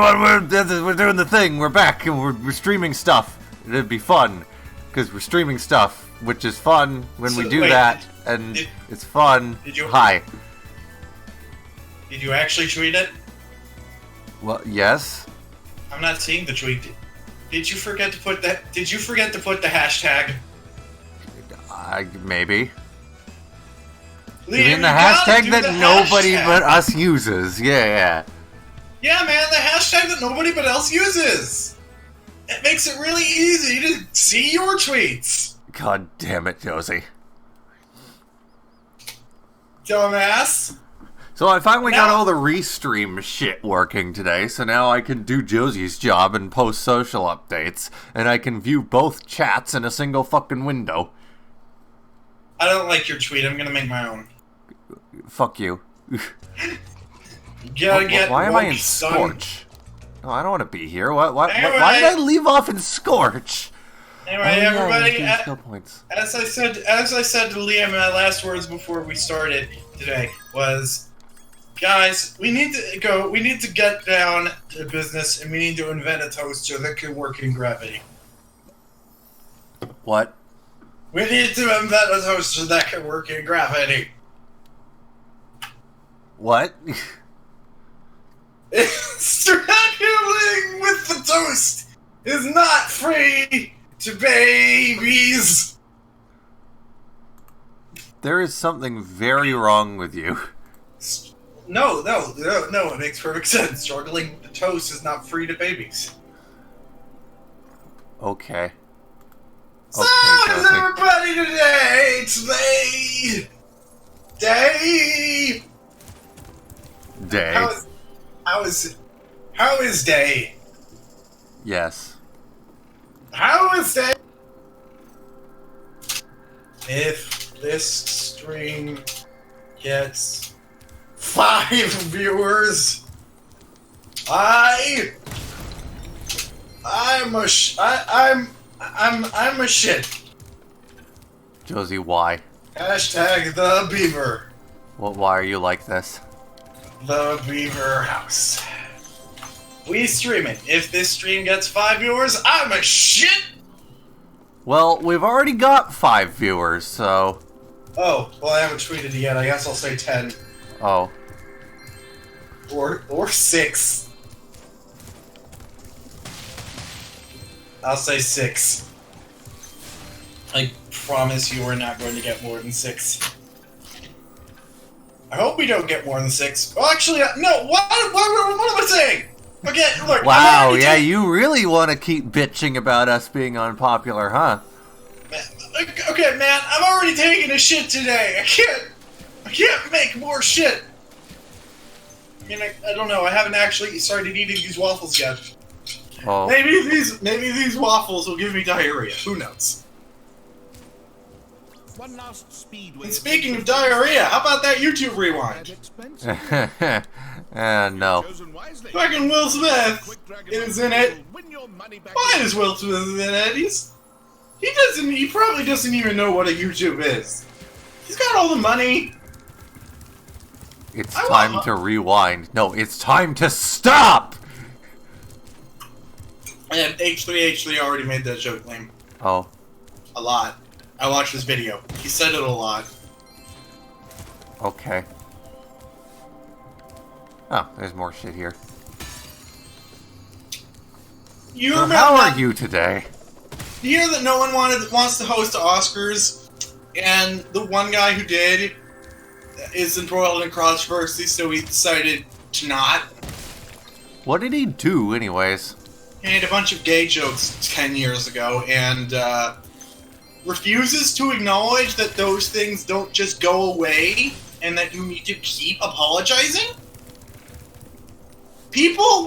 everyone, we're doing the thing. We're back, and we're streaming stuff. It'd be fun, because we're streaming stuff, which is fun when we do that, and it's fun. Hi. Did you actually tweet it? Well, yes. I'm not seeing the tweet. Did you forget to put that? Did you forget to put the hashtag? Maybe. Liam, you mean the hashtag that nobody but us uses? Yeah. Yeah, man, the hashtag that nobody but else uses. It makes it really easy to see your tweets. God damn it, Josie. Dumbass. So I finally got all the restream shit working today, so now I can do Josie's job and post social updates, and I can view both chats in a single fucking window. I don't like your tweet. I'm gonna make my own. Fuck you. You gotta get why am I in son. Scorch? No, I don't want to be here. Why did I leave off in Scorch? Anyway, everybody, as I said to Liam, my last words before we started today was, guys, we need to get down to business, and we need to invent a toaster that can work in gravity. What? We need to invent a toaster that can work in gravity. What? Struggling with the toast is not free to babies. There is something very wrong with you. No, it makes perfect sense. Struggling with the toast is not free to babies. Okay. So is everybody today? Day. How is day? Yes. How is day? If this stream gets 5 viewers, I'm a shit. Josie, why? Hashtag the beaver. Well, why are you like this? The Beaver House. We stream it. If this stream gets 5 viewers, I'm a shit! Well, we've already got 5 viewers, so... Oh, well, I haven't tweeted it yet. I guess I'll say 10. Oh. Or 6. I'll say 6. I promise you we're not going to get more than 6. I hope we don't get more than 6. Well, actually, no. What am I saying? Okay, look. Wow, yeah, you really want to keep bitching about us being unpopular, huh? Okay, man, I've already taken a shit today. I can't make more shit. I mean, I don't know. I haven't actually started eating these waffles yet. Oh. Maybe these waffles will give me diarrhea. Who knows? One last speedway. And speaking of diarrhea, how about that YouTube rewind? No. Fucking Will Smith is in it. Why is Will Smith in it? He probably doesn't even know what a YouTube is. He's got all the money. It's time to rewind. No, it's time to stop! And H3 already made that joke lame. Oh. A lot. I watched this video. He said it a lot. Okay. Oh, there's more shit here. So how are you today? You hear that no one wants to host the Oscars, and the one guy who did is embroiled in controversy, so he decided to not. What did he do, anyways? He made a bunch of gay jokes 10 years ago, and refuses to acknowledge that those things don't just go away, and that you need to keep apologizing. People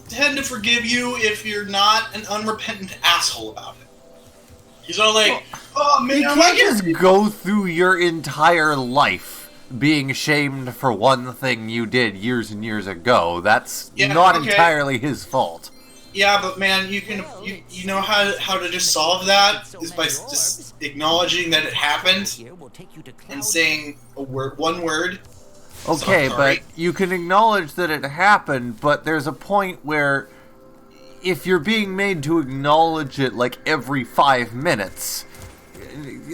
tend to forgive you if you're not an unrepentant asshole about it. He's all like, oh man, you can't just go through your entire life being shamed for one thing you did years and years ago. That's not entirely his fault. Yeah, but man, you know how to just solve that is by just acknowledging that it happened and saying one word. Okay, but you can acknowledge that it happened, but there's a point where if you're being made to acknowledge it like every 5 minutes,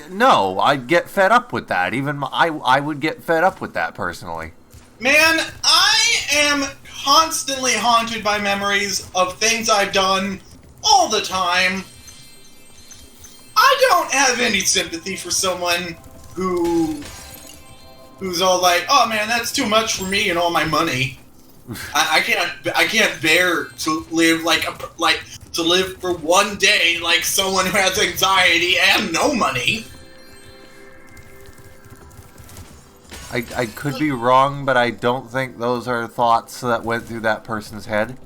no, I'd get fed up with that. Even I would get fed up with that personally. Man, I am constantly haunted by memories of things I've done all the time. I don't have any sympathy for someone who's all like, "Oh man, that's too much for me and all my money." I can't bear to live to live for one day like someone who has anxiety and no money. I could be wrong, but I don't think those are thoughts that went through that person's head.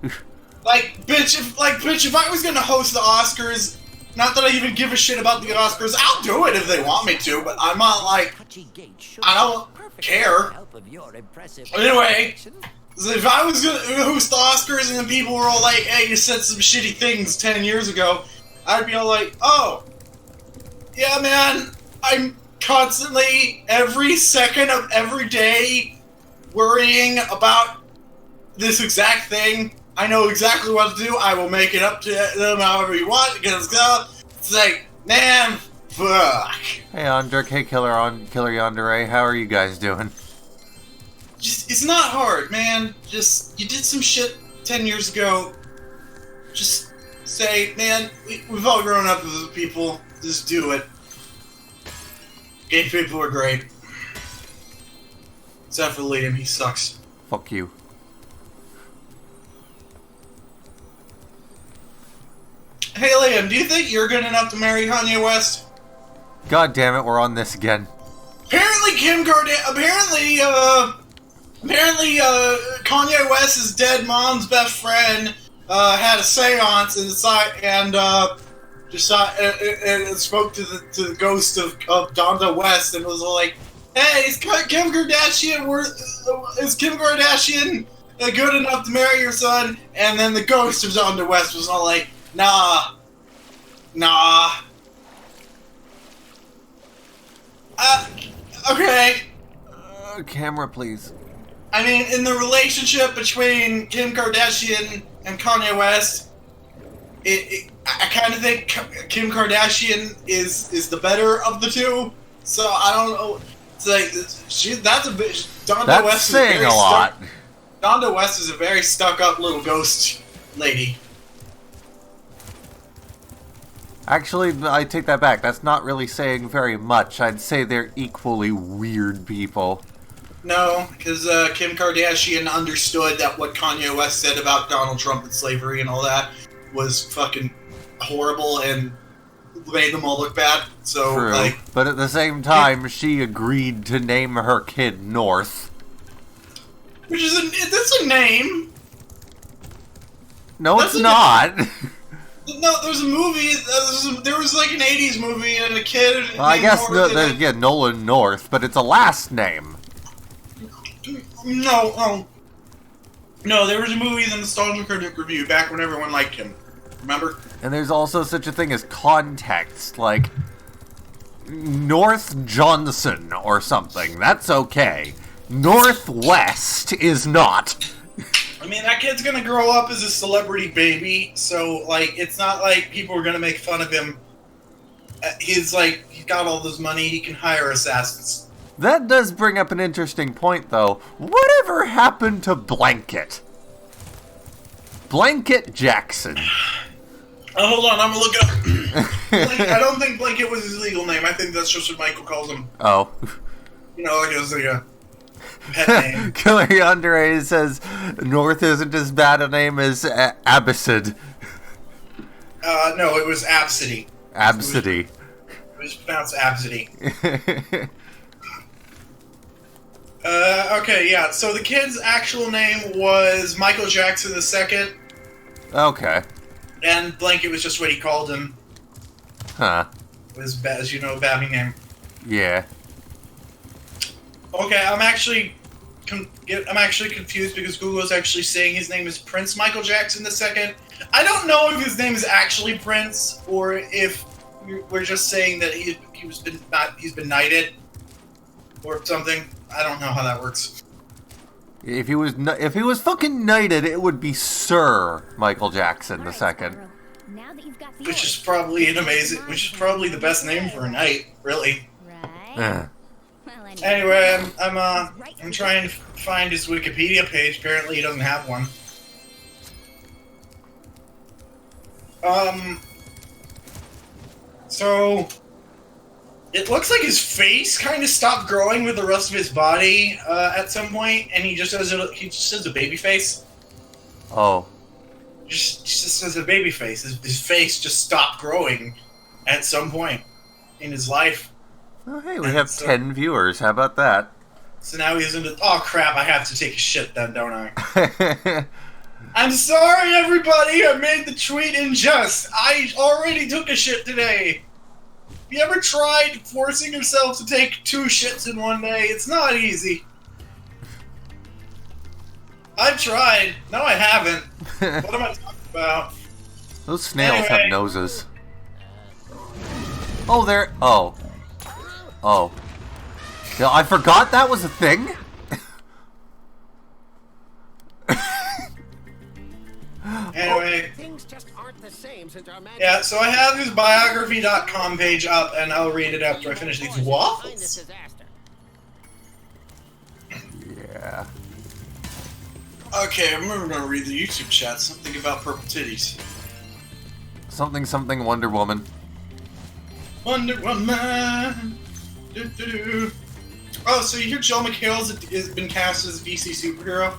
Bitch, if I was gonna host the Oscars, not that I even give a shit about the Oscars, I'll do it if they want me to, but I'm not like, I don't care. Anyway, if I was gonna host the Oscars and then people were all like, "Hey, you said some shitty things 10 years ago," I'd be all like, "Oh, yeah, man, I'm constantly, every second of every day, worrying about this exact thing. I know exactly what to do. I will make it up to them however you want. Because it's like, man, fuck." Hey, Andre, hey, Killer Yandere, how are you guys doing? It's not hard, man. Just, you did some shit 10 years ago. Just say, man, we've all grown up as people. Just do it. Gay people are great. Except for Liam, he sucks. Fuck you. Hey Liam, do you think you're good enough to marry Kanye West? God damn it, we're on this again. Apparently Kanye West's dead mom's best friend had a seance and spoke to the ghost of Donda West and was like, "Hey, is Kim Kardashian good enough to marry your son?" And then the ghost of Donda West was all like, Nah. Okay. Camera, please. I mean, in the relationship between Kim Kardashian and Kanye West, I kind of think Kim Kardashian is the better of the two. So I don't know. It's like that's a bit. Donda West saying a lot. Donda West is a very stuck-up little ghost lady. Actually, I take that back. That's not really saying very much. I'd say they're equally weird people. No, because Kim Kardashian understood that what Kanye West said about Donald Trump and slavery and all that was fucking horrible and made them all look bad. So, true. But at the same time, she agreed to name her kid North. Which is that's a name. No, it's not. No, there's a movie. There was like an '80s movie and a kid. Well, I guess Nolan North, but it's a last name. No, there was a movie in the Nostalgia Critic Review back when everyone liked him. Remember? And there's also such a thing as context, like North Johnson or something. That's okay. Northwest is not. I mean, that kid's gonna grow up as a celebrity baby, so, like, it's not like people are gonna make fun of him. He's got all this money, he can hire assassins. That does bring up an interesting point, though. Whatever happened to Blanket? Blanket Jackson. Oh, hold on, I'm gonna look it up. I don't think Blanket was his legal name. I think that's just what Michael calls him. Oh. You know, like it was like a pet name. Killer Yandere says North isn't as bad a name as Abbasid. No, it was Absidy. Absidy. It was pronounced Absidy. Okay, yeah. So the kid's actual name was Michael Jackson II. Okay. And Blanket was just what he called him. Huh. It was, as you know, a babbing name. Yeah. Okay, I'm actually confused because Google is actually saying his name is Prince Michael Jackson II. I don't know if his name is actually Prince or if we're just saying that he's been knighted or something. I don't know how that works. If he was fucking knighted, it would be Sir Michael Jackson II. Now that you've got the Which is probably the best name for a knight, really. Right. Well, Anyway, I'm trying to find his Wikipedia page. Apparently, he doesn't have one. So it looks like his face kind of stopped growing with the rest of his body at some point, and he just has a baby face. Oh. Just as a baby face. His face just stopped growing at some point in his life. Oh, hey, we have 10 viewers. How about that? So now he's into... Oh, crap, I have to take a shit then, don't I? I'm sorry, everybody! I made the tweet in jest. I already took a shit today. Have you ever tried forcing yourself to take 2 shits in one day? It's not easy. I've tried. No, I haven't. What am I talking about? Those snails have noses. Oh, they're... Oh. Oh. Yeah, I forgot that was a thing? Anyway. Things just aren't the same since our yeah, so I have his biography.com page up, and I'll read it after I finish these waffles. Yeah. Okay, I'm going to read the YouTube chat. Something about purple titties. Something Wonder Woman. Wonder Woman. Do. Oh, so you hear Joel McHale's has been cast as a DC superhero?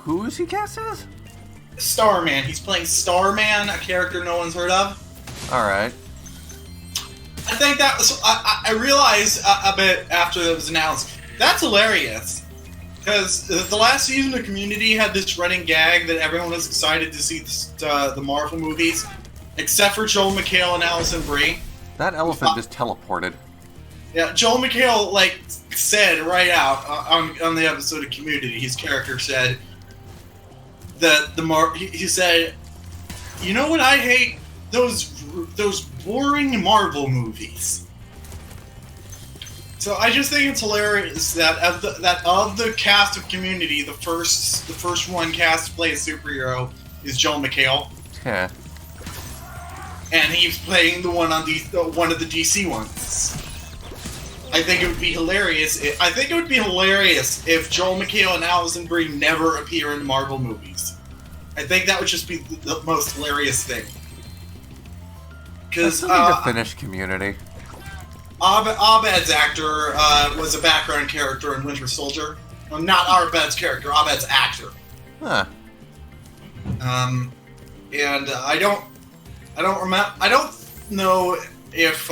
Who is he cast as? Starman. He's playing Starman, a character no one's heard of. Alright. I think that was... I realized a bit after it was announced. That's hilarious. Because the last season of Community had this running gag that everyone was excited to see the Marvel movies. Except for Joel McHale and Alison Brie. That elephant just teleported. Yeah, Joel McHale, like, said right out on the episode of Community, his character said that he said, you know what I hate? Those boring Marvel movies. So I just think it's hilarious that of the cast of Community, the first one cast to play a superhero is Joel McHale. Yeah. And he's playing the one on one of the DC ones. I think it would be hilarious. I think it would be hilarious if Joel McHale and Alison Brie never appear in Marvel movies. I think that would just be the most hilarious thing. Because to finish Community. Abed's actor was a background character in Winter Soldier. Well, not Abed's character. Abed's actor. Huh. And I don't remember. I don't know if.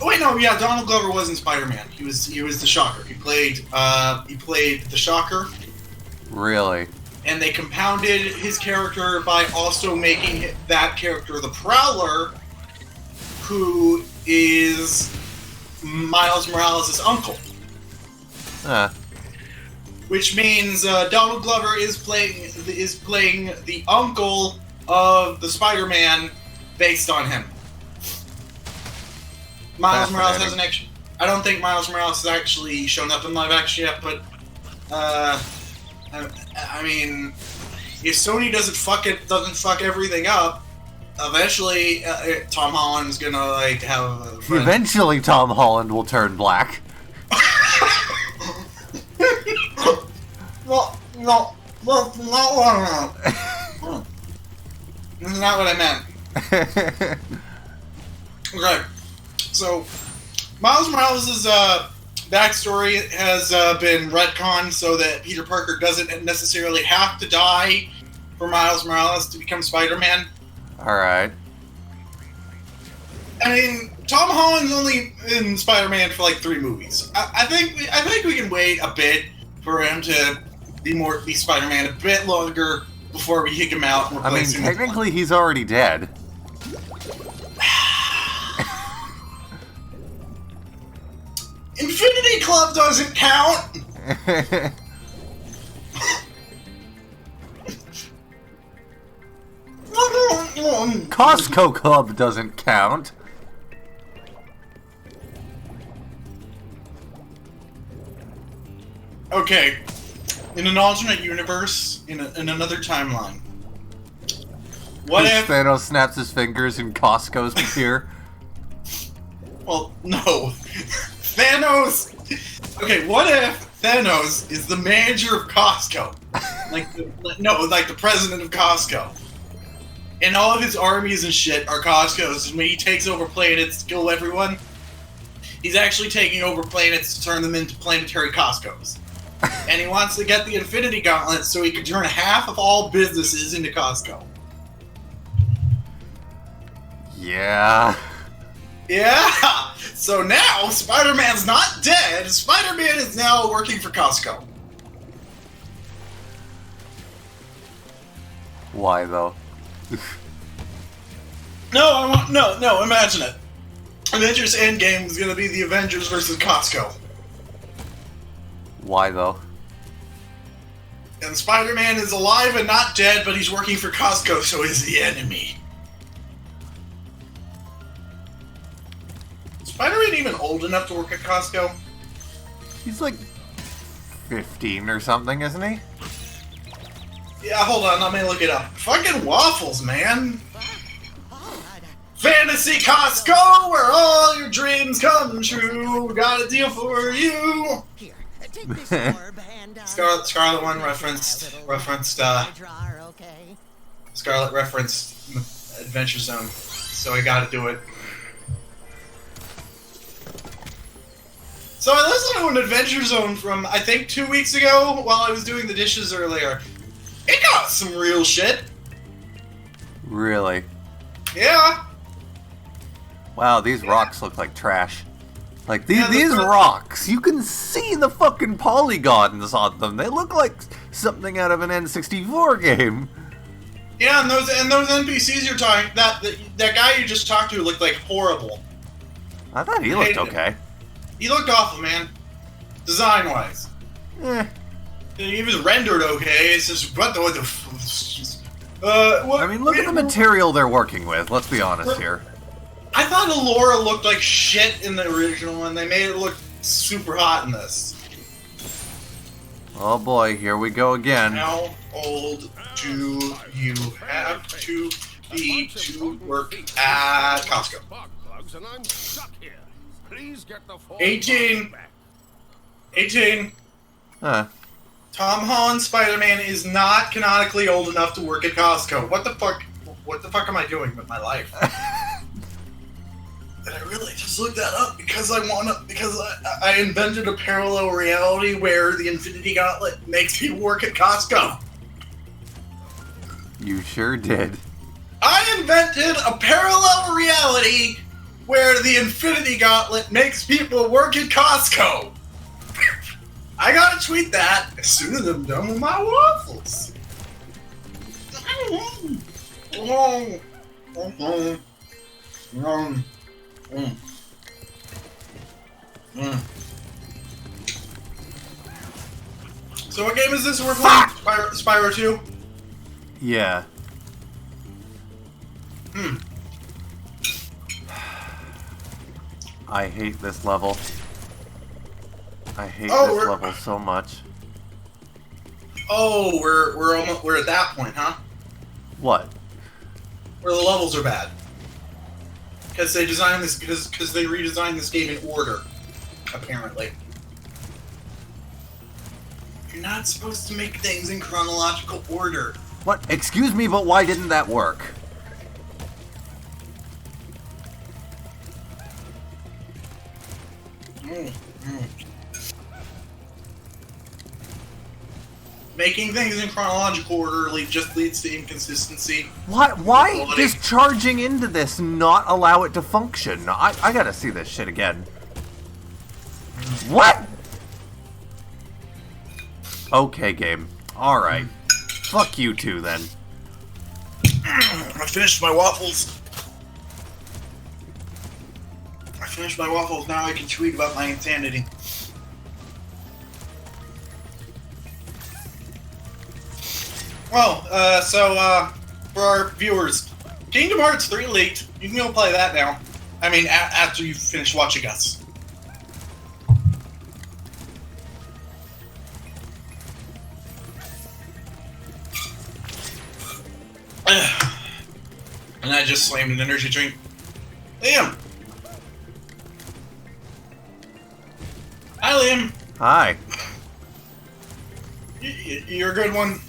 Oh wait, no, yeah, Donald Glover was in Spider-Man. He was the Shocker. He played the Shocker. Really? And they compounded his character by also making that character the Prowler, who is Miles Morales' uncle. Huh. Which means Donald Glover is playing the uncle of the Spider-Man based on him. Miles Morales hasn't actually... I don't think Miles Morales has actually shown up in live action yet, but... I mean... If Sony doesn't fuck everything up, eventually Tom Holland's gonna, like, have a friend. Eventually Tom Holland will turn black. No, not what That's not what I meant. Okay. So, Miles Morales' backstory has been retconned so that Peter Parker doesn't necessarily have to die for Miles Morales to become Spider-Man. Alright. I mean, Tom Holland's only in Spider-Man for like 3 movies. I think we can wait a bit for him to be Spider-Man a bit longer before we kick him out and replace him. Technically he's already dead. Infinity Club doesn't count! Costco Club doesn't count. Okay, in an alternate universe, in another timeline, what if Thanos snaps his fingers and Costco's appear? Well, no. Thanos. Okay, what if Thanos is the manager of Costco? Like the president of Costco. And all of his armies and shit are Costco's, and when he takes over planets to kill everyone, he's actually taking over planets to turn them into planetary Costco's. And he wants to get the Infinity Gauntlet so he can turn half of all businesses into Costco. Yeah. Yeah! So now, Spider-Man's not dead, Spider-Man is now working for Costco. Why, though? No, imagine it. Avengers Endgame is gonna be the Avengers versus Costco. Why, though? And Spider-Man is alive and not dead, but he's working for Costco, so he's the enemy. Spider-Man even old enough to work at Costco? He's like 15 or something, isn't he? Yeah, hold on, let me look it up. Fucking waffles, man! Fantasy Costco, where all your dreams come true. Got a deal for you. Here, take this orb and Scarlet one referenced Scarlet referenced Adventure Zone, so I gotta do it. So I listened to an Adventure Zone from, I think, 2 weeks ago while I was doing the dishes earlier. It got some real shit. Really? Yeah. Wow, these rocks look like trash. Like, these rocks, you can see the fucking polygons on them. They look like something out of an N64 game. Yeah, and those NPCs you're talking, that guy you just talked to looked like horrible. I thought he looked okay. He looked awful, man. Design-wise. Eh. He was rendered okay, it's just, what I mean, look at the material they're working with, let's be honest here. I thought Allura looked like shit in the original, and they made it look super hot in this. Oh boy, here we go again. How old do you have to be to work at Costco? 18. 18. Huh. Tom Holland Spider-Man is not canonically old enough to work at Costco. What the fuck am I doing with my life? And I really just looked that up because I invented a parallel reality where the Infinity Gauntlet makes people work at Costco. You sure did. I invented a parallel reality where the Infinity Gauntlet makes people work at Costco. I gotta tweet that as soon as I'm done with my waffles. So what game is this we're playing? Spyro 2? Yeah. I hate this level. I hate this level so much. Oh, we're at that point, huh? What? Where the levels are bad. Because they designed this because they redesigned this game in order, apparently. You're not supposed to make things in chronological order. What? Excuse me, but why didn't that work? Making things in chronological order just leads to inconsistency. Why does charging into this not allow it to function? I gotta see this shit again. What? Okay, game. Alright. Fuck you two, then. I finished my waffles. Now I can tweet about my insanity. Well, so for our viewers, Kingdom Hearts 3 leaked. You can go play that now. I mean, after you finish watching us. And I just slammed an energy drink. Liam! Hi, Liam! Hi. You're a good one.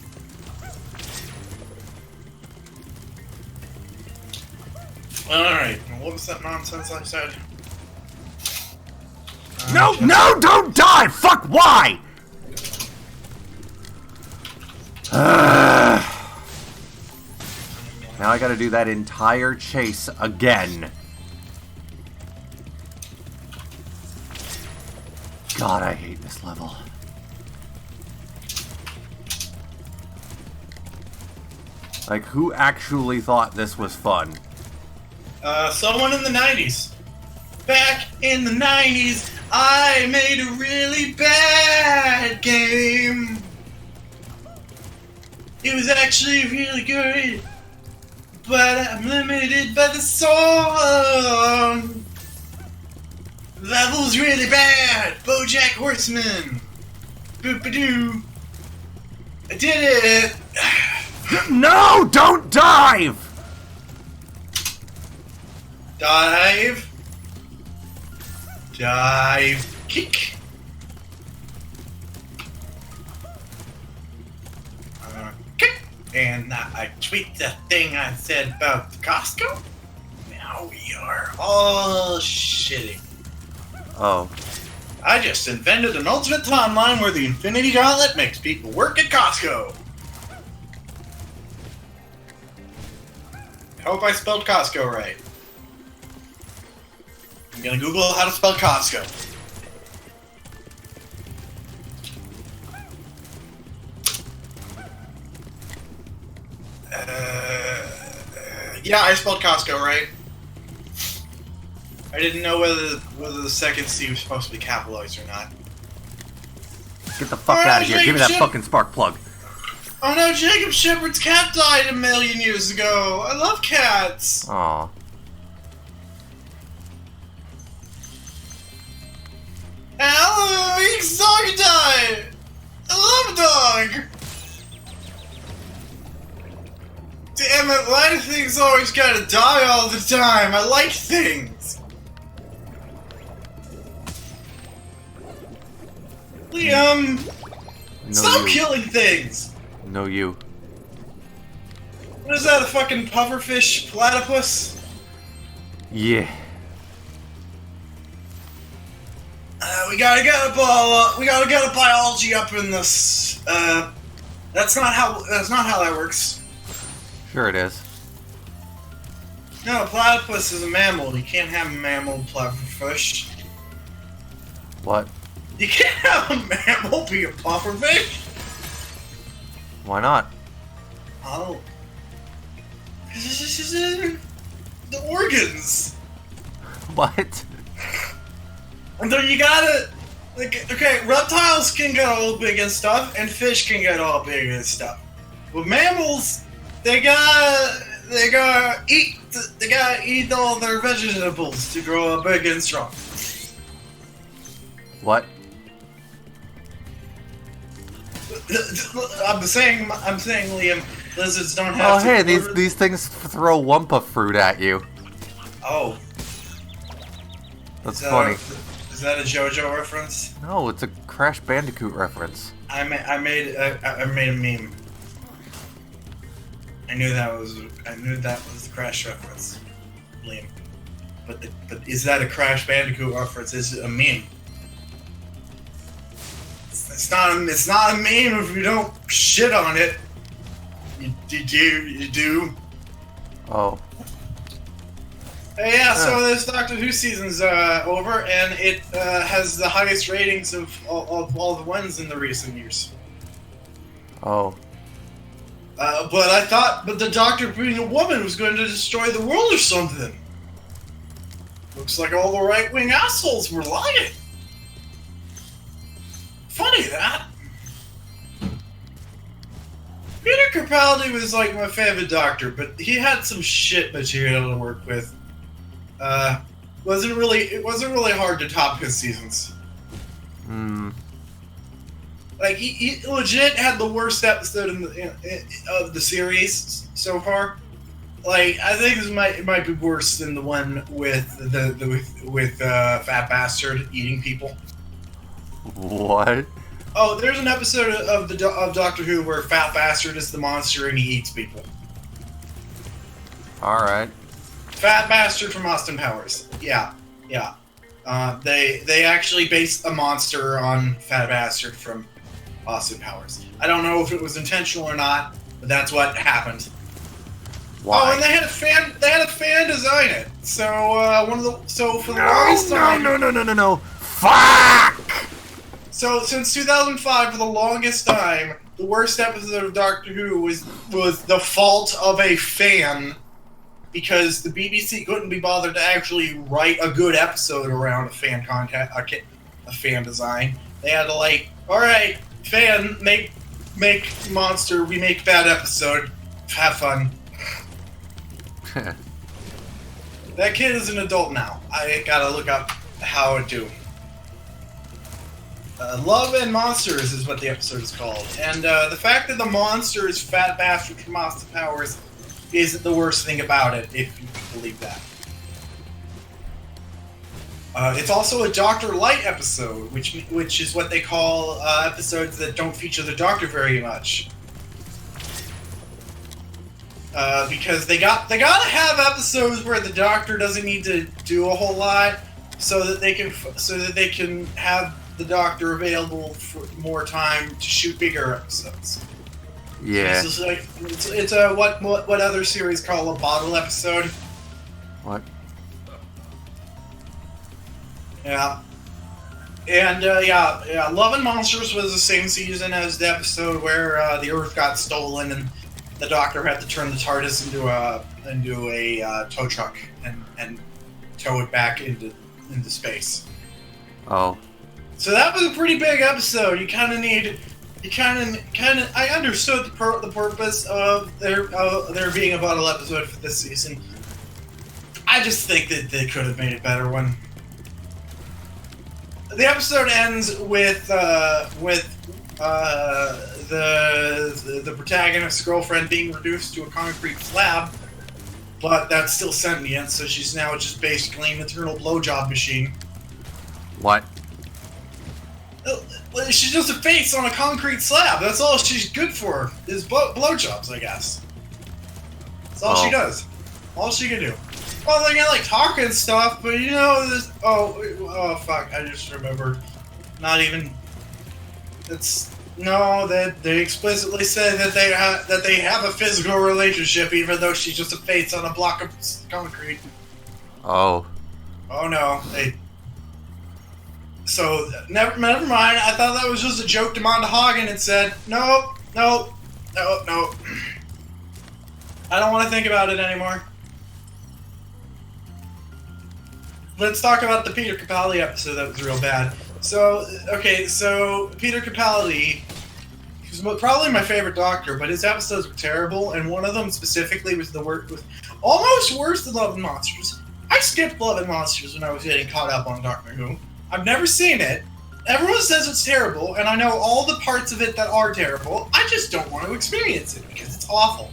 Alright, what was that nonsense I said? No, don't die! Fuck, why? Now I gotta do that entire chase again. God, I hate this level. Like, who actually thought this was fun? Someone in the 90s. Back in the 90s, I made a really bad game. It was actually really good, but I'm limited by the song. The level's really bad. BoJack Horseman. Boop-a-doo. I did it. No, don't dive! Dive. Dive. Kick. Kick. And I tweet the thing I said about Costco. Now we are all shitting. Oh. I just invented an alternate timeline where the Infinity Gauntlet makes people work at Costco. I hope I spelled Costco right. I'm gonna Google how to spell Costco. Yeah, I spelled Costco right. I didn't know whether the second C was supposed to be capitalized or not. Get the fuck out of here. Give me that fucking spark plug. Oh no, Jacob Shepard's cat died a million years ago. I love cats. Aw. Hello, Meek's dog died. I love a dog. Damn it, why do things always gotta die all the time? I like things. Liam, stop killing things. No, you. What is that, a fucking pufferfish platypus? Yeah. We gotta get a biology up in this. That's not how that works. Sure it is. No, a platypus is a mammal. You can't have a mammal pufferfish. What? You can't have a mammal be a pufferfish. Why not? Oh. This is the organs. What? And then you gotta... Like, okay, reptiles can get all big and stuff, and fish can get all big and stuff. But mammals, they gotta eat all their vegetables to grow up big and strong. What? I'm saying, Liam, lizards don't have to... Oh, hey, these things throw Wumpa fruit at you. Oh. That's funny. Is that a JoJo reference? No, it's a Crash Bandicoot reference. I made a meme. I knew that was the Crash reference, Liam. But is that a Crash Bandicoot reference? Is it a meme? It's not a meme if you don't shit on it. You do. Oh. Yeah, so this Doctor Who season's over, and it has the highest ratings of all the ones in the recent years. Oh. But the Doctor being a woman was going to destroy the world or something. Looks like all the right-wing assholes were lying. Funny that. Peter Capaldi was like my favorite Doctor, but he had some shit material to work with. It wasn't really hard to top his seasons. Hmm. Like he legit had the worst episode of the series so far. Like, I think this might be worse than the one with with Fat Bastard eating people. What? Oh, there's an episode of Doctor Who where Fat Bastard is the monster and he eats people. All right. Fat Bastard from Austin Powers. Yeah. They actually based a monster on Fat Bastard from Austin Powers. I don't know if it was intentional or not, but that's what happened. Why? Oh, and they had a fan design it. So for the longest time. No. Fuck! So since 2005, for the longest time, the worst episode of Doctor Who was the fault of a fan, because the BBC couldn't be bothered to actually write a good episode around a fan design. They had to all right, fan, make monster, we make bad episode, have fun. That kid is an adult now. I gotta look up how it do. Love and Monsters is what the episode is called. And the fact that the monster is Fat Bastard from Austin Powers isn't the worst thing about it, if you believe that. It's also a Dr. Light episode, which is what they call episodes that don't feature the Doctor very much. Because they gotta have episodes where the Doctor doesn't need to do a whole lot, so that they can have the Doctor available for more time to shoot bigger episodes. Yeah. This is it's a what other series call a bottle episode? What? Yeah. And Love and Monsters was the same season as the episode where the Earth got stolen and the Doctor had to turn the TARDIS into a tow truck and tow it back into space. Oh. So that was a pretty big episode. I understood the purpose of there being a bottle episode for this season. I just think that they could have made a better one. The episode ends with the protagonist's girlfriend being reduced to a concrete slab, but that's still sentient, so she's now just basically an eternal blowjob machine. What? She's just a face on a concrete slab. That's all she's good for, is blowjobs, I guess. That's all she does. All she can do. Well, they can talk and stuff, but this. Oh, fuck! I just remembered. Not even. That they explicitly say that they have a physical relationship, even though she's just a face on a block of concrete. Oh. Oh no, So, never mind. I thought that was just a joke to Monda Hagen and said, no. I don't want to think about it anymore. Let's talk about the Peter Capaldi episode that was real bad. So Peter Capaldi, he was probably my favorite Doctor, but his episodes were terrible, and one of them specifically was almost worse than Love and Monsters. I skipped Love and Monsters when I was getting caught up on Doctor Who. I've never seen it. Everyone says it's terrible, and I know all the parts of it that are terrible. I just don't want to experience it because it's awful.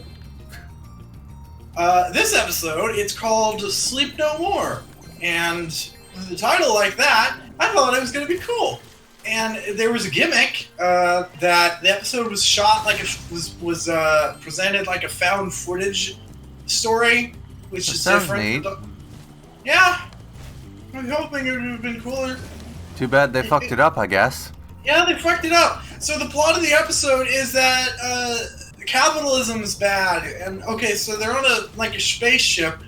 This episode, it's called Sleep No More, and with a title like that, I thought it was going to be cool. And there was a gimmick that the episode was shot was presented like a found footage story, which is different. Neat. Yeah. I'm hoping it would have been cooler. Too bad they fucked it up, I guess. Yeah, they fucked it up. So the plot of the episode is that capitalism is bad, and so they're on a spaceship,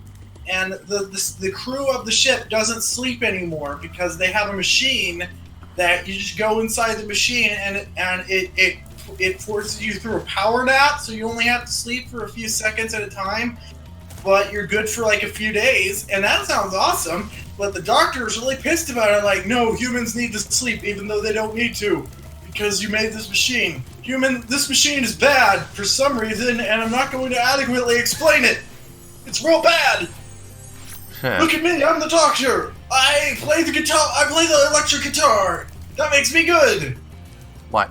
and the crew of the ship doesn't sleep anymore because they have a machine that you just go inside the machine and it forces you through a power nap, so you only have to sleep for a few seconds at a time, but you're good for a few days, and that sounds awesome. But the Doctor is really pissed about it, no, humans need to sleep even though they don't need to, because you made this machine. This machine is bad for some reason, and I'm not going to adequately explain it. It's real bad. Look at me, I'm the Doctor. I play the guitar, I play the electric guitar. That makes me good. What?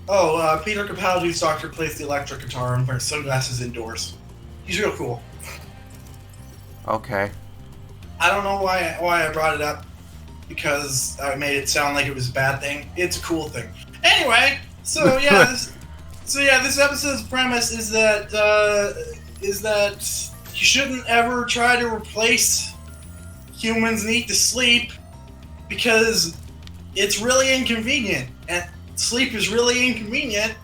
Oh, Peter Capaldi's Doctor plays the electric guitar and wears sunglasses indoors. He's real cool. Okay. I don't know why I brought it up, because I made it sound like it was a bad thing. It's a cool thing. Anyway, so yeah, this episode's premise is that you shouldn't ever try to replace humans' need to sleep, because it's really inconvenient, and sleep is really inconvenient,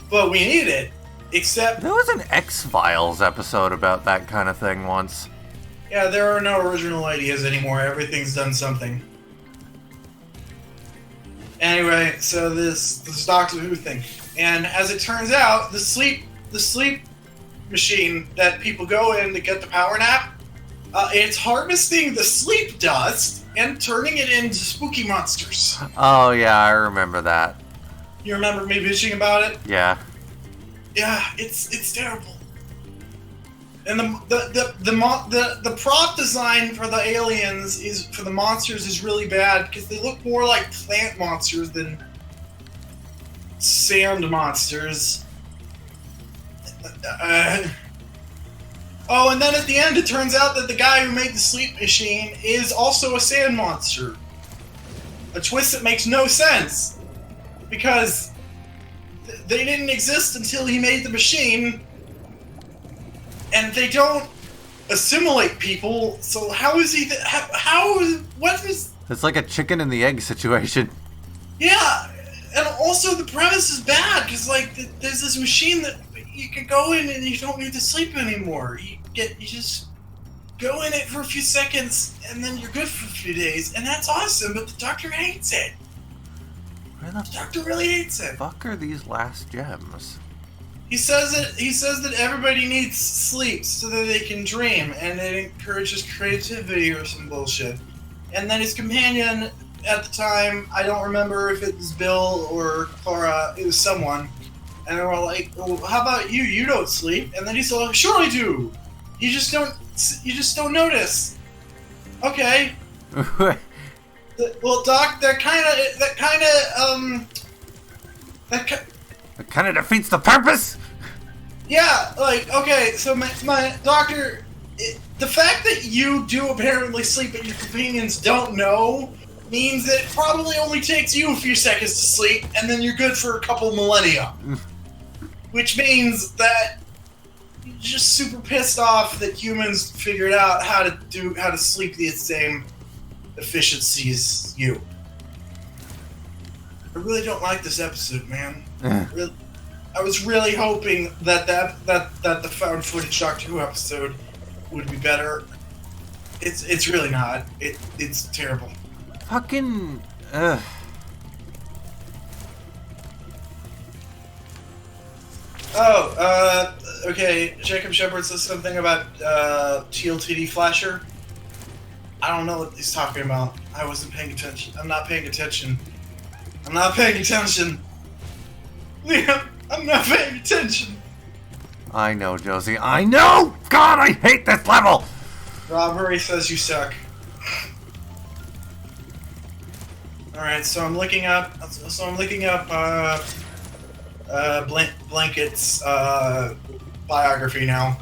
but we need it. Except there was an X-Files episode about that kind of thing once. Yeah, there are no original ideas anymore. Everything's done something. Anyway, so this Doctor Who thing, and as it turns out, the sleep machine that people go in to get the power nap, it's harvesting the sleep dust and turning it into spooky monsters. Oh yeah, I remember that. You remember me bitching about it? Yeah. Yeah, it's terrible. And the prop design for the aliens for the monsters is really bad, because they look more like plant monsters than sand monsters. Oh, and then at the end, it turns out that the guy who made the sleep machine is also a sand monster. A twist that makes no sense, because they didn't exist until he made the machine, and they don't assimilate people. So how is he? What is? It's like a chicken and the egg situation. Yeah, and also the premise is bad, because like there's this machine that you can go in and you don't need to sleep anymore. You just go in it for a few seconds and then you're good for a few days, and that's awesome. But the Doctor hates it. Where the Doctor really hates it. fuck are these last gems? He says that everybody needs sleep so that they can dream, and it encourages creativity or some bullshit. And then his companion at the time, I don't remember if it was Bill or Clara, it was someone, and they were like, well, how about you? You don't sleep. And then he's like, sure I do. You just don't notice. Okay. Well, Doc, that kind of defeats the purpose. Yeah, like, okay, so my doctor, the fact that you do apparently sleep but your companions don't know means that it probably only takes you a few seconds to sleep, and then you're good for a couple millennia. Which means that you're just super pissed off that humans figured out how to sleep the same efficiency as you. I really don't like this episode, man. Really, I was really hoping that the found footage Doctor Who episode would be better. It's really not. It's terrible. Fucking. Okay. Jacob Shepard says something about TLTD Flasher. I don't know what he's talking about. I wasn't paying attention. I'm not paying attention. Liam, I'm not paying attention. I know, Josie. I know! God, I hate this level! Rob Hurry says you suck. Alright, so I'm looking up Blanket's biography now.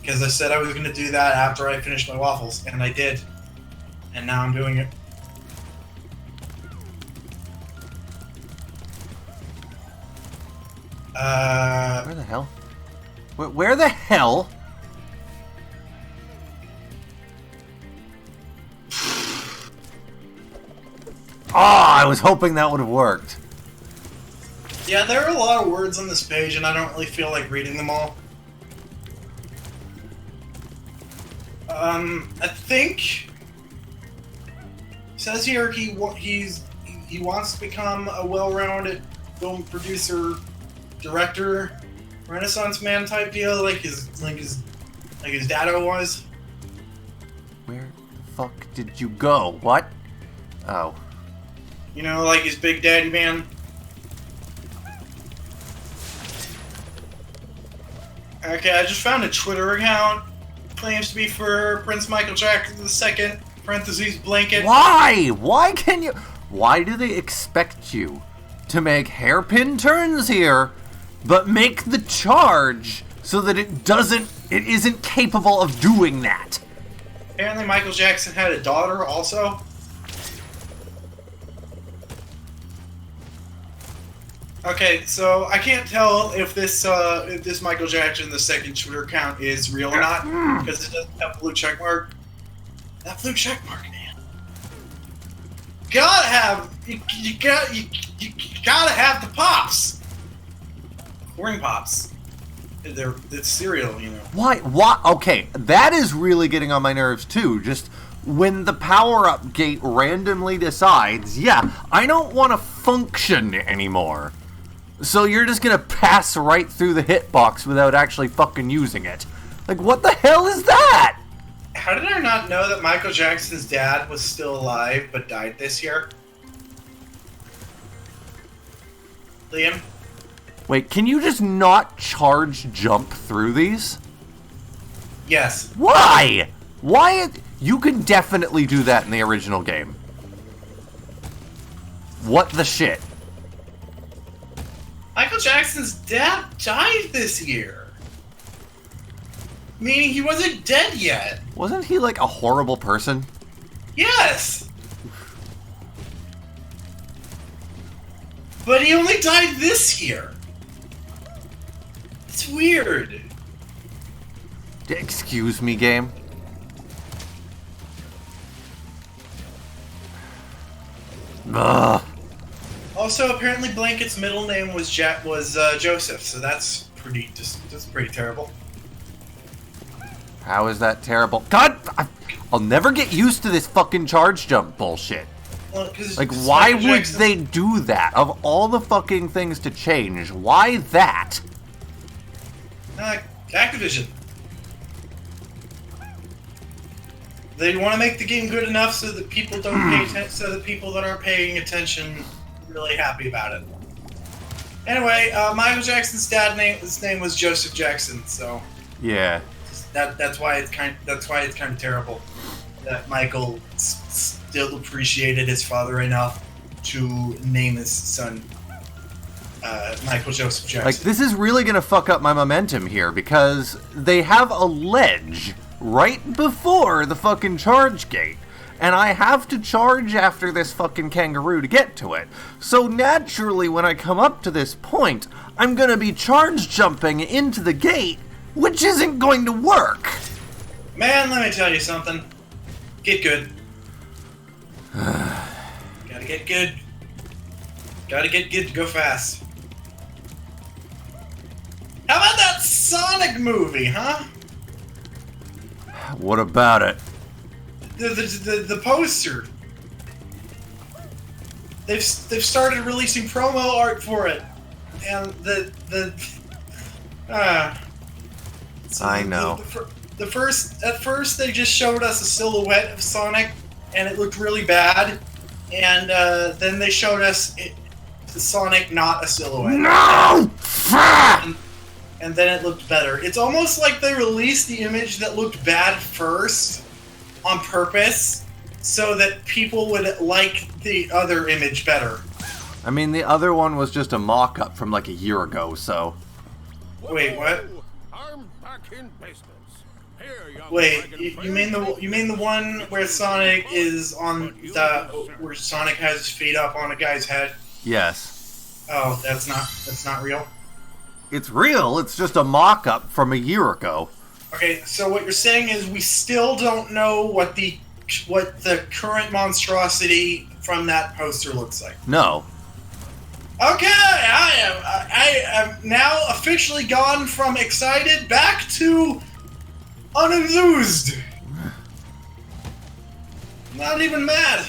Because I said I was going to do that after I finished my waffles, and I did. And now I'm doing it. Where the hell? Where the hell? Oh, I was hoping that would have worked. Yeah, there are a lot of words on this page, and I don't really feel like reading them all. I think it says here he wants to become a well-rounded film producer, director, Renaissance man type deal, like his dado was. Where the fuck did you go? What? Oh. You know, like his Big Daddy man. Okay, I just found a Twitter account. Claims to be for Prince Michael Jackson II, parentheses, Blanket. Why? Why do they expect you to make hairpin turns here, but make the charge so that it isn't capable of doing that. Apparently Michael Jackson had a daughter also. Okay, so I can't tell if this Michael Jackson, the second Twitter account, is real or not, because it doesn't have a blue check mark. That blue check mark, man. You gotta have the pops. Corn pops. It's cereal, you know. Why? Okay, that is really getting on my nerves too. Just when the power-up gate randomly decides, yeah, I don't want to function anymore. So you're just gonna pass right through the hitbox without actually fucking using it. Like, what the hell is that? How did I not know that Michael Jackson's dad was still alive but died this year? Liam? Wait, can you just not charge jump through these? Yes. Why? You can definitely do that in the original game. What the shit? Michael Jackson's dad died this year. Meaning he wasn't dead yet. Wasn't he like a horrible person? Yes! But he only died this year. It's weird. Excuse me, game. Ugh. Also, apparently Blanket's middle name was Joseph, so that's pretty terrible. How is that terrible? God, I'll never get used to this fucking charge jump bullshit. Well, like, why would they do that? Of all the fucking things to change, why that? Activision. They want to make the game good enough so that people don't pay attention, so that people that aren't paying attention are really happy about it. Anyway, Michael Jackson's his name was Joseph Jackson, so yeah, that's why it's kind of terrible that Michael still appreciated his father enough to name his son Michael Joseph Jackson. Like, this is really gonna fuck up my momentum here, because they have a ledge right before the fucking charge gate, and I have to charge after this fucking kangaroo to get to it. So naturally, when I come up to this point, I'm gonna be charge jumping into the gate, which isn't going to work. Man, let me tell you something. Get good. Gotta get good. Gotta get good to go fast. How about that Sonic movie, huh? What about it? The poster. They've started releasing promo art for it, and I know. At first they just showed us a silhouette of Sonic, and it looked really bad, and then they showed us Sonic not a silhouette. No! And then it looked better. It's almost like they released the image that looked bad first on purpose so that people would like the other image better. I mean, the other one was just a mock-up from like a year ago, so... Wait, what? I'm back in business. Here, young Wait, dragon you mean the one where Sonic is on where Sonic has his feet up on a guy's head? Yes. Oh, that's not real? It's real, it's just a mock-up from a year ago. Okay, so what you're saying is we still don't know what the current monstrosity from that poster looks like. No. Okay, I am now officially gone from excited back to unenthused. Not even mad.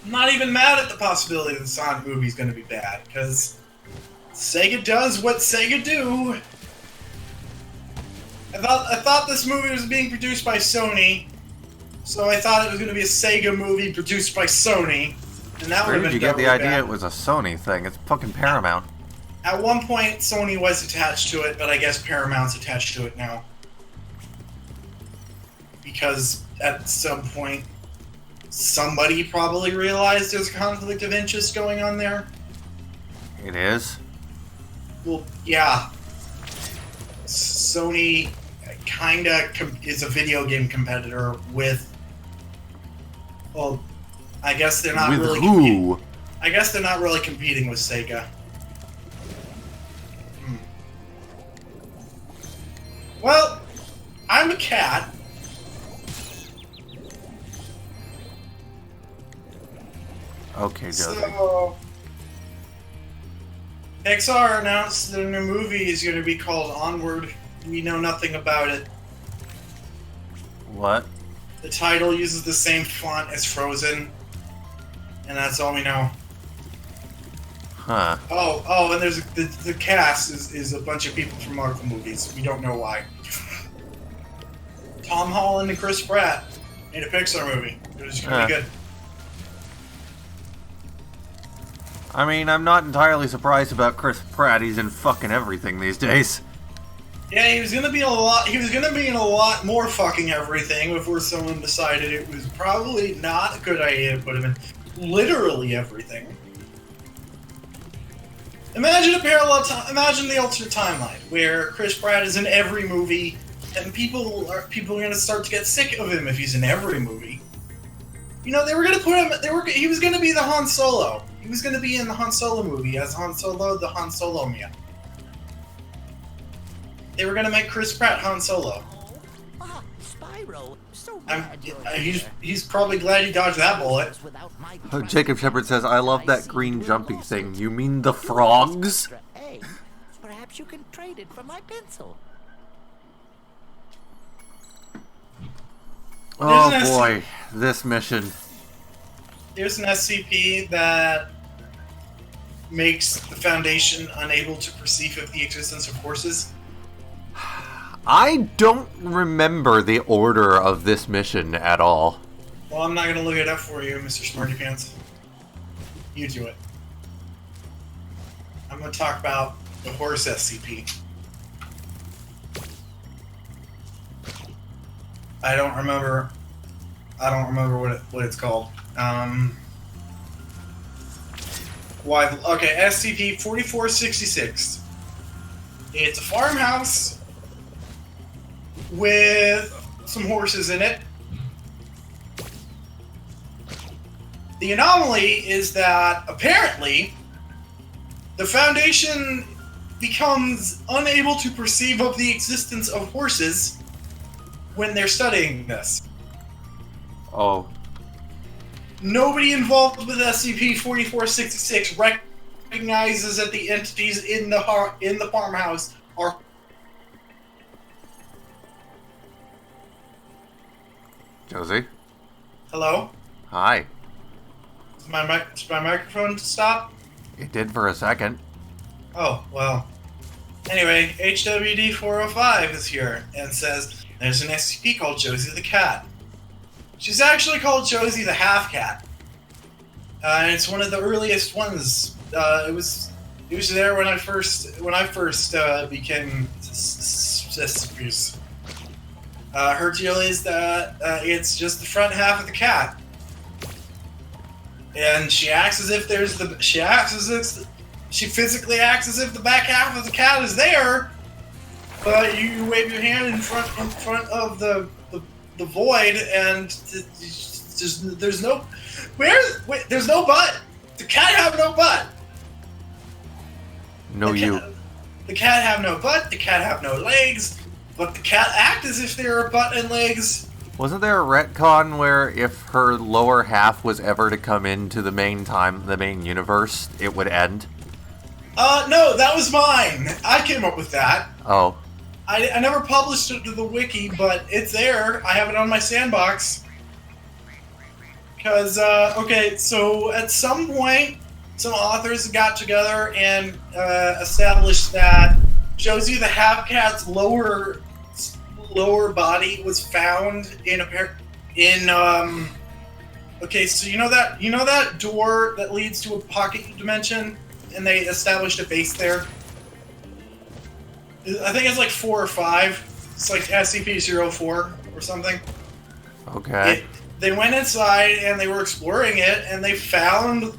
Not even mad at the possibility that the Sonic movie is going to be bad, because Sega does what Sega do. I thought this movie was being produced by Sony, so I thought it was going to be a Sega movie produced by Sony, and that would have been. Where did you get the idea bad. it was a Sony thing? It's fucking Paramount. At one point, Sony was attached to it, but I guess Paramount's attached to it now. Because at some point, somebody probably realized there's a conflict of interest going on there. It is? Well, yeah. Sony kinda is a video game competitor with. Well, I guess they're not With really. who? I guess they're not really competing with Sega. Well, I'm a cat. Okay, Josie. So, Pixar announced that a new movie is going to be called Onward. We know nothing about it. What? The title uses the same font as Frozen, and that's all we know. Huh. Oh, and there's the cast is a bunch of people from Marvel movies. We don't know why. Tom Holland and Chris Pratt made a Pixar movie. It was going to be good. I mean, I'm not entirely surprised about Chris Pratt. He's in fucking everything these days. Yeah, he was gonna be in a lot. He was gonna be in a lot more fucking everything before someone decided it was probably not a good idea to put him in literally everything. Imagine a parallel. Imagine the alternate timeline where Chris Pratt is in every movie, and people are gonna start to get sick of him if he's in every movie. You know, they were gonna put him. He was gonna be the Han Solo. He was gonna be in the Han Solo movie as Han Solo, the Han Solo man. They were gonna make Chris Pratt Han Solo. Ah, Spyro, so glad you're He's probably glad he dodged that bullet. Jacob Shepard says, I love that green jumpy thing. You mean the frogs? Perhaps you can trade it for my pencil. Oh boy, this mission. There's an SCP that makes the Foundation unable to perceive of the existence of horses. I don't remember the order of this mission at all. Well, I'm not going to look it up for you, Mr. Smarty Pants. You do it. I'm going to talk about the horse SCP. I don't remember what it's called. Why? Okay, SCP-4466. It's a farmhouse with some horses in it. The anomaly is that apparently the Foundation becomes unable to perceive of the existence of horses when they're studying this. Oh. Nobody involved with SCP-4466 recognizes that the entities in the farmhouse are. Josie? Hello? Hi. Is my microphone stop? It did for a second. Oh, well. Anyway, HWD-405 is here and says there's an SCP called Josie the Cat. She's actually called Josie the Half-Cat. And it's one of the earliest ones. It was there when I first became SCPs. Her deal is that it's just the front half of the cat, and she physically acts as if the back half of the cat is there, but you wave your hand in front of the void, and there's no butt. The cat have no butt. The cat have no butt. The cat have no legs. But the cat act as if there are butt and legs. Wasn't there a retcon where if her lower half was ever to come into the main universe, it would end? No, that was mine. I came up with that. Oh. I never published it to the wiki, but it's there. I have it on my sandbox. Because, okay, so at some point, some authors got together and established that Josie the Half-Cat's lower body was found in okay, so you know that door that leads to a pocket dimension, and they established a base there. I think it's like 4 or 5. It's like SCP-04 or something. Okay. They went inside and they were exploring it, and they found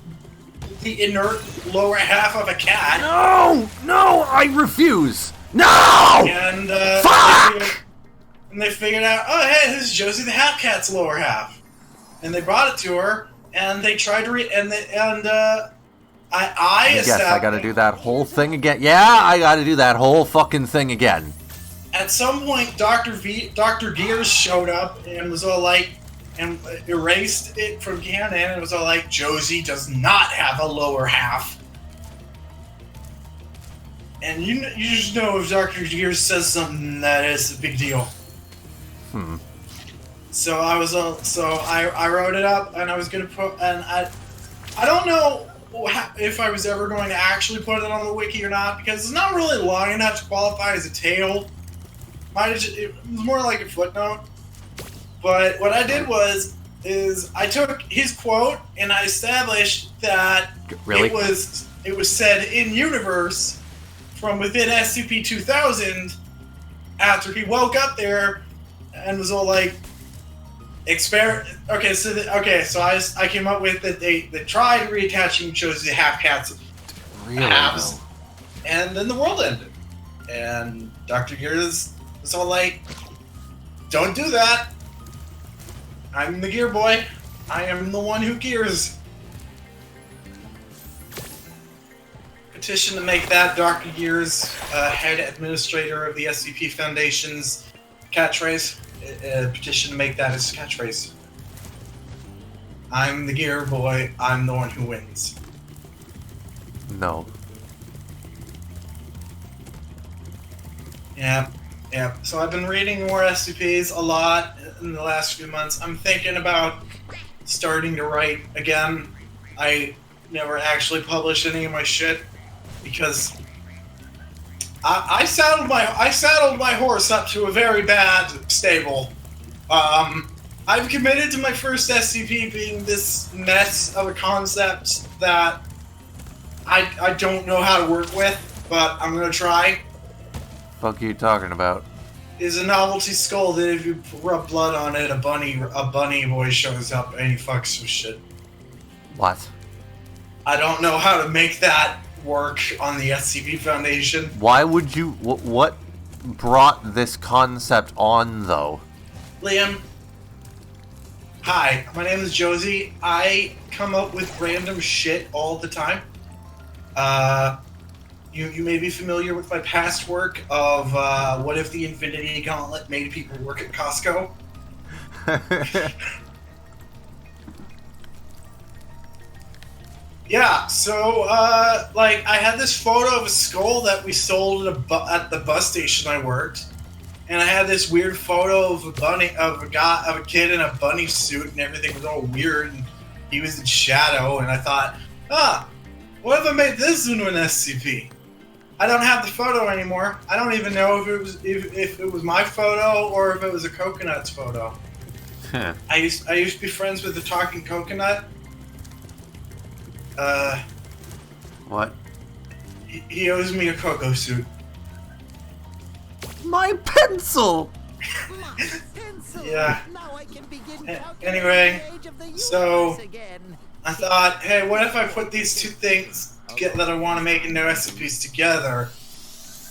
the inert lower half of a cat. No, I refuse. No! And Fuck! they figured out, oh hey, this is Josie the Half Cat's lower half, and they brought it to her, and they tried to I guess I gotta do that whole thing again. Yeah, I gotta do that whole fucking thing again. At some point, Dr. Gears showed up and was all like, and erased it from canon, and it was all like, Josie does not have a lower half. And you just know if Dr. Gears says something, that is a big deal. So I was I wrote it up, and I was gonna put, and I don't know if I was ever going to actually put it on the wiki or not, because it's not really long enough to qualify as a tale. It was more like a footnote. But what I did is I took his quote and I established that it was said in universe from within SCP-2000 after he woke up there and was all like, Okay, so I came up with that they tried reattaching Josie to half cats, halves, and then the world ended. And Dr. Gears was all like, "Don't do that. I'm the gear boy. I am the one who gears." Petition to make that Dr. Gears head administrator of the SCP Foundation's catchphrase. Petition to make that his catchphrase. I'm the gear boy. I'm the one who wins. No. Yeah. So I've been reading more SCPs a lot in the last few months. I'm thinking about starting to write again. I never actually published any of my shit because I saddled my horse up to a very bad stable. I've committed to my first SCP being this mess of a concept that I don't know how to work with, but I'm gonna try. Fuck you talking about? Is a novelty skull that if you rub blood on it, a bunny boy shows up and he fucks with shit. What? I don't know how to make that work on the SCP Foundation. Why would you? What brought this concept on, though? Liam, hi, my name is Josie. I come up with random shit all the time. You may be familiar with my past work of what if the Infinity Gauntlet made people work at Costco? Yeah, so, I had this photo of a skull that we sold at the bus station I worked, and I had this weird photo of a kid in a bunny suit, and everything was all weird, and he was in shadow, and I thought, what if I made this into an SCP? I don't have the photo anymore. I don't even know if it was my photo or if it was a coconut's photo. Huh. I used to be friends with the talking coconut. What? He owes me a cocoa suit. My pencil! My pencil. Yeah. Now I can begin Anyway, calculating the age of the so universe again. I thought, hey, what if I put these two things that I want to make into SCPs together?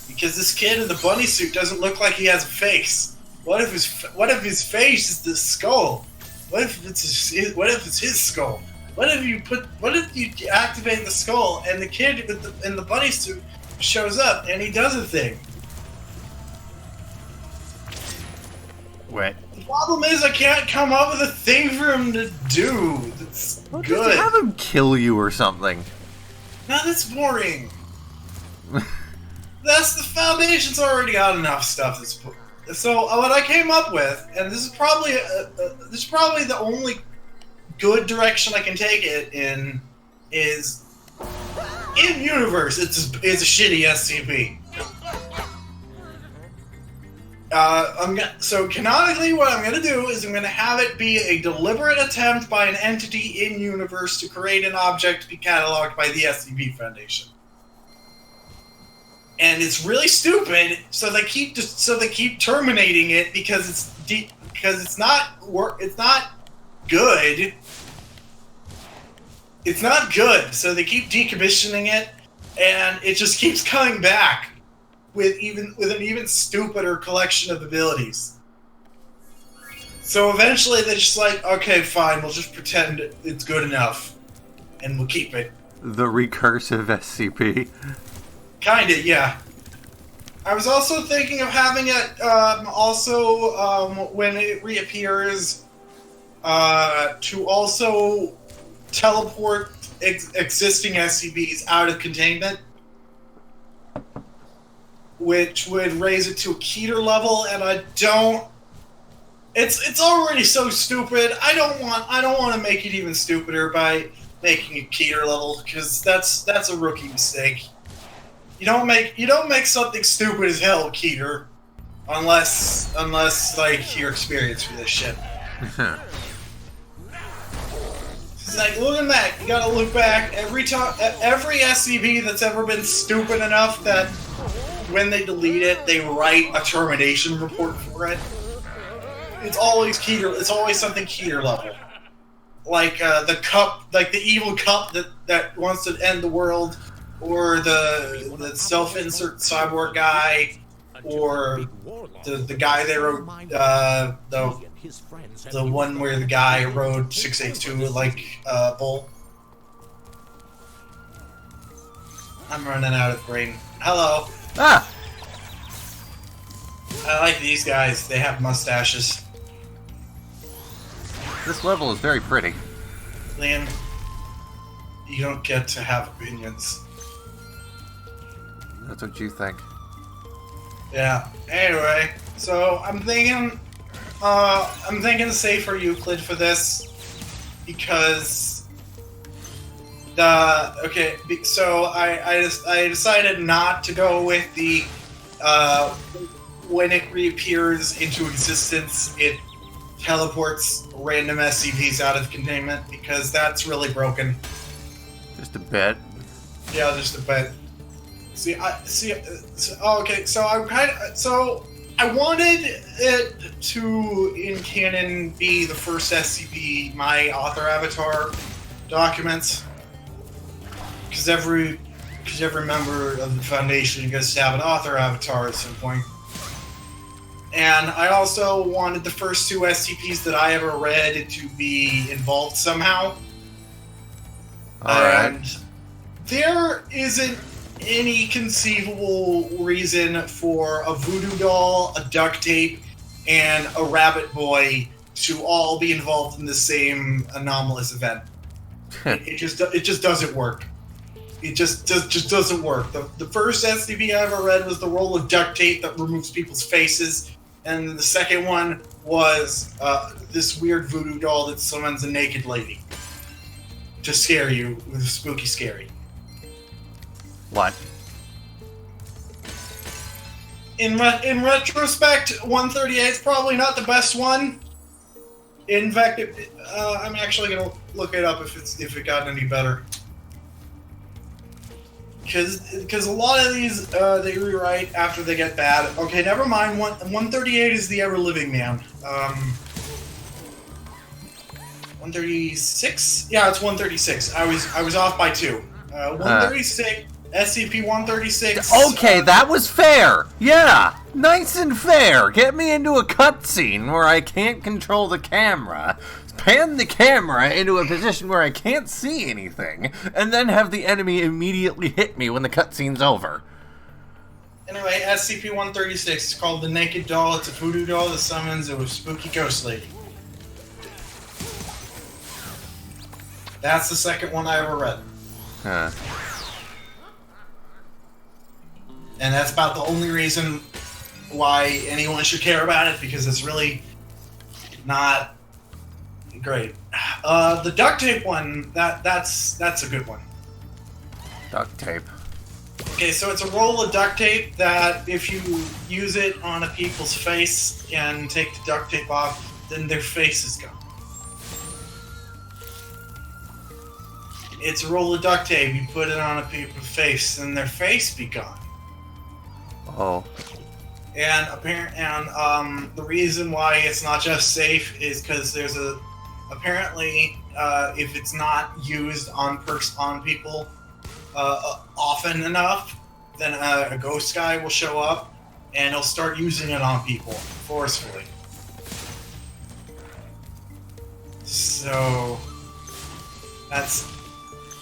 Because this kid in the bunny suit doesn't look like he has a face. What if his face is the skull? What if it's his skull? What if you activate the skull and the kid in the bunny suit shows up and he does a thing? Wait. The problem is I can't come up with a thing for him to do that's good. Just have him kill you or something. No, that's boring. That's the Foundation's already got enough stuff. So what I came up with, and this is probably the only good direction I can take it in, is in universe. It's a shitty SCP. So canonically, what I'm gonna do is I'm gonna have it be a deliberate attempt by an entity in universe to create an object to be cataloged by the SCP Foundation. And it's really stupid. So they keep terminating it because it's not good. It's not good. So they keep decommissioning it, and it just keeps coming back. with an even stupider collection of abilities. So eventually they're just like, okay, fine, we'll just pretend it's good enough, and we'll keep it. The recursive SCP. Kinda, yeah. I was also thinking of having it, when it reappears, to also teleport existing SCPs out of containment, which would raise it to a Keter level, and I don't... It's already so stupid. I don't want to make it even stupider by making it Keter level, because that's a rookie mistake. You don't make something stupid as hell Keter, unless like you're experienced for this shit. It's like, look at that. You gotta look back every SCP that's ever been stupid enough that when they delete it, they write a termination report for it. It's always Keter. It's always something Keter level, like the cup, like the evil cup that wants to end the world, or the self-insert cyborg guy, or the guy that wrote the one where the guy rode 682 like bull. I'm running out of brain. Hello. Ah! I like these guys. They have mustaches. This level is very pretty. Liam, you don't get to have opinions. That's what you think. Yeah. Anyway, so I'm thinking to say for Euclid for this, because so I decided not to go with the when it reappears into existence, it teleports random SCPs out of containment, because that's really broken. Just a bit. Yeah, just a bit. I wanted it to, in canon, be the first SCP my author avatar documents, because every member of the Foundation gets to have an author avatar at some point. And I also wanted the first two SCPs that I ever read to be involved somehow. Alright. And there isn't any conceivable reason for a voodoo doll, a duct tape, and a rabbit boy to all be involved in the same anomalous event. It just doesn't work. It just doesn't work. The first SCP I ever read was the roll of duct tape that removes people's faces, and the second one was this weird voodoo doll that summons a naked lady to scare you with spooky scary. What? In retrospect, 138 is probably not the best one. In fact, I'm actually gonna look it up if it got any better. Because a lot of these they rewrite after they get bad. Okay, never mind. 138 is the ever living man. 136? Yeah, it's 136. I was off by 2. 136. SCP-136. Okay, that was fair. Yeah, nice and fair. Get me into a cutscene where I can't control the camera, pan the camera into a position where I can't see anything, and then have the enemy immediately hit me when the cutscene's over. Anyway, SCP-136 is called the Naked Doll. It's a voodoo doll that summons a spooky ghost lady. That's the second one I ever read. Huh. And that's about the only reason why anyone should care about it, because it's really not great. The duct tape one, that's a good one. Duct tape. Okay, so it's a roll of duct tape that if you use it on a people's face and take the duct tape off, then their face is gone. It's a roll of duct tape, you put it on a people's face, then their face be gone. Oh. And the reason why it's not just safe is because there's apparently if it's not used on people often enough, then a ghost guy will show up, and he'll start using it on people forcefully. So that's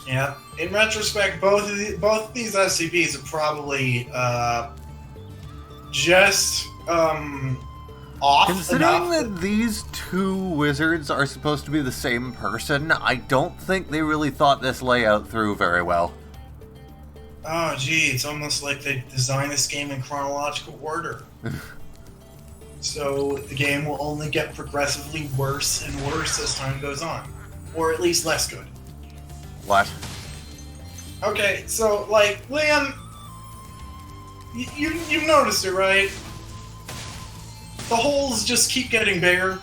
yeah. In retrospect, both of these SCPs are probably just off. Considering enough that these two wizards are supposed to be the same person, I don't think they really thought this layout through very well. Oh, gee, it's almost like they designed this game in chronological order. So the game will only get progressively worse and worse as time goes on. Or at least less good. What? Okay, so, like, Liam, you've noticed it, right? The holes just keep getting bigger.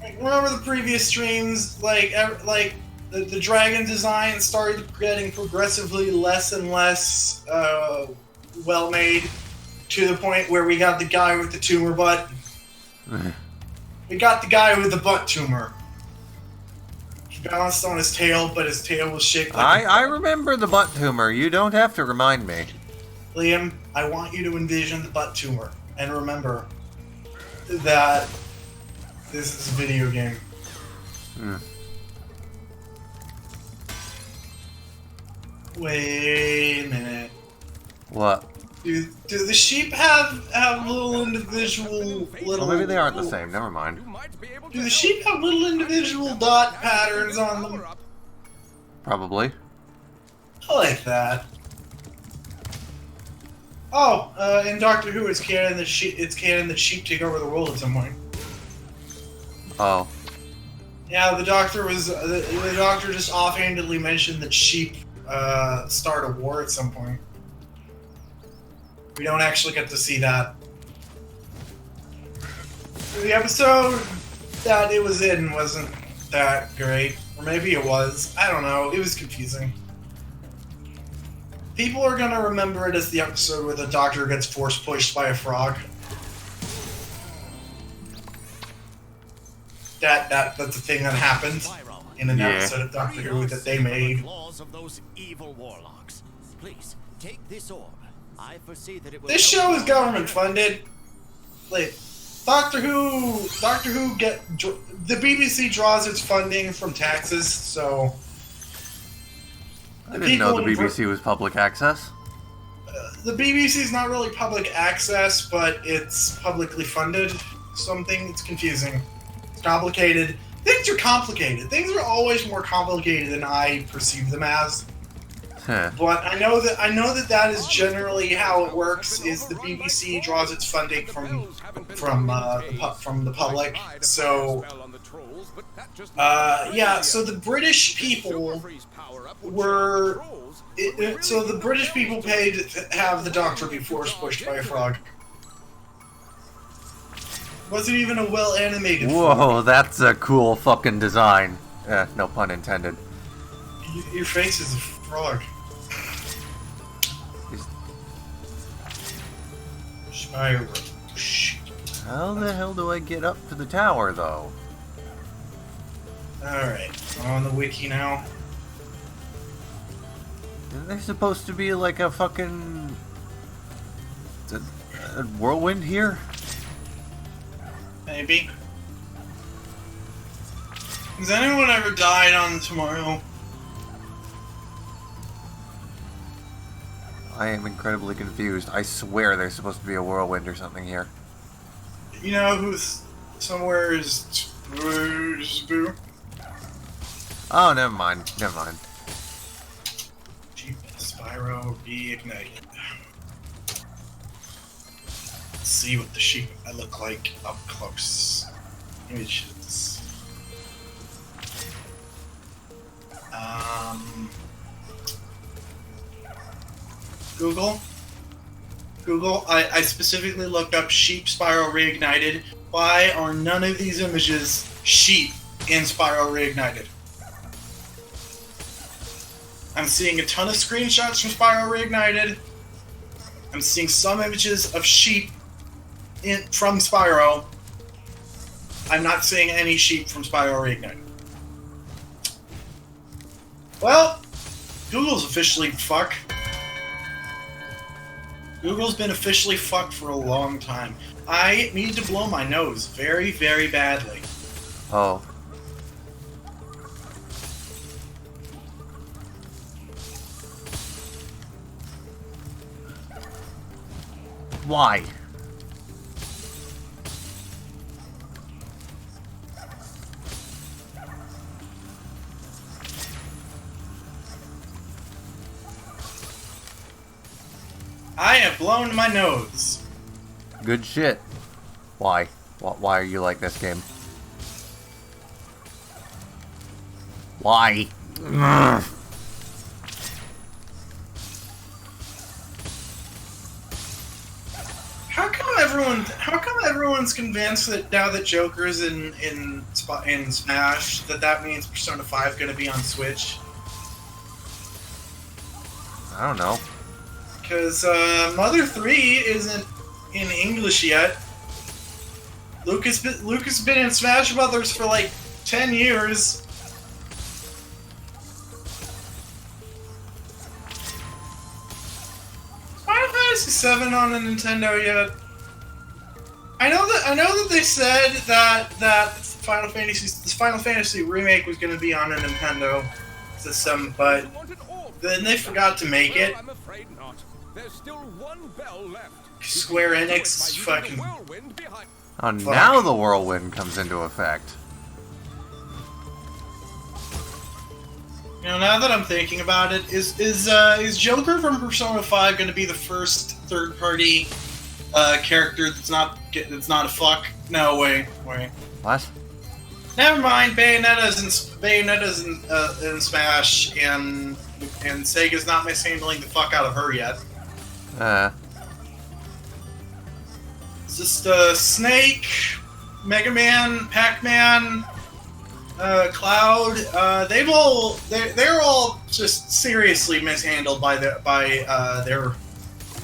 Like, remember the previous streams? The dragon design started getting progressively less and less well made, to the point where we got the guy with the tumor butt. We got the guy with the butt tumor. He balanced on his tail, but his tail was shaped like I remember the butt tumor. You don't have to remind me. Liam, I want you to envision the butt tumor. And remember that this is a video game. Wait a minute. What? Do the sheep have little individual Well, maybe they aren't the same. Never mind. Do the sheep have little individual dot patterns on them? Probably. I like that. Oh, in Doctor Who, it's canon that sheep take over the world at some point. Oh. Yeah, the Doctor just offhandedly mentioned that sheep start a war at some point. We don't actually get to see that. The episode that it was in wasn't that great. Or maybe it was. I don't know. It was confusing. People are gonna remember it as the episode where the Doctor gets force pushed by a frog. That's the thing that happened in an episode of Doctor Who that they made. Laws of those evil warlocks. Please take this orb. I foresee that it will. This show is government funded. Like, Doctor Who the BBC draws its funding from taxes, so. I didn't know the BBC was public access. The BBC is not really public access, but it's publicly funded. Something it's confusing. It's complicated. Things are complicated. Things are always more complicated than I perceive them as. But I know that is generally how it works. Is the BBC draws its funding from the public. So yeah. So the British people the British people paid to have the Doctor be force pushed by a frog. Wasn't even a well animated. Whoa, that's a cool fucking design. No pun intended. Your face is a frog. Spyro. Shit. How the hell do I get up to the tower, though? Alright, I'm on the wiki now. Isn't there supposed to be like a fucking a whirlwind here? Maybe. Has anyone ever died on Tomorrow? I am incredibly confused. I swear there's supposed to be a whirlwind or something here. You know who's somewhere is Boo? Oh, never mind. Never mind. Spyro Reignited. Let's see what the sheep I look like up close. Images. Google, I specifically looked up sheep Spyro Reignited. Why are none of these images sheep in Spyro Reignited? I'm seeing a ton of screenshots from Spyro Reignited. I'm seeing some images of sheep from Spyro. I'm not seeing any sheep from Spyro Reignited. Well, Google's officially fuck. Google's been officially fucked for a long time. I need to blow my nose very, very badly. Oh. Why? I have blown my nose. Good shit. Why? Why are you like this game? Why? Ugh. How come everyone's convinced that now that Joker's in Smash that means Persona 5 going to be on Switch? I don't know. Because Mother 3 isn't in English yet. Lucas has been in Smash Brothers for like 10 years. Final Fantasy 7 on a Nintendo yet? I know that they said that Final Fantasy remake was going to be on a Nintendo system, but then they forgot to make it. I'm afraid not. There's still one bell left. Square Enix is fucking. Oh, now the whirlwind comes into effect. You know, now that I'm thinking about it, is Joker from Persona 5 going to be the first third-party character that's not a fuck? No, wait. What? Never mind. Bayonetta's in Smash, and Sega's not mishandling the fuck out of her yet. It's just Snake, Mega Man, Pac-Man, Cloud. They're all just seriously mishandled by their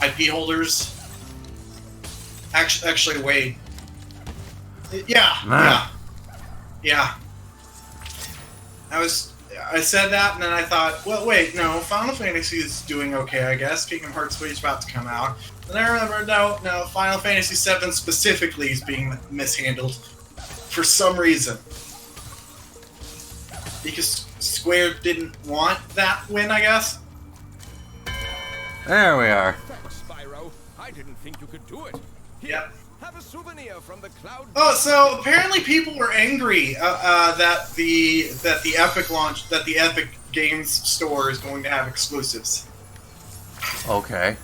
IP holders. Actually, wait. Yeah. I said that, and then I thought, well, wait, no, Final Fantasy is doing okay, I guess. Kingdom Hearts 3 is about to come out. Then I remember, no, Final Fantasy 7 specifically is being mishandled for some reason. Because Square didn't want that win, I guess. There we are. Thanks, Spyro. I didn't think you could do it. Yep. Have a souvenir from the cloud. Oh, so apparently people were angry that the Epic Games Store is going to have exclusives. Okay.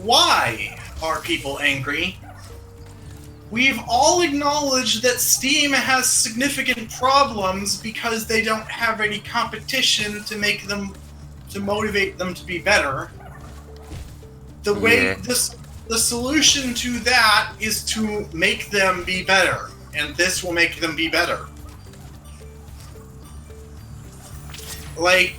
Why are people angry? We've all acknowledged that Steam has significant problems because they don't have any competition to motivate them to be better. The solution to that is to make them be better, and this will make them be better. Like,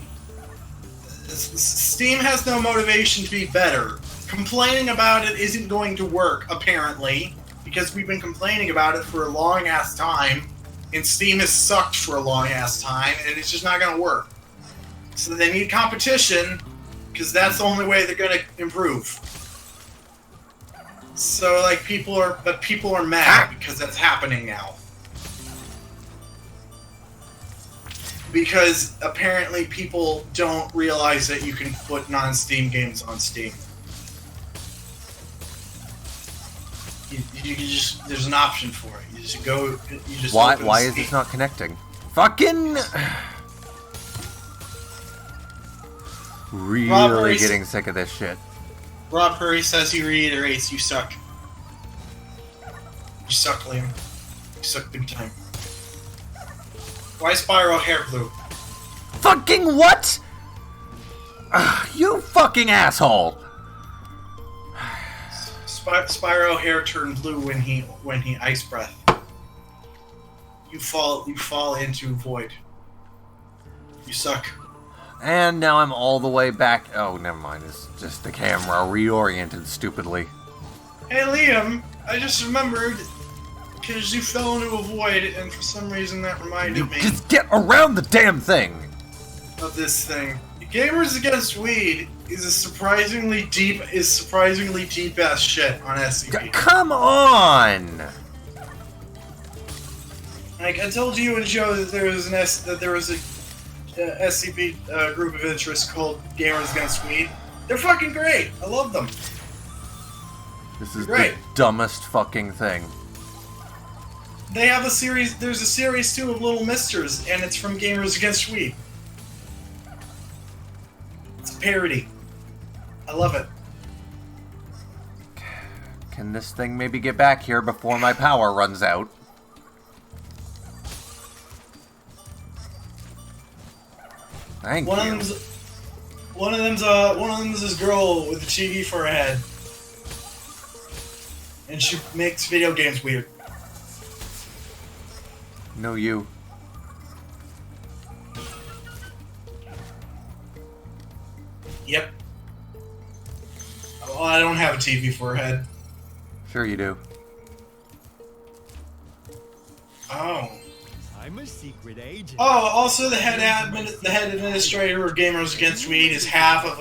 Steam has no motivation to be better. Complaining about it isn't going to work, apparently, because we've been complaining about it for a long-ass time, and Steam has sucked for a long-ass time, and it's just not going to work. So they need competition, because that's the only way they're going to improve. So, like, people are mad because that's happening now. Because apparently people don't realize that you can put non-Steam games on Steam. You can just, there's an option for it. You just go, you just Why is this not connecting? Fucking... Really getting sick of this shit. Rob Hurry says he reiterates, you suck. You suck, Liam. You suck big time. Why is Spyro hair blue? Fucking what? You fucking asshole! Spyro hair turned blue when he ice breath. You fall into void. You suck. And now I'm all the way back. Oh, never mind. It's just the camera reoriented stupidly. Hey, Liam, I just remembered because you fell into a void, and for some reason that reminded me. Just get around the damn thing! of this thing. Gamers Against Weed is surprisingly deep ass shit on SCP. Come on! Like I told you and Joe that there was a SCP group of interest called Gamers Against Weed. They're fucking great. I love them. This is the dumbest fucking thing. They have a series. There's a series 2 of Little Misters, and it's from Gamers Against Weed. It's a parody. I love it. Can this thing maybe get back here before my power runs out? Thank you. One of them's this girl with a TV for a head, and she makes video games weird. No, you. Yep. Well, I don't have a TV for a head. Sure you do. Oh. I'm a secret agent. Oh, also the head administrator of Gamers Against Weed is half of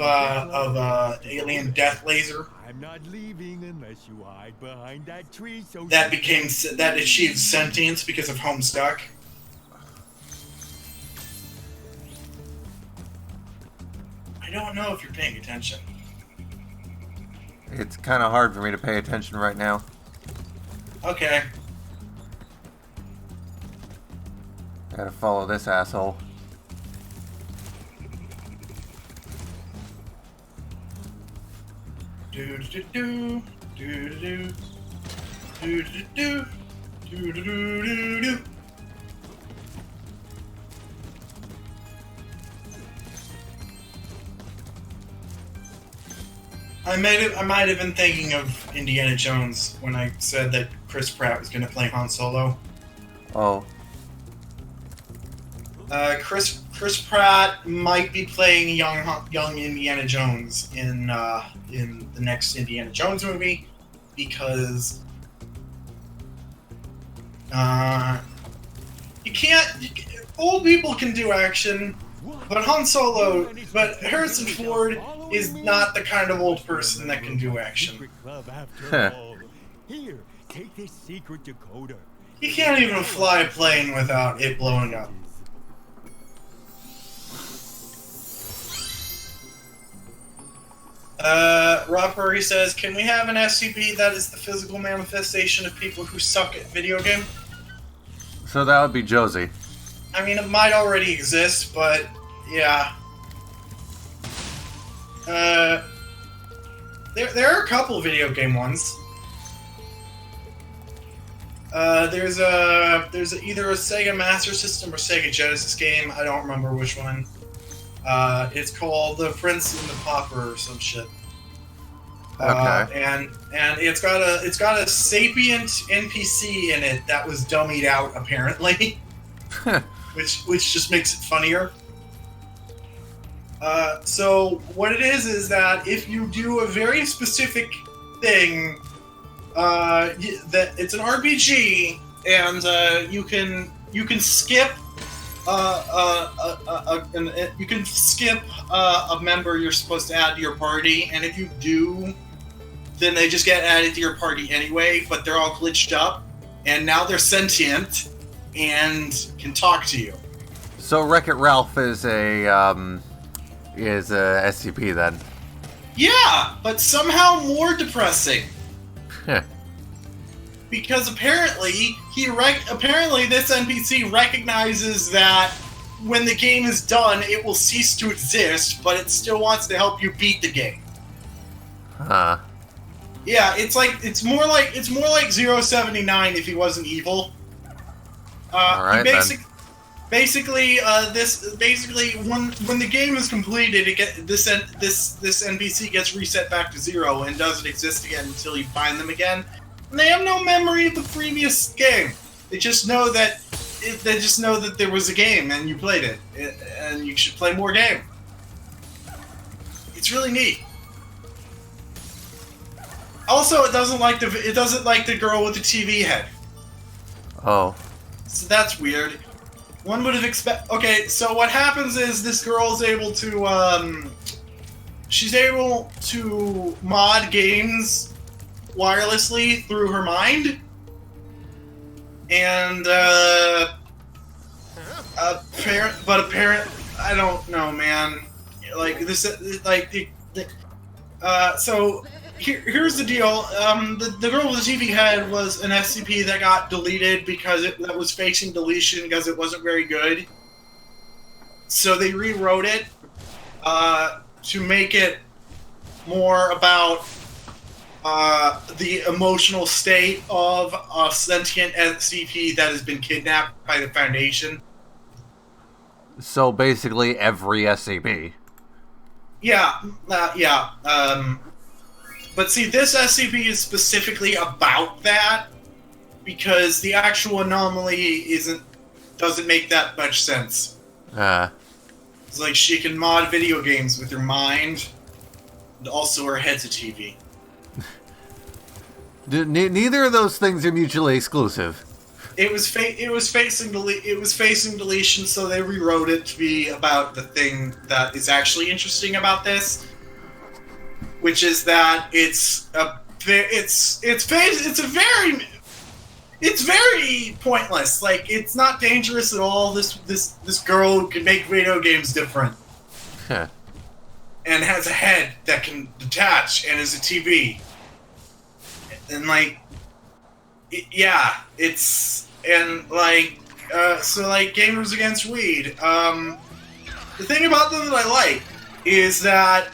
alien death laser. I'm not leaving unless you hide behind that tree. So that achieved sentience because of Homestuck. I don't know if you're paying attention. It's kind of hard for me to pay attention right now. Okay. Gotta follow this asshole. Do do do do do do do do do do do do. I might have been thinking of Indiana Jones when I said that Chris Pratt was going to play Han Solo. Oh. Chris Pratt might be playing young Indiana Jones in the next Indiana Jones movie because old people can do action, but but Harrison Ford is not the kind of old person that can do action. Here, take this secret decoder. He can't even fly a plane without it blowing up. Rob Hurry says, can we have an SCP that is the physical manifestation of people who suck at video game? So that would be Josie. I mean, it might already exist, but yeah. There are a couple video game ones. There's either a Sega Master System or Sega Genesis game. I don't remember which one. It's called The Prince and the Pauper or some shit. Okay. And it's got a sapient NPC in it that was dummied out apparently, which just makes it funnier. So what it is that if you do a very specific thing, that it's an RPG, and you can skip. You can skip a member you're supposed to add to your party, and if you do, then they just get added to your party anyway, but they're all glitched up, and now they're sentient and can talk to you. So Wreck-It Ralph is a SCP then? Yeah, but somehow more depressing. Because apparently this NPC recognizes that when the game is done, it will cease to exist, but it still wants to help you beat the game. Huh. Yeah, it's more like 079 if he wasn't evil. Alright, basically, when the game is completed, this NPC gets reset back to 0 and doesn't exist again until you find them again. And they have no memory of the previous game. They just know that there was a game and you played it, and you should play more game. It's really neat. Also, it doesn't like the girl with the TV head. Oh. So that's weird. One would have expect. Okay, so what happens is this girl is able to, she's able to mod games wirelessly through her mind, and apparent. I don't know, man. Like this, so here's the deal. The girl with the TV head was an SCP that got deleted because that was facing deletion because it wasn't very good. So they rewrote it to make it more about the emotional state of a sentient SCP that has been kidnapped by the Foundation. So basically every SCP. Yeah. But see, this SCP is specifically about that because the actual anomaly doesn't make that much sense. It's like she can mod video games with her mind, and also her head's a TV. Neither of those things are mutually exclusive. It was facing deletion, so they rewrote it to be about the thing that is actually interesting about this, which is that it's very pointless. Like, it's not dangerous at all. This girl can make video games different, Huh. and has a head that can detach and is a TV, and like, so like Gamers Against Weed. The thing about them that I like is that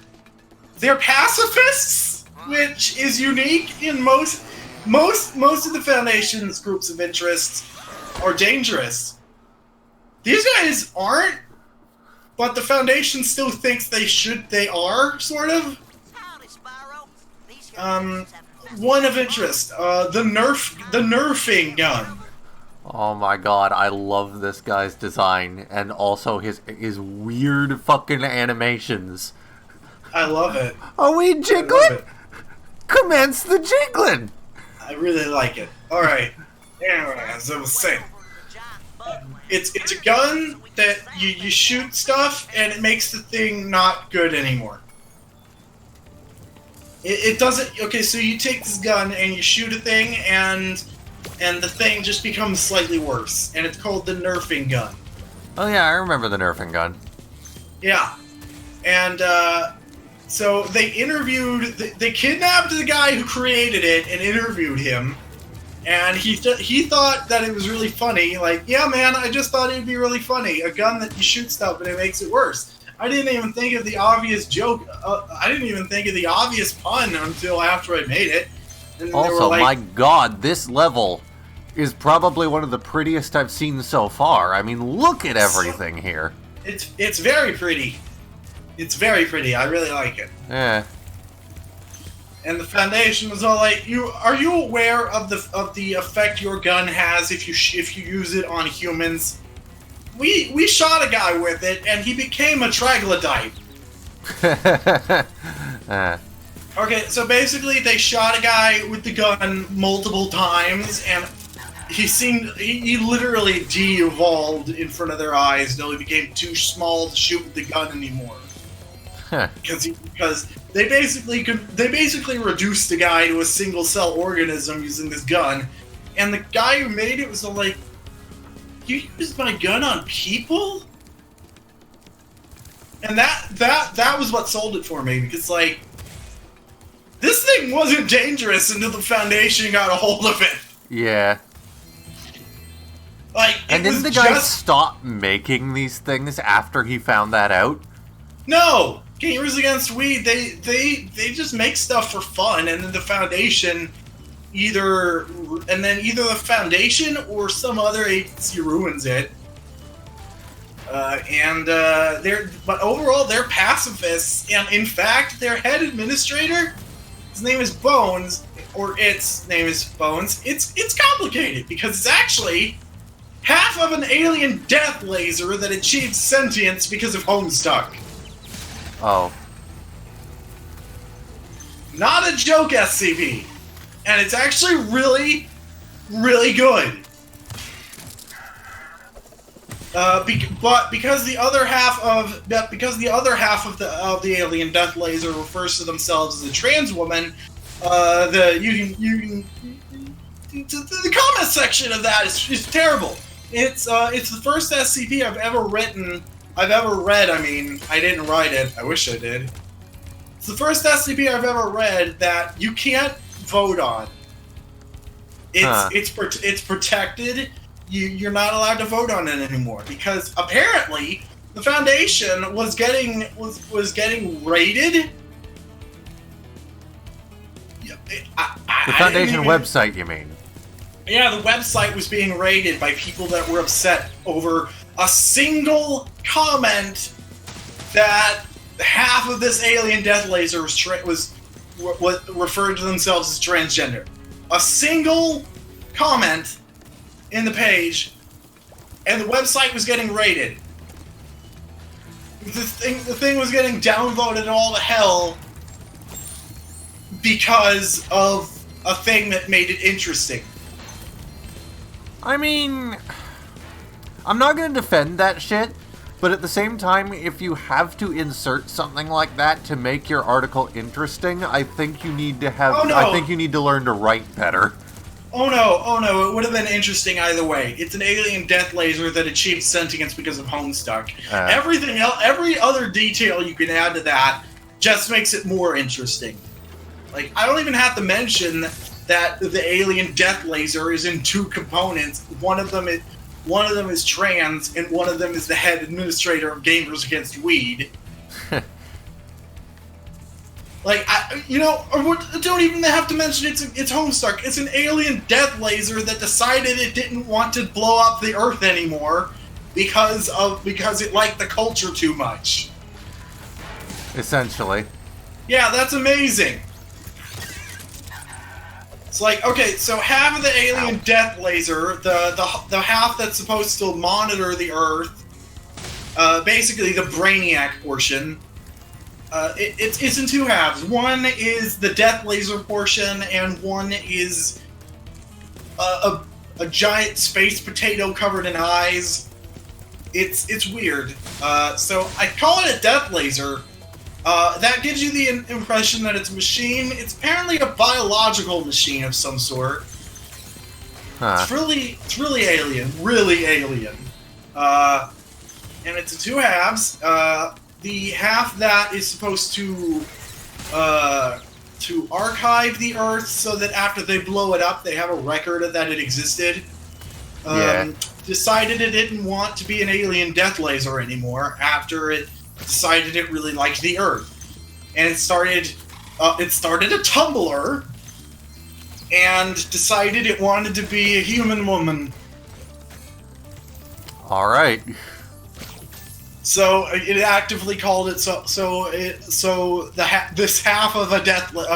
they're pacifists, which is unique in most of the Foundation's groups of interest are dangerous. These guys aren't, but the Foundation still thinks they are, sort of. Howdy, Spyro. These here One of interest, the nerfing gun. Oh my god, I love this guy's design, and also his weird fucking animations. I love it. Are we jiggling? Commence the jiggling! I really like it. Alright. Anyway, as I was saying, it's a gun that you shoot stuff, and it makes the thing not good anymore. It doesn't... Okay, so you take this gun and you shoot a thing, and the thing just becomes slightly worse. And it's called the nerfing gun. Oh yeah, I remember the nerfing gun. Yeah. And, so they they kidnapped the guy who created it and interviewed him. And he thought that it was really funny. Like, yeah, man, I just thought it'd be really funny. A gun that you shoot stuff and it makes it worse. I didn't even think of the obvious joke. I didn't even think of the obvious pun until after I made it. And Also, like, my god, this level is probably one of the prettiest I've seen so far. I mean, look at everything here. It's very pretty. It's very pretty. I really like it. Yeah. And the Foundation was all like, are you aware of the effect your gun has if you use it on humans? We shot a guy with it, and he became a troglodyte. Okay, so basically they shot a guy with the gun multiple times, and he literally de-evolved in front of their eyes until he became too small to shoot with the gun anymore. Because they basically reduced the guy to a single cell organism using this gun, and the guy who made it was all like, "You used my gun on people?" And that was what sold it for me, because like, this thing wasn't dangerous until the Foundation got a hold of it. Yeah. Like, and didn't the guy stop making these things after he found that out? No! Gamers Against Weed, they just make stuff for fun, and then the Foundation either the Foundation or some other agency ruins it. But overall, they're pacifists, and in fact, their head administrator, his name is Bones, or its name is Bones. It's complicated, because it's actually half of an alien death laser that achieved sentience because of Homestuck. Oh. Not a joke, SCP. And it's actually really, really good. But because the other half of the alien death laser refers to themselves as a trans woman, the comment section of that is terrible. It's the first SCP I've ever read. I mean, I didn't write it. I wish I did. It's the first SCP I've ever read that you can't vote on. It's protected. You're not allowed to vote on it anymore because apparently the Foundation was getting raided. The Foundation website, you mean? Yeah, the website was being raided by people that were upset over a single comment that half of this alien death laser was referred to themselves as transgender. A single comment in the page, and the website was getting raided. The thing was getting downvoted all to hell because of a thing that made it interesting. I mean, I'm not going to defend that shit, but at the same time, if you have to insert something like that to make your article interesting, I think you need to have. I think you need to learn to write better. Oh no, it would have been interesting either way. It's an alien death laser that achieves sentience because of Homestuck. Everything else, every other detail you can add to that just makes it more interesting. Like, I don't even have to mention that the alien death laser is in two components. One of them is trans, and one of them is the head administrator of Gamers Against Weed. Like, don't even have to mention it's Homestuck. It's an alien death laser that decided it didn't want to blow up the Earth anymore because it liked the culture too much. Essentially. Yeah, that's amazing. It's like, okay, so half of the alien death laser, the half that's supposed to monitor the Earth, basically the Brainiac portion, it's in two halves. One is the death laser portion, and one is a giant space potato covered in eyes. It's weird. So I call it a death laser. That gives you the impression that it's a machine. It's apparently a biological machine of some sort. Huh. It's really alien. And it's in two halves. The half that is supposed to archive the Earth so that after they blow it up, they have a record of that it existed. Decided it didn't want to be an alien death laser anymore after it decided it really liked the Earth, and it started a Tumblr and decided it wanted to be a human woman. All right. So it actively called it this half of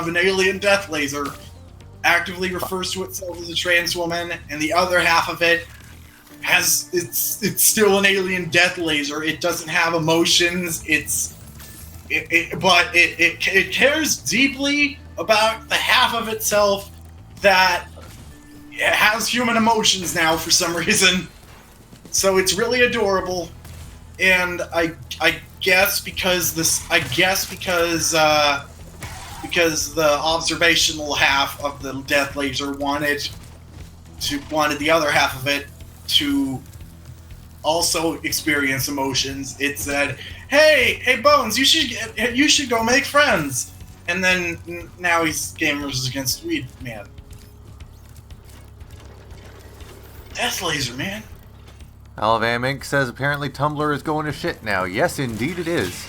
an alien death laser actively refers to itself as a trans woman, and the other half of it it's still an alien death laser. It doesn't have emotions. But it cares deeply about the half of itself that has human emotions now for some reason. So it's really adorable. And I guess because the observational half of the death laser wanted the other half of it to also experience emotions, it said, "Hey, Bones, you should go make friends." And then now he's Gamers Against Weed Man. Death laser, man. Alavam Inc. says apparently Tumblr is going to shit now. Yes, indeed it is.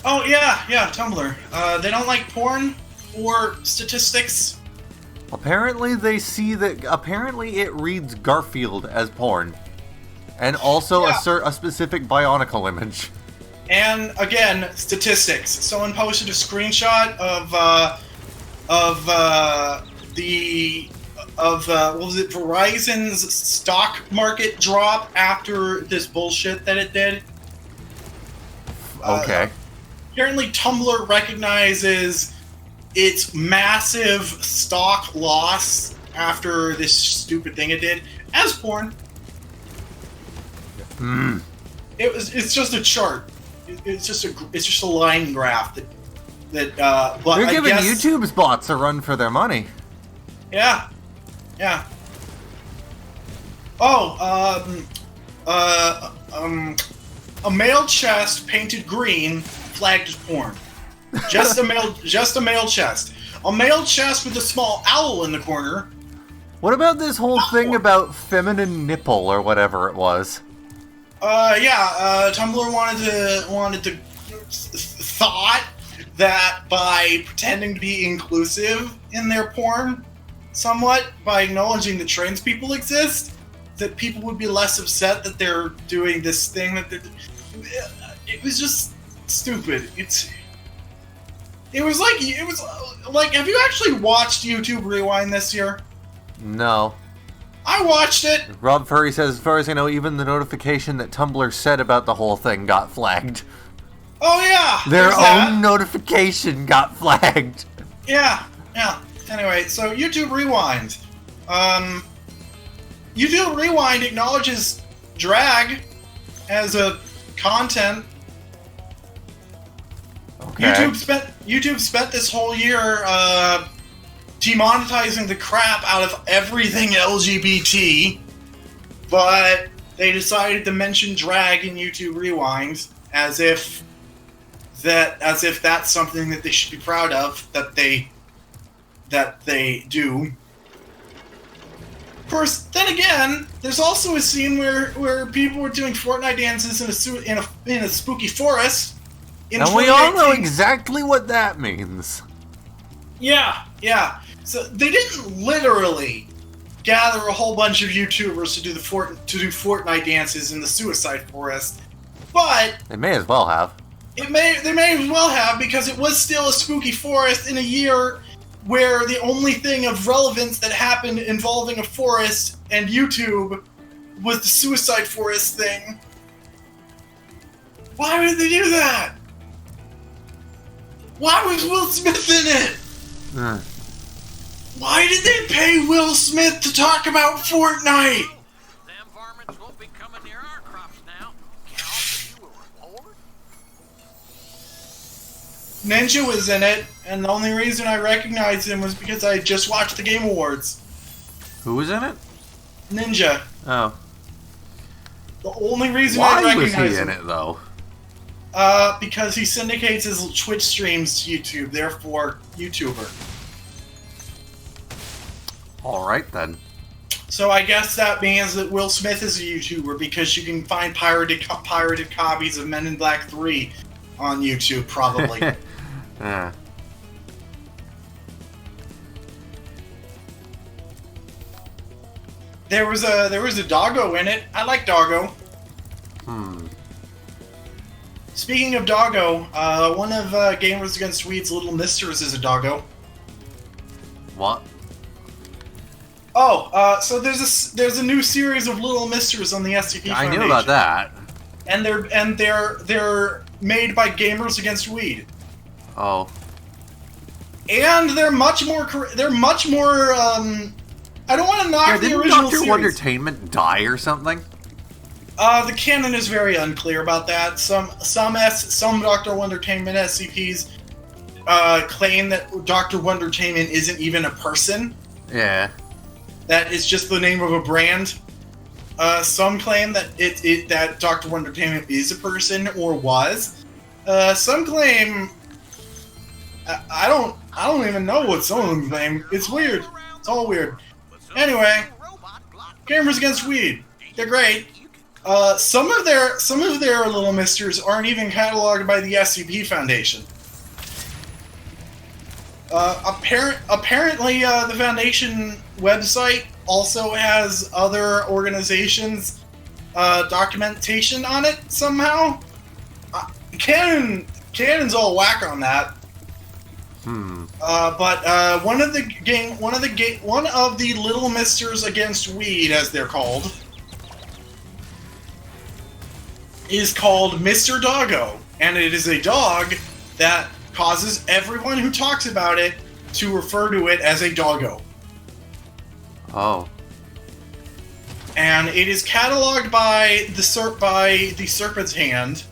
Oh, yeah, Tumblr. They don't like porn or statistics. Apparently they see that... Apparently it reads Garfield as porn. And also a specific Bionicle image. And, again, statistics. Someone posted a screenshot of what was it, Verizon's stock market drop after this bullshit that it did. Okay. Apparently Tumblr recognizes its massive stock loss after this stupid thing it did as porn. It's just a chart. It's just a line graph that. But They're giving I guess, YouTube's bots a run for their money. Yeah. Oh, a male chest painted green, flagged as porn. Just a male chest. A male chest with a small owl in the corner. What about this whole thing about feminine nipple or whatever it was? Tumblr wanted to thought that by pretending to be inclusive in their porn, somewhat by acknowledging that trans people exist, that people would be less upset that they're doing this thing that they're. It was just stupid. It was like. Have you actually watched YouTube Rewind this year? No. I watched it. Rob Furry says, as far as I know, even the notification that Tumblr said about the whole thing got flagged. Oh yeah. Their own notification got flagged. Yeah. Anyway, so YouTube Rewind. YouTube Rewind acknowledges drag as a content. Okay. YouTube spent this whole year demonetizing the crap out of everything LGBT, but they decided to mention drag in YouTube Rewind as if that's something that they should be proud of that they do. Of course, then again, there's also a scene where people were doing Fortnite dances in a spooky forest. And we all know exactly what that means. Yeah. So they didn't literally gather a whole bunch of YouTubers to do Fortnite dances in the suicide forest, but they may as well have. They may as well have, because it was still a spooky forest in a year where the only thing of relevance that happened involving a forest and YouTube was the suicide forest thing. Why would they do that? Why was Will Smith in it? Why did they pay Will Smith to talk about Fortnite? Them varmints won't be coming near our crops now. Cal, you a report? Ninja was in it, and the only reason I recognized him was because I just watched the Game Awards. Who was in it? Ninja. Oh. The only reason I recognized him. Why was he in it, though? Because he syndicates his Twitch streams to YouTube, therefore, YouTuber. Alright, then. So I guess that means that Will Smith is a YouTuber, because you can find pirated copies of Men in Black 3 on YouTube, probably. There was a doggo in it. I like doggo. Speaking of doggo, one of Gamers Against Weed's Little Misters is a doggo. What? Oh, so there's a new series of Little Misters on the SCP Foundation. I knew about that. And they're made by Gamers Against Weed. Oh. And they're much more. I don't want to knock the original series. Didn't Dr. Wondertainment die or something? The canon is very unclear about that. Some Dr. Wondertainment SCPs claim that Dr. Wondertainment isn't even a person. Yeah. That is just the name of a brand. Some claim that that Dr. Wondertainment is a person or was. Some claim I don't even know what some of them claim. It's weird. It's all weird. Anyway, Gamers Against Weed. They're great. Some of their Little Misters aren't even cataloged by the SCP Foundation. Apparently, the Foundation website also has other organizations' documentation on it somehow. Canon's all whack on that. But one of the Little Misters Against Weed, as they're called, is called Mr. Doggo, and it is a dog that causes everyone who talks about it to refer to it as a doggo. Oh. and it is cataloged by the Serpent's Hand.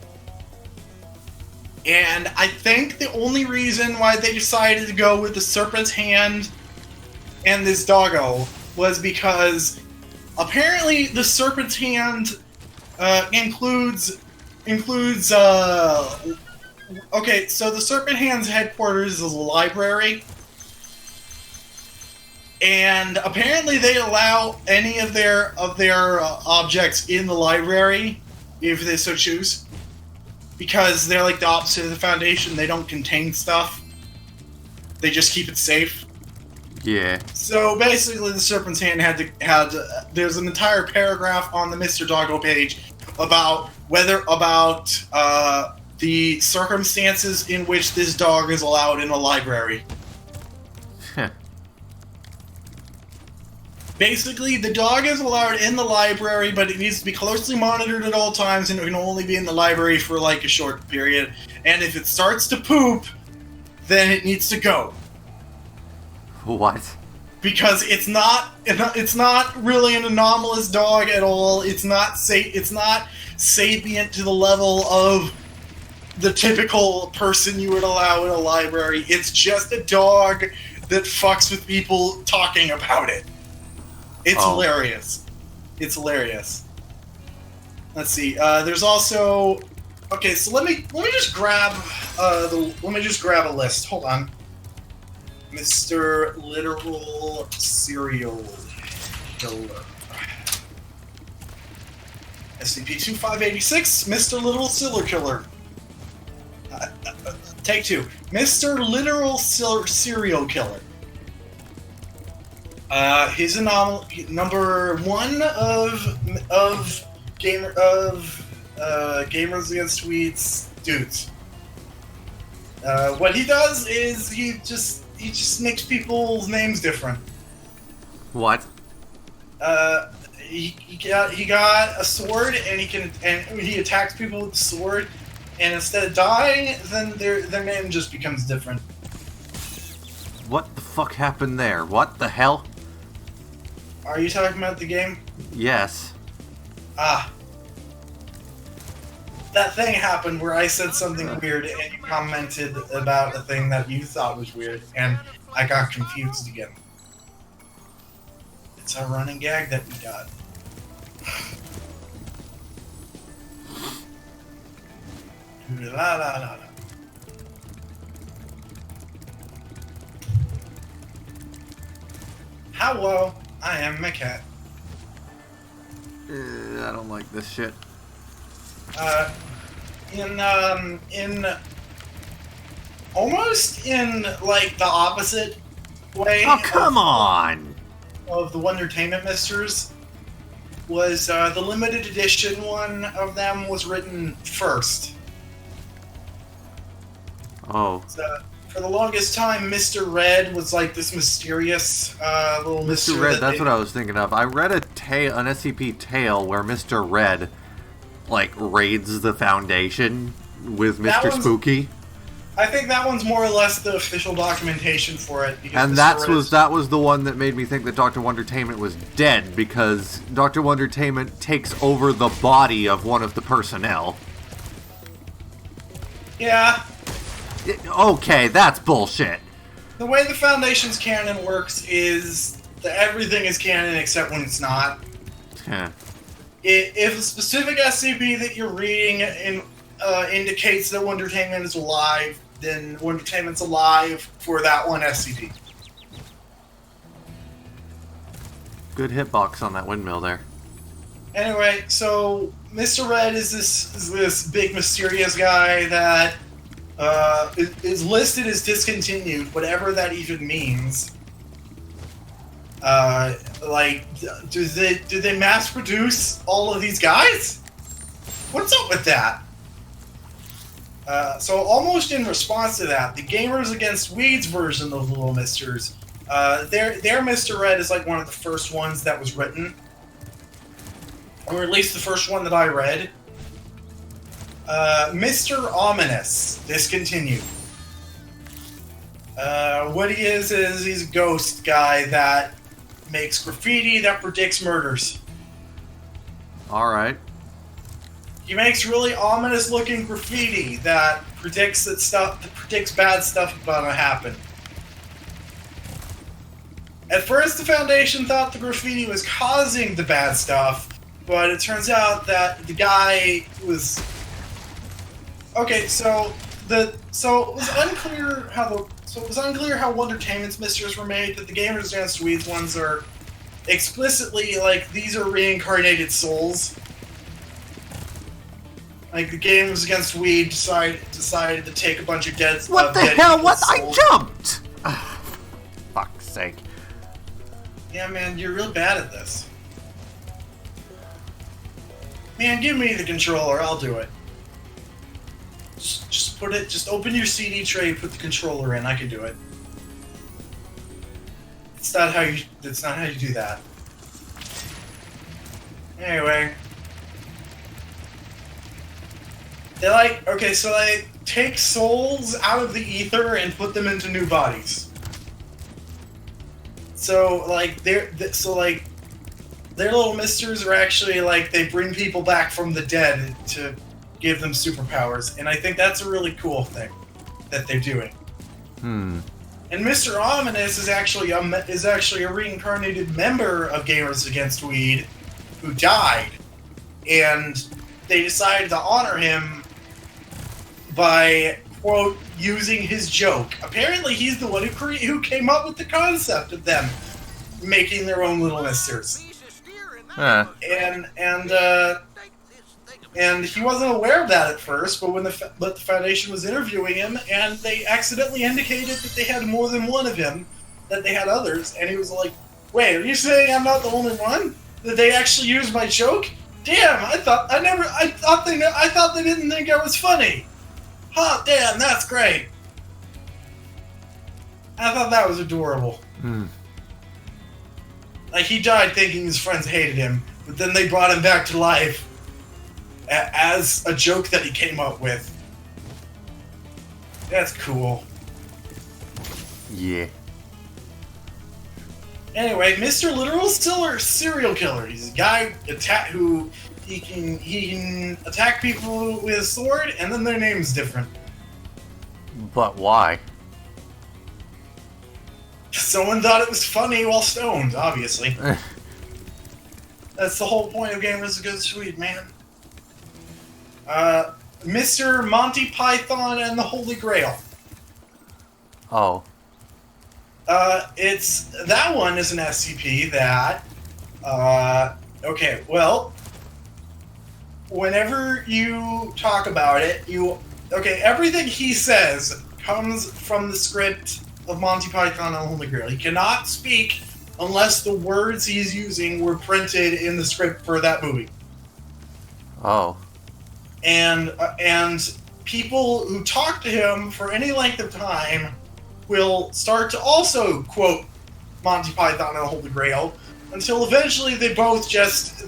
And I think the only reason why they decided to go with the Serpent's Hand and this doggo was because apparently the Serpent's Hand includes okay, so the Serpent Hand's headquarters is a library, and apparently they allow any of their objects in the library if they so choose, because they're like the opposite of the Foundation. They don't contain stuff; they just keep it safe. Yeah. So basically, the Serpent's Hand had there's an entire paragraph on the Mr. Doggo page about the circumstances in which this dog is allowed in a library. Basically, the dog is allowed in the library, but it needs to be closely monitored at all times, and it can only be in the library for like a short period. And if it starts to poop, then it needs to go. What? Because it's not really an anomalous dog at all. It's not sapient to the level of the typical person you would allow in a library. It's just a dog that fucks with people talking about it. It's hilarious. It's hilarious. Let's see. There's also. Okay, so let me just grab a list. Hold on. Mr. Literal Serial Killer. SCP-2586, Mr. Literal Serial Killer. Take 2. Mr. Literal Serial Killer. He's number 1 of Gamers Against Weeds dudes. What he does is he just makes people's names different. What? He got a sword, and he attacks people with the sword, and instead of dying, then their name just becomes different. What the fuck happened there? What the hell? Are you talking about the game? Yes. That thing happened where I said something weird and you commented about a thing that you thought was weird, and I got confused again. It's a running gag that we got. La la la la. Hello, I am my cat. I don't like this shit. Almost in like the opposite way. Oh, come on! Of the Wondertainment Misters was the limited edition one of them was written first. Oh. So, for the longest time, Mr. Red was like this mysterious little Mr. Red, that's what I was thinking of. I read an SCP tale where Mr. Red, like, raids the Foundation with Mr. Spooky. I think that one's more or less the official documentation for it. And that was the one that made me think that Dr. Wondertainment was dead, because Dr. Wondertainment takes over the body of one of the personnel. Yeah. Okay, that's bullshit. The way the Foundation's canon works is that everything is canon except when it's not. Huh. If a specific SCP that you're reading indicates that Wondertainment is alive, then Wondertainment's alive for that one SCP. Good hitbox on that windmill there. Anyway, so Mr. Red is this big mysterious guy that is listed as discontinued, whatever that even means. Like, do they mass produce all of these guys? What's up with that? So almost in response to that, the Gamers Against Weeds version of Little Misters, their Mr. Red is like one of the first ones that was written, or at least the first one that I read. Mr. Ominous, discontinued. What he is he's a ghost guy that makes graffiti that predicts murders. Alright. He makes really ominous-looking graffiti that predicts bad stuff about to happen. At first, the Foundation thought the graffiti was causing the bad stuff, but it turns out that the guy was... Okay, so it was unclear how Wondertainment's mysteries were made. That the Gamers Against Weeds ones are explicitly like these are reincarnated souls. Like the Gamers Against Weed decided to take a bunch of dead. What the hell? What? I jumped. Fuck's sake. Yeah, man, you're real bad at this. Man, give me the controller. I'll do it. Just put it. Just open your CD tray. Put the controller in. I can do it. It's not how you. That's not how you do that. Anyway, so they take souls out of the ether and put them into new bodies. So their little misters are actually they bring people back from the dead to give them superpowers, and I think that's a really cool thing that they're doing. And Mr. Ominous is actually a reincarnated member of Gamers Against Weed who died, and they decided to honor him by, quote, using his joke. Apparently, he's the one who came up with the concept of them making their own little misters. And he wasn't aware of that at first, but when the Foundation was interviewing him, and they accidentally indicated that they had more than one of him, that they had others, and he was like, "Wait, are you saying I'm not the only one? That they actually used my joke? Damn! I thought they didn't think I was funny. Huh? Damn, that's great. I thought that was adorable." Like, he died thinking his friends hated him, but then they brought him back to life as a joke that he came up with. That's cool. Yeah. Anyway, Mr. Literal serial killer. He's a guy who he can attack people with a sword, and then their name's different. But why? Someone thought it was funny while stoned, obviously. That's the whole point of Gamers Against Weed, man. Mr. Monty Python and the Holy Grail. Oh. That one is an SCP that, okay, well, whenever you talk about it, everything he says comes from the script of Monty Python and the Holy Grail. He cannot speak unless the words he's using were printed in the script for that movie. Oh. And people who talk to him for any length of time will start to also quote Monty Python and the Holy Grail until eventually they both just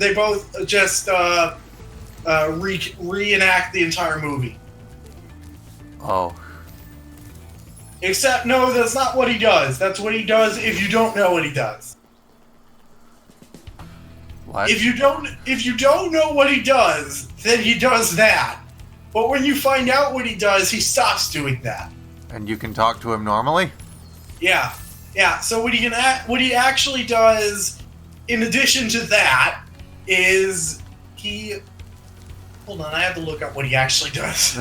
reenact the entire movie. Oh. Except, no, that's not what he does. That's what he does if you don't know what he does. What? If you don't know what he does, then he does that. But when you find out what he does, he stops doing that. And you can talk to him normally? Yeah. So what he actually does, in addition to that, is he... Hold on, I have to look up what he actually does.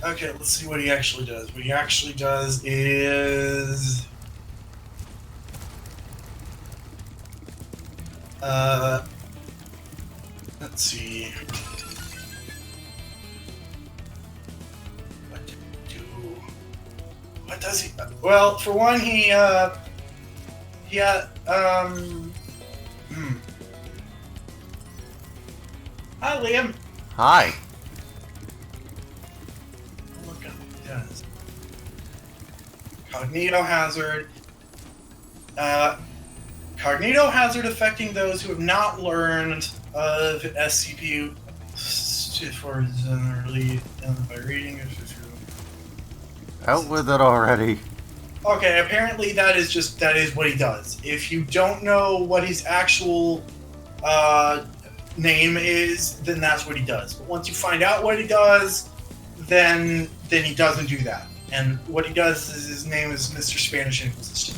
Okay, let's see what he actually does. What he actually does is... let's see... What did he do? What does he... Well, for one, Hi, Liam. Hi. Look at what he does. Cognito hazard. Cognito hazard affecting those who have not learned of SCP for generally by reading. Out with it already. Okay, apparently that is what he does. If you don't know what his actual name is, then that's what he does. But once you find out what he does, then he doesn't do that. And what he does is his name is Mr. Spanish Inquisition.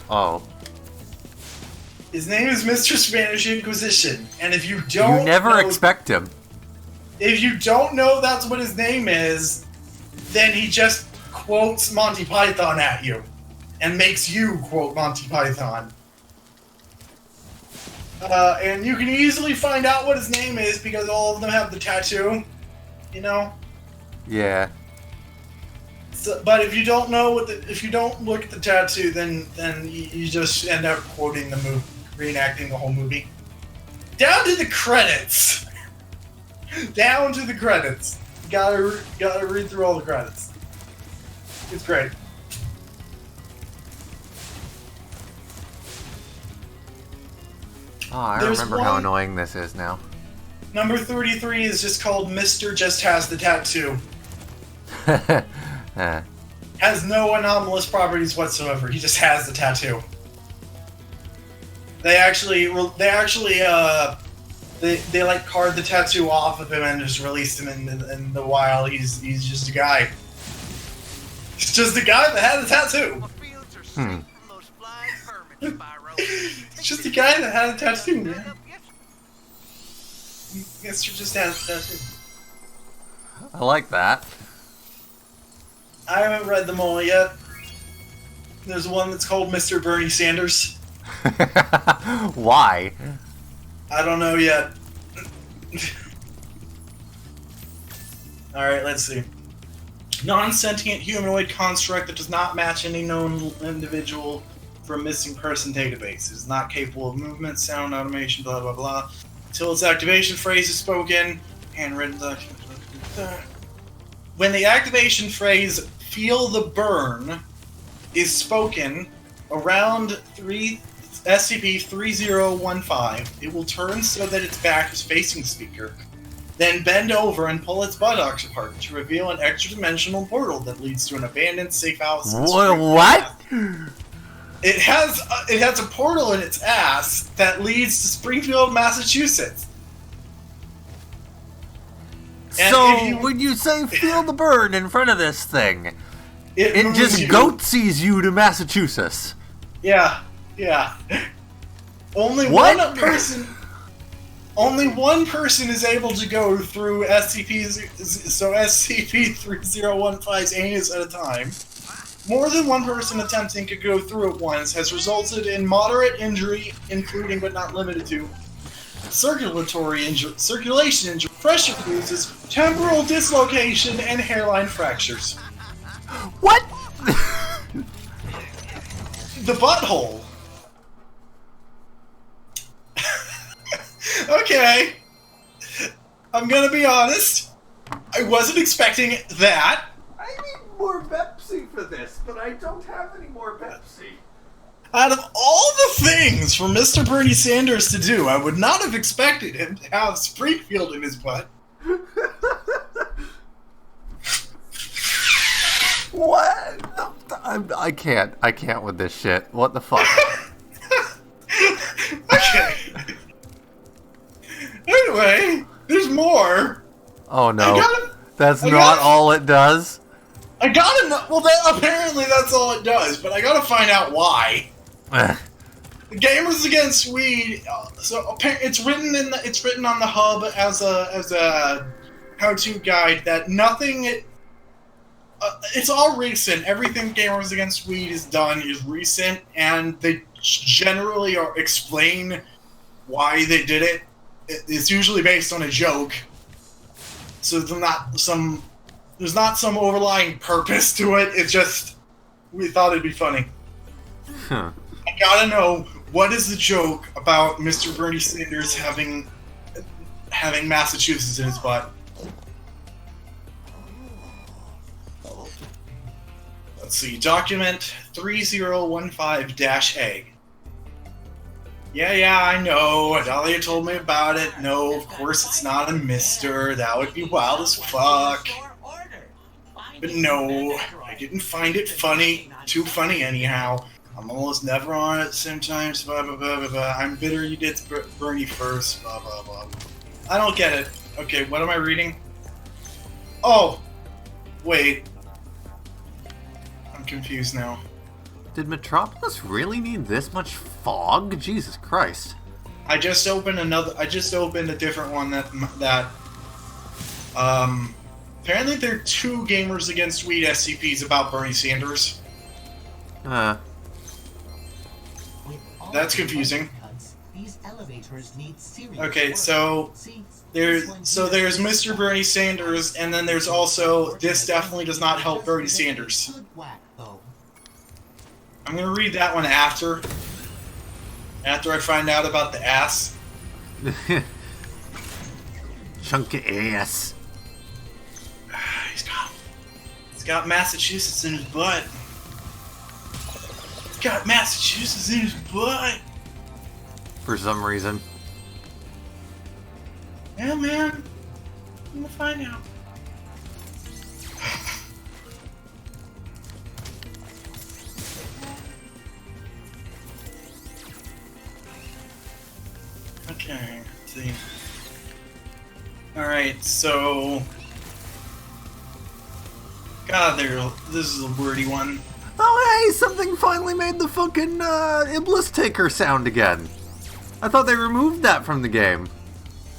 Oh. His name is Mr. Spanish Inquisition. And if you don't You never expect him. If you don't know that's what his name is, then he just quotes Monty Python at you. And makes you quote Monty Python. And you can easily find out what his name is because all of them have the tattoo. You know? Yeah. So, but if you don't know if you don't look at the tattoo, then you just end up quoting the movie, reenacting the whole movie. Down to the credits. Down to the credits. Gotta read through all the credits. It's great. Oh, I remember how annoying this is now. Number 33 is just called Mr. Just Has the Tattoo. Has no anomalous properties whatsoever. He just has the tattoo. They like carved the tattoo off of him and just released him in the wild. He's just a guy. He's just a guy that had a tattoo. It's just a guy that had a tattoo, man. Mister just has a tattoo. I like that. I haven't read them all yet. There's one that's called Mr. Bernie Sanders. Why? I don't know yet. Alright, let's see. Non-sentient humanoid construct that does not match any known individual from missing person database. It is not capable of movement, sound, automation, blah blah blah. Until its activation phrase is spoken, handwritten document. When the activation phrase "Feel the Burn" is spoken around SCP-3015, it will turn so that its back is facing the speaker, then bend over and pull its buttocks apart to reveal an extra-dimensional portal that leads to an abandoned safe house. What? It has a portal in its ass that leads to Springfield, Massachusetts. And so when you say "feel the burn" in front of this thing, it just goatsies you to Massachusetts. Yeah. Only one person is able to go through SCP-3015's anus at a time. More than one person attempting to go through it once has resulted in moderate injury, including but not limited to circulation injury, pressure bruises, temporal dislocation, and hairline fractures. What? The butthole. Okay. I'm gonna be honest. I wasn't expecting that. I need more Pepsi for this, but I don't have any more Pepsi. Out of all the things for Mr. Bernie Sanders to do, I would not have expected him to have Springfield in his butt. What? I can't with this shit. What the fuck? Okay. Anyway, there's more. Oh no. That's not all it does? I gotta know. Well, apparently that's all it does, but I gotta find out why. Gamers Against Weed. So it's written on the hub as a how-to guide that nothing. It's all recent. Everything Gamers Against Weed has done is recent, and they generally explain why they did it. It's usually based on a joke, so there's not some overlying purpose to it. It's just we thought it'd be funny. Huh. I gotta know, what is the joke about Mr. Bernie Sanders having Massachusetts in his butt? Let's see, document 3015-A. Yeah, I know. Dahlia told me about it. No, of course it's not a mister. That would be wild as fuck. But no, I didn't find it funny. Too funny anyhow. I'm almost never on at the same time. Blah, blah, blah, blah, blah. I'm bitter you did Bernie first. Blah, blah, blah. I don't get it. Okay, what am I reading? Oh! Wait. I'm confused now. Did Metropolis really need this much fog? Jesus Christ. I just opened a different one apparently there are 2 Gamers Against Weed SCPs about Bernie Sanders. That's confusing. Okay, so there's Mr. Bernie Sanders, and then there's also this definitely does not help Bernie Sanders. I'm gonna read that one after I find out about the ass. Chunk of ass. He's got Massachusetts in his butt. He's got Massachusetts in his butt. For some reason. Yeah, man. I'm gonna find out. Okay, let's see. Alright, so... God, this is a wordy one. Oh, hey, something finally made the fucking Iblis Taker sound again. I thought they removed that from the game.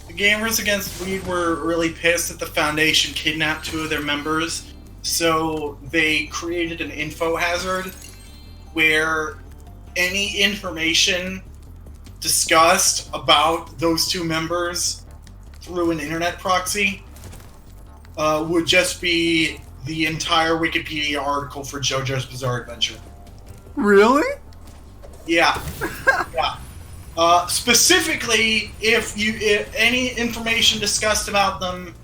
The Gamers Against Weed were really pissed that the Foundation kidnapped 2 of their members, so they created an info hazard where any information discussed about those 2 members through an internet proxy would just be the entire Wikipedia article for JoJo's Bizarre Adventure. Really? Yeah. Yeah. Specifically, if any information discussed about them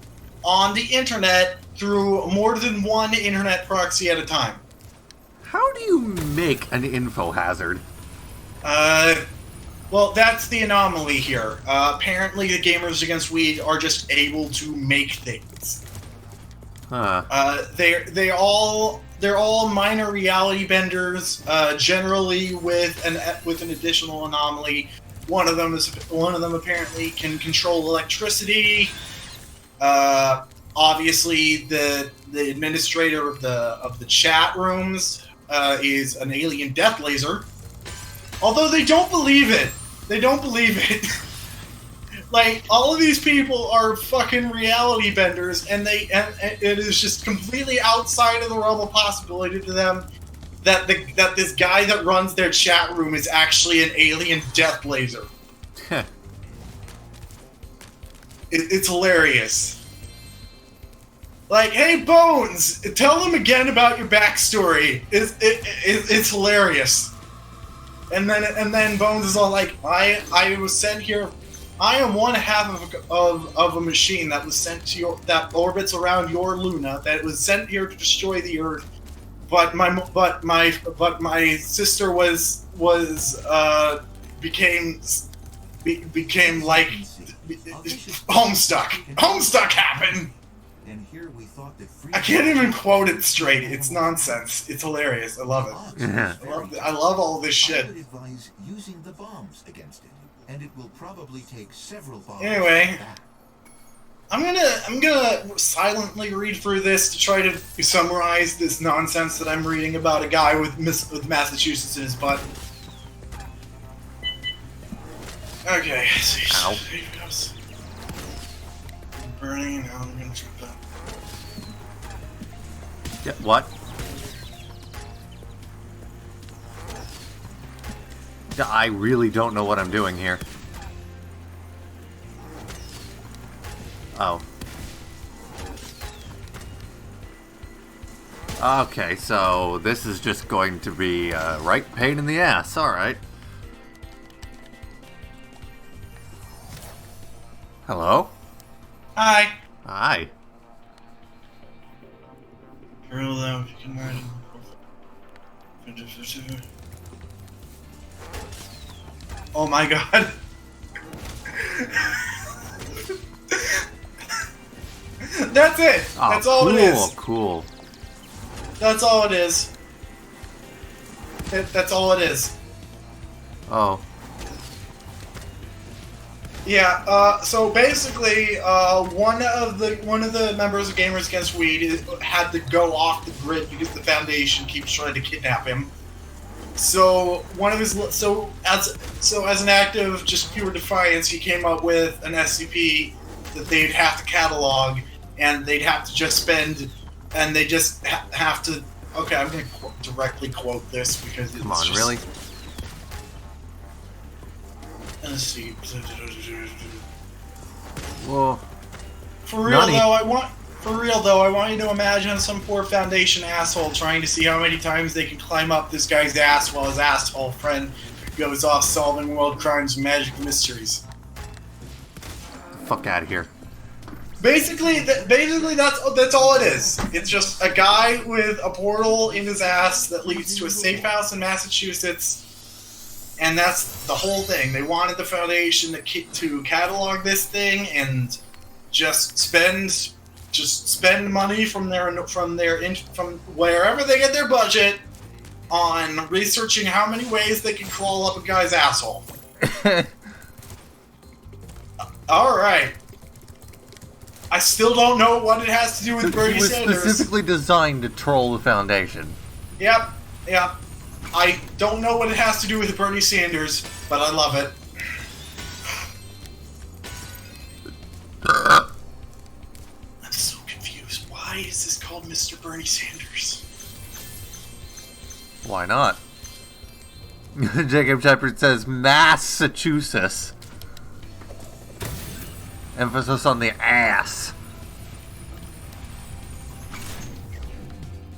on the internet through more than one internet proxy at a time. How do you make an info hazard? Well, that's the anomaly here. Apparently, the Gamers Against Weed are just able to make things. Huh. They're all minor reality benders, generally with an additional anomaly. One of them apparently can control electricity. Obviously, the administrator of the chat rooms is an alien death laser. Although they don't believe it. They don't believe it. Like, all of these people are fucking reality benders, and it is just completely outside of the realm of possibility to them that this guy that runs their chat room is actually an alien death laser. It's hilarious. Like, hey, Bones, tell them again about your backstory. It's hilarious. And then Bones is all like, I was sent here. I am one half of a machine that was sent to that orbits around your Luna, that was sent here to destroy the Earth. But my sister became like Homestuck. Homestuck happened. And here we thought that I can't even quote it straight. It's nonsense. It's hilarious. I love it. Yeah. I love all this shit. I would advise using the bombs against it, and it will probably take several bombs. Anyway, I'm gonna silently read through this to try to summarize this nonsense that I'm reading about a guy with Massachusetts in his butt. Okay, let's see. Ow. Burning. Now I'm gonna jump up. Yeah, what? I really don't know what I'm doing here. Oh. Okay, so this is just going to be a right pain in the ass, alright. Hello? Hi. Hi. Real loud, you can imagine. Oh my god. That's it. Oh, That's all cool, it is. Cool. That's all it is. That's all it is. Oh. Yeah. So basically, one of the members of Gamers Against Weed had to go off the grid because the Foundation keeps trying to kidnap him. So as an act of just pure defiance, he came up with an SCP that they'd have to catalog, and they'd have to just spend, and they just have to. Okay, I'm going to directly quote this because it's Come on, just, really? Let's see. Whoa. For real though, I want you to imagine some poor Foundation asshole trying to see how many times they can climb up this guy's ass while his asshole friend goes off solving world crimes and magic mysteries. Fuck out of here. Basically, that's all it is. It's just a guy with a portal in his ass that leads to a safe house in Massachusetts, and that's the whole thing. They wanted the Foundation to catalog this thing and just spend money from wherever they get their budget on researching how many ways they can crawl up a guy's asshole. All right. I still don't know what it has to do with Bernie Sanders. It was specifically designed to troll the Foundation. Yep. I don't know what it has to do with Bernie Sanders, but I love it. I'm so confused. Why is this called Mr. Bernie Sanders? Why not? Jacob Shepard says Massachusetts. Emphasis on the ass.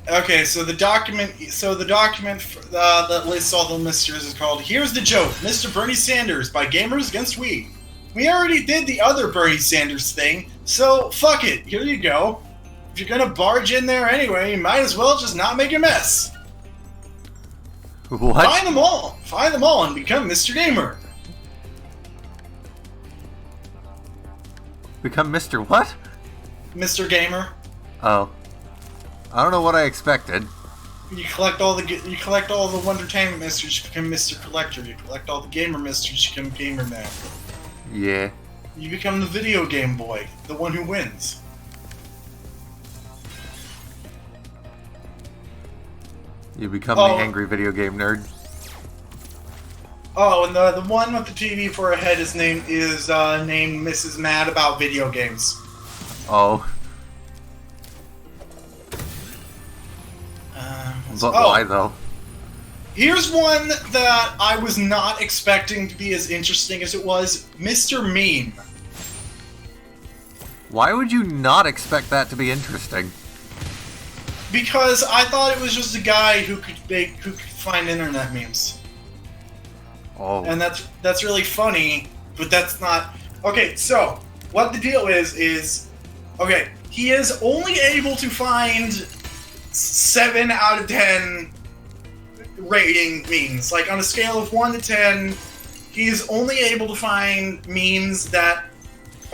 Okay, so the document that lists all the misters is called "Here's the Joke: Mr. Bernie Sanders" by Gamers Against Weed. We already did the other Bernie Sanders thing, so fuck it. Here you go. If you're gonna barge in there anyway, you might as well just not make a mess. What? Find them all, and become Mr. Gamer. Become Mr. What? Mr. Gamer. Oh. I don't know what I expected. You collect all the Wondertainment mysteries, you become Mr. Collector. You collect all the Gamer mysteries, you become Gamer Man. Yeah. You become the video game boy, the one who wins. You become the angry video game nerd. Oh, and the one with the TV for a head is named Mrs. Mad About Video Games. Oh. But why though? Here's one that I was not expecting to be as interesting as it was. Mr. Meme. Why would you not expect that to be interesting? Because I thought it was just a guy who could find internet memes. Oh. And that's really funny, but that's not... Okay, so, what the deal is... Okay, he is only able to find 7 out of 10 rating memes. Like, on a scale of 1 to 10, he's only able to find memes that...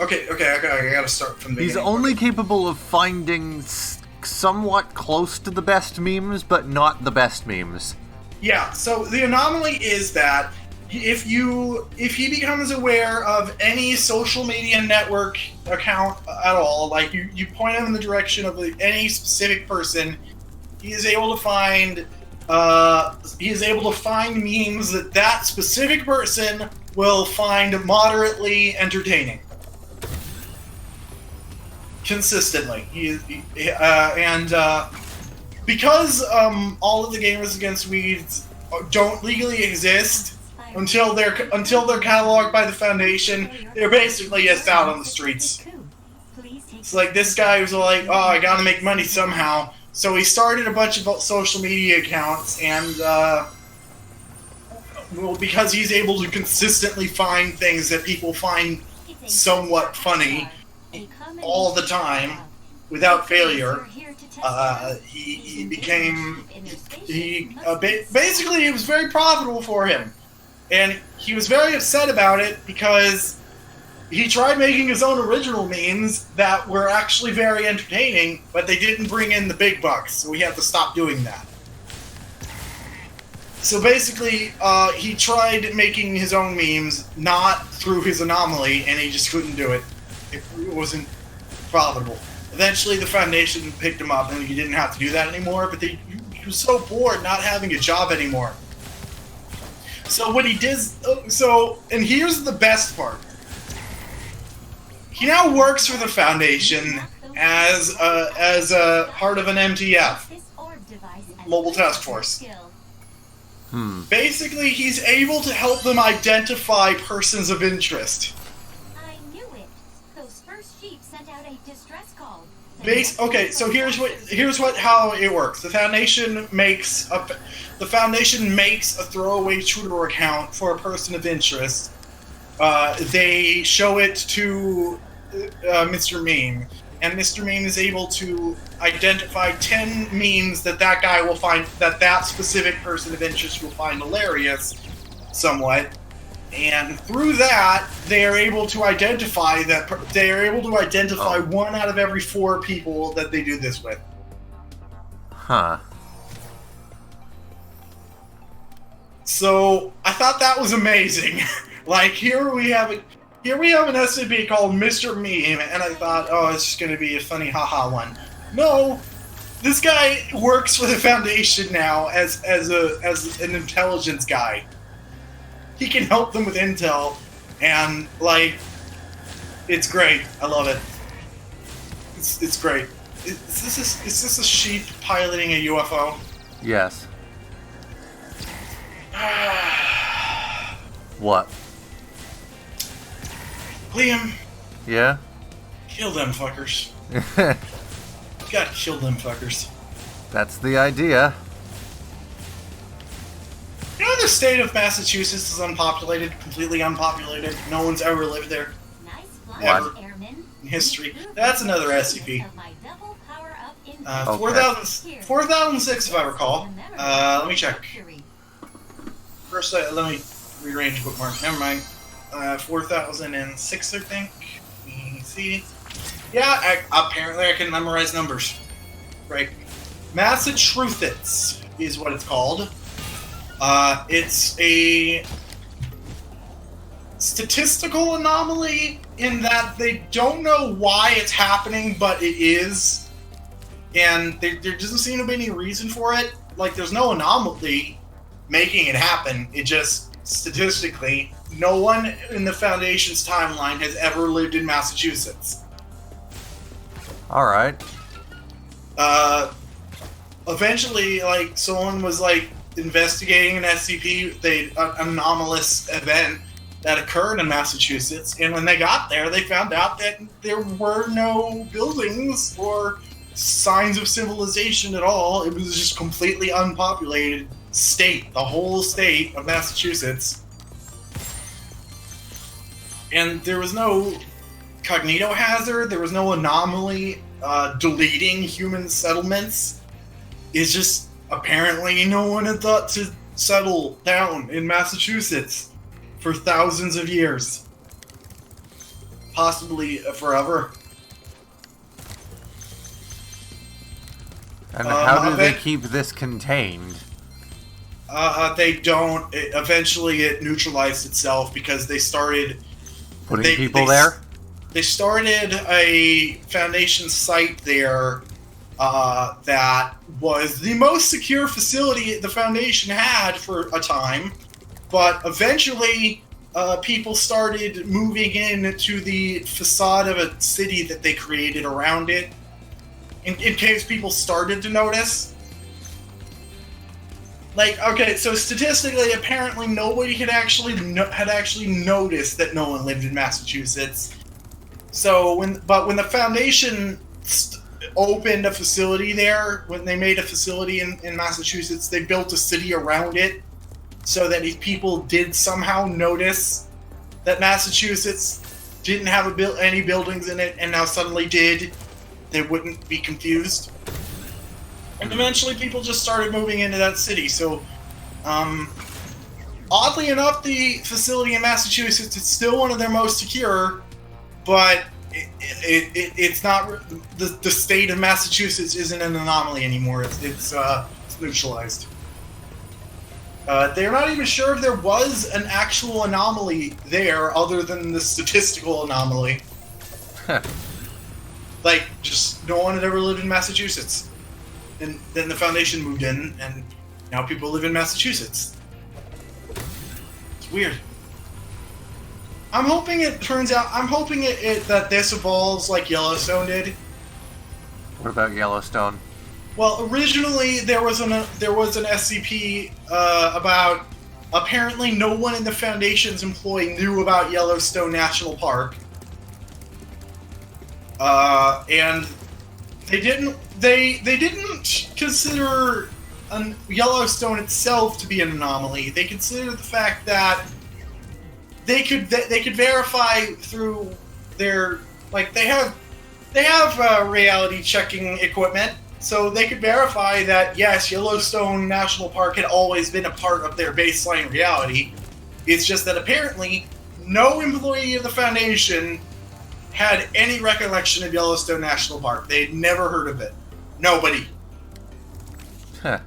Okay, I gotta start from the beginning. He's only capable of finding somewhat close to the best memes, but not the best memes. Yeah, so the anomaly is that if he becomes aware of any social media network account at all, like you point him in the direction of any specific person, he is able to find memes that specific person will find moderately entertaining. Consistently. Because all of the Gamers Against Weeds don't legally exist until they're cataloged by the Foundation, they're basically just out on the streets. It's like this guy was like, oh, I gotta make money somehow. So he started a bunch of social media accounts, and because he's able to consistently find things that people find somewhat funny all the time, without failure, basically it was very profitable for him. And he was very upset about it because he tried making his own original memes that were actually very entertaining, but they didn't bring in the big bucks, so we had to stop doing that. So basically, he tried making his own memes, not through his anomaly, and he just couldn't do it. It wasn't profitable. Eventually, the Foundation picked him up, and he didn't have to do that anymore, but he was so bored not having a job anymore. So what he did, and here's the best part. He now works for the Foundation as a part of an MTF, Mobile Task Force. Basically, he's able to help them identify persons of interest. I knew it. Those first sheep sent out a distress call. Okay, so here's how it works. The Foundation makes a throwaway Twitter account for a person of interest. They show it to Mr. Meme, and Mr. Meme is able to identify 10 memes that guy will find, that specific person of interest will find hilarious, somewhat. And through that, they are able to identify 1 out of every 4 people that they do this with. Huh. So I thought that was amazing. Like, here we have an SCP called Mr. Meme, and I thought, oh, it's just gonna be a funny haha one. No, this guy works for the Foundation now as an intelligence guy. He can help them with intel, and like, it's great. I love it. It's great. Is this a sheep piloting a UFO? Yes. What? Liam. Yeah? Kill them fuckers. Gotta kill them fuckers. That's the idea. You know the state of Massachusetts is unpopulated, completely unpopulated. No one's ever lived there. Nice fly, Ever. Airman. In history. That's another SCP. Of my double power-up in- 4006 if I recall. Let me check. First, let me rearrange bookmark. Never mind. 4006, I think. Let me see. Yeah, apparently I can memorize numbers. Right. Massachusetts is what it's called. It's a statistical anomaly in that they don't know why it's happening, but it is. And there doesn't seem to be any reason for it. Like, there's no anomaly making it happen. It just, statistically, no one in the Foundation's timeline has ever lived in Massachusetts. Alright. Eventually, like, someone was, like, investigating an SCP, an anomalous event that occurred in Massachusetts, and when they got there, they found out that there were no buildings or signs of civilization at all. It was just completely unpopulated state, the whole state of Massachusetts. And there was no cognito hazard, there was no anomaly deleting human settlements. It's just, apparently no one had thought to settle down in Massachusetts for thousands of years. Possibly forever. And how do they keep this contained? They don't. Eventually it neutralized itself because they started... Putting people there? They started a Foundation site there that was the most secure facility the Foundation had for a time, but eventually people started moving into the facade of a city that they created around it, in case people started to notice. Like, okay, so statistically, apparently nobody had actually noticed that no one lived in Massachusetts. So when the Foundation opened a facility there, when they made a facility in Massachusetts, they built a city around it, so that if people did somehow notice that Massachusetts didn't have any buildings in it, and now suddenly did, they wouldn't be confused. And eventually people just started moving into that city, so, oddly enough, the facility in Massachusetts is still one of their most secure, but it's not the state of Massachusetts isn't an anomaly anymore. It's neutralized. They're not even sure if there was an actual anomaly there other than the statistical anomaly. Like, just no one had ever lived in Massachusetts. And then the Foundation moved in, and now people live in Massachusetts. It's weird. I'm hoping it turns out... I'm hoping that this evolves like Yellowstone did. What about Yellowstone? Well, originally there was an SCP about apparently no one in the Foundation's employ knew about Yellowstone National Park, and they didn't consider Yellowstone itself to be an anomaly. They considered the fact that they could verify through their they have reality checking equipment. So they could verify that, yes, Yellowstone National Park had always been a part of their baseline reality. It's just that apparently no employee of the Foundation had any recollection of Yellowstone National Park. They'd never heard of it. Nobody. Huh.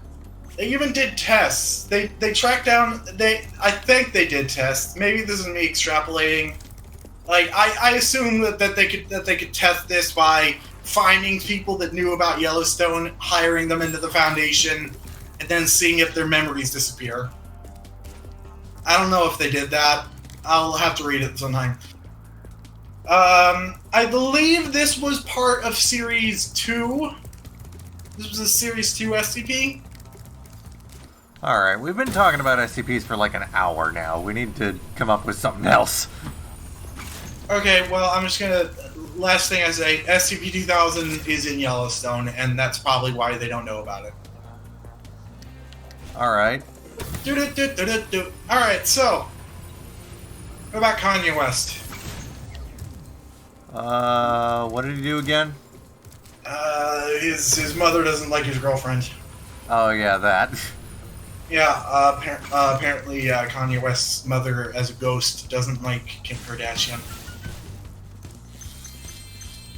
They even did tests. They tracked down... I think they did tests. Maybe this is me extrapolating. Like, I assume that they could test this by finding people that knew about Yellowstone, hiring them into the Foundation, and then seeing if their memories disappear. I don't know if they did that. I'll have to read it sometime. I believe this was part of Series 2. This was a Series 2 SCP. Alright, we've been talking about SCPs for like an hour now. We need to come up with something else. Okay, well, I'm just gonna... Last thing I say, SCP-2000 is in Yellowstone, and that's probably why they don't know about it. Alright. Alright, so... What about Kanye West? What did he do again? His mother doesn't like his girlfriend. Oh, yeah, that. Yeah, apparently Kanye West's mother, as a ghost, doesn't like Kim Kardashian.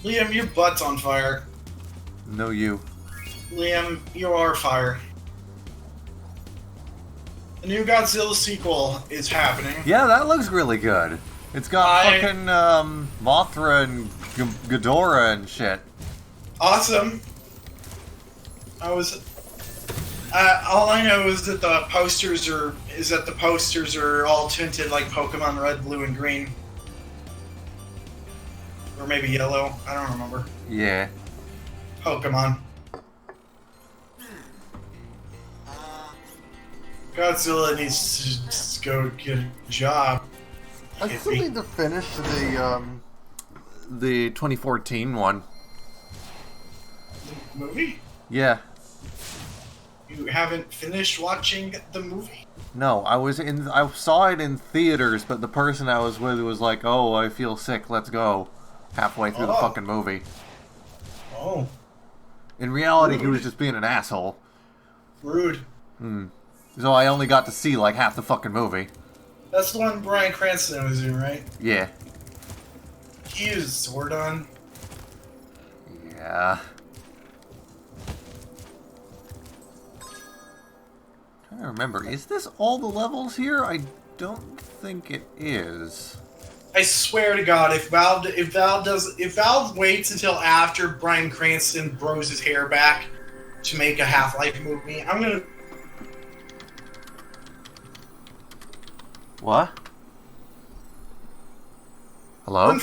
Liam, your butt's on fire. No, you. Liam, you are fire. The new Godzilla sequel is happening. Yeah, that looks really good. It's got fucking Mothra and Ghidorah and shit. Awesome. All I know is that the posters are all tinted like Pokemon Red, Blue, and Green. Or maybe yellow. I don't remember. Yeah. Pokemon. Godzilla needs to go get a job. I still need to finish the 2014 one. The movie? Yeah. You haven't finished watching the movie? No, I saw it in theaters, but the person I was with was like, "Oh, I feel sick, let's go." Halfway through the fucking movie. Oh. In reality, he was just being an asshole. Rude. So I only got to see like half the fucking movie. That's the one Bryan Cranston was in, right? Yeah. He used Zordon. Yeah. I remember, is this all the levels here? I don't think it is. I swear to God, if Valve waits until after Bryan Cranston grows his hair back to make a Half-Life movie, I'm gonna... What? Hello?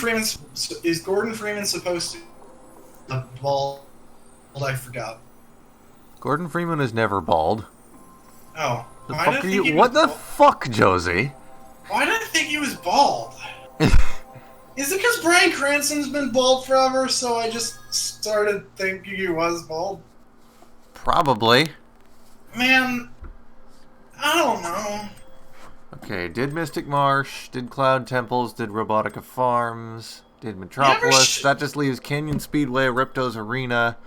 Is Gordon Freeman supposed to... bald? I forgot. Gordon Freeman is never bald. Oh. The fuck are you? What the fuck, Josie? Why did I think he was bald? Is it because Bryan Cranston's been bald forever, so I just started thinking he was bald? Probably. Man, I don't know. Okay, did Mystic Marsh, did Cloud Temples, did Robotica Farms, did Metropolis. That just leaves Canyon Speedway, Ripto's Arena,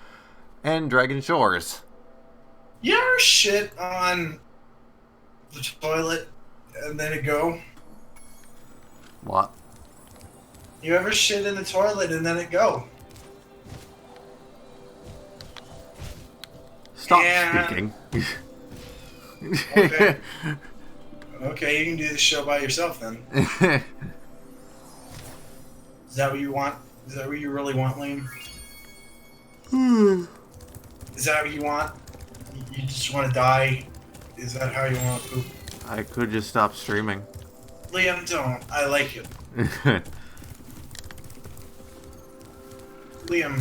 and Dragon Shores. You ever shit on the toilet and then it go? What? You ever shit in the toilet and then it go? Stop And- speaking. Okay. Okay, you can do the show by yourself then. Is that what you want? Is that what you really want, Liam? Is that what you want? You just want to die? Is that how you want to poop? I could just stop streaming. Liam, don't. I like it. Liam.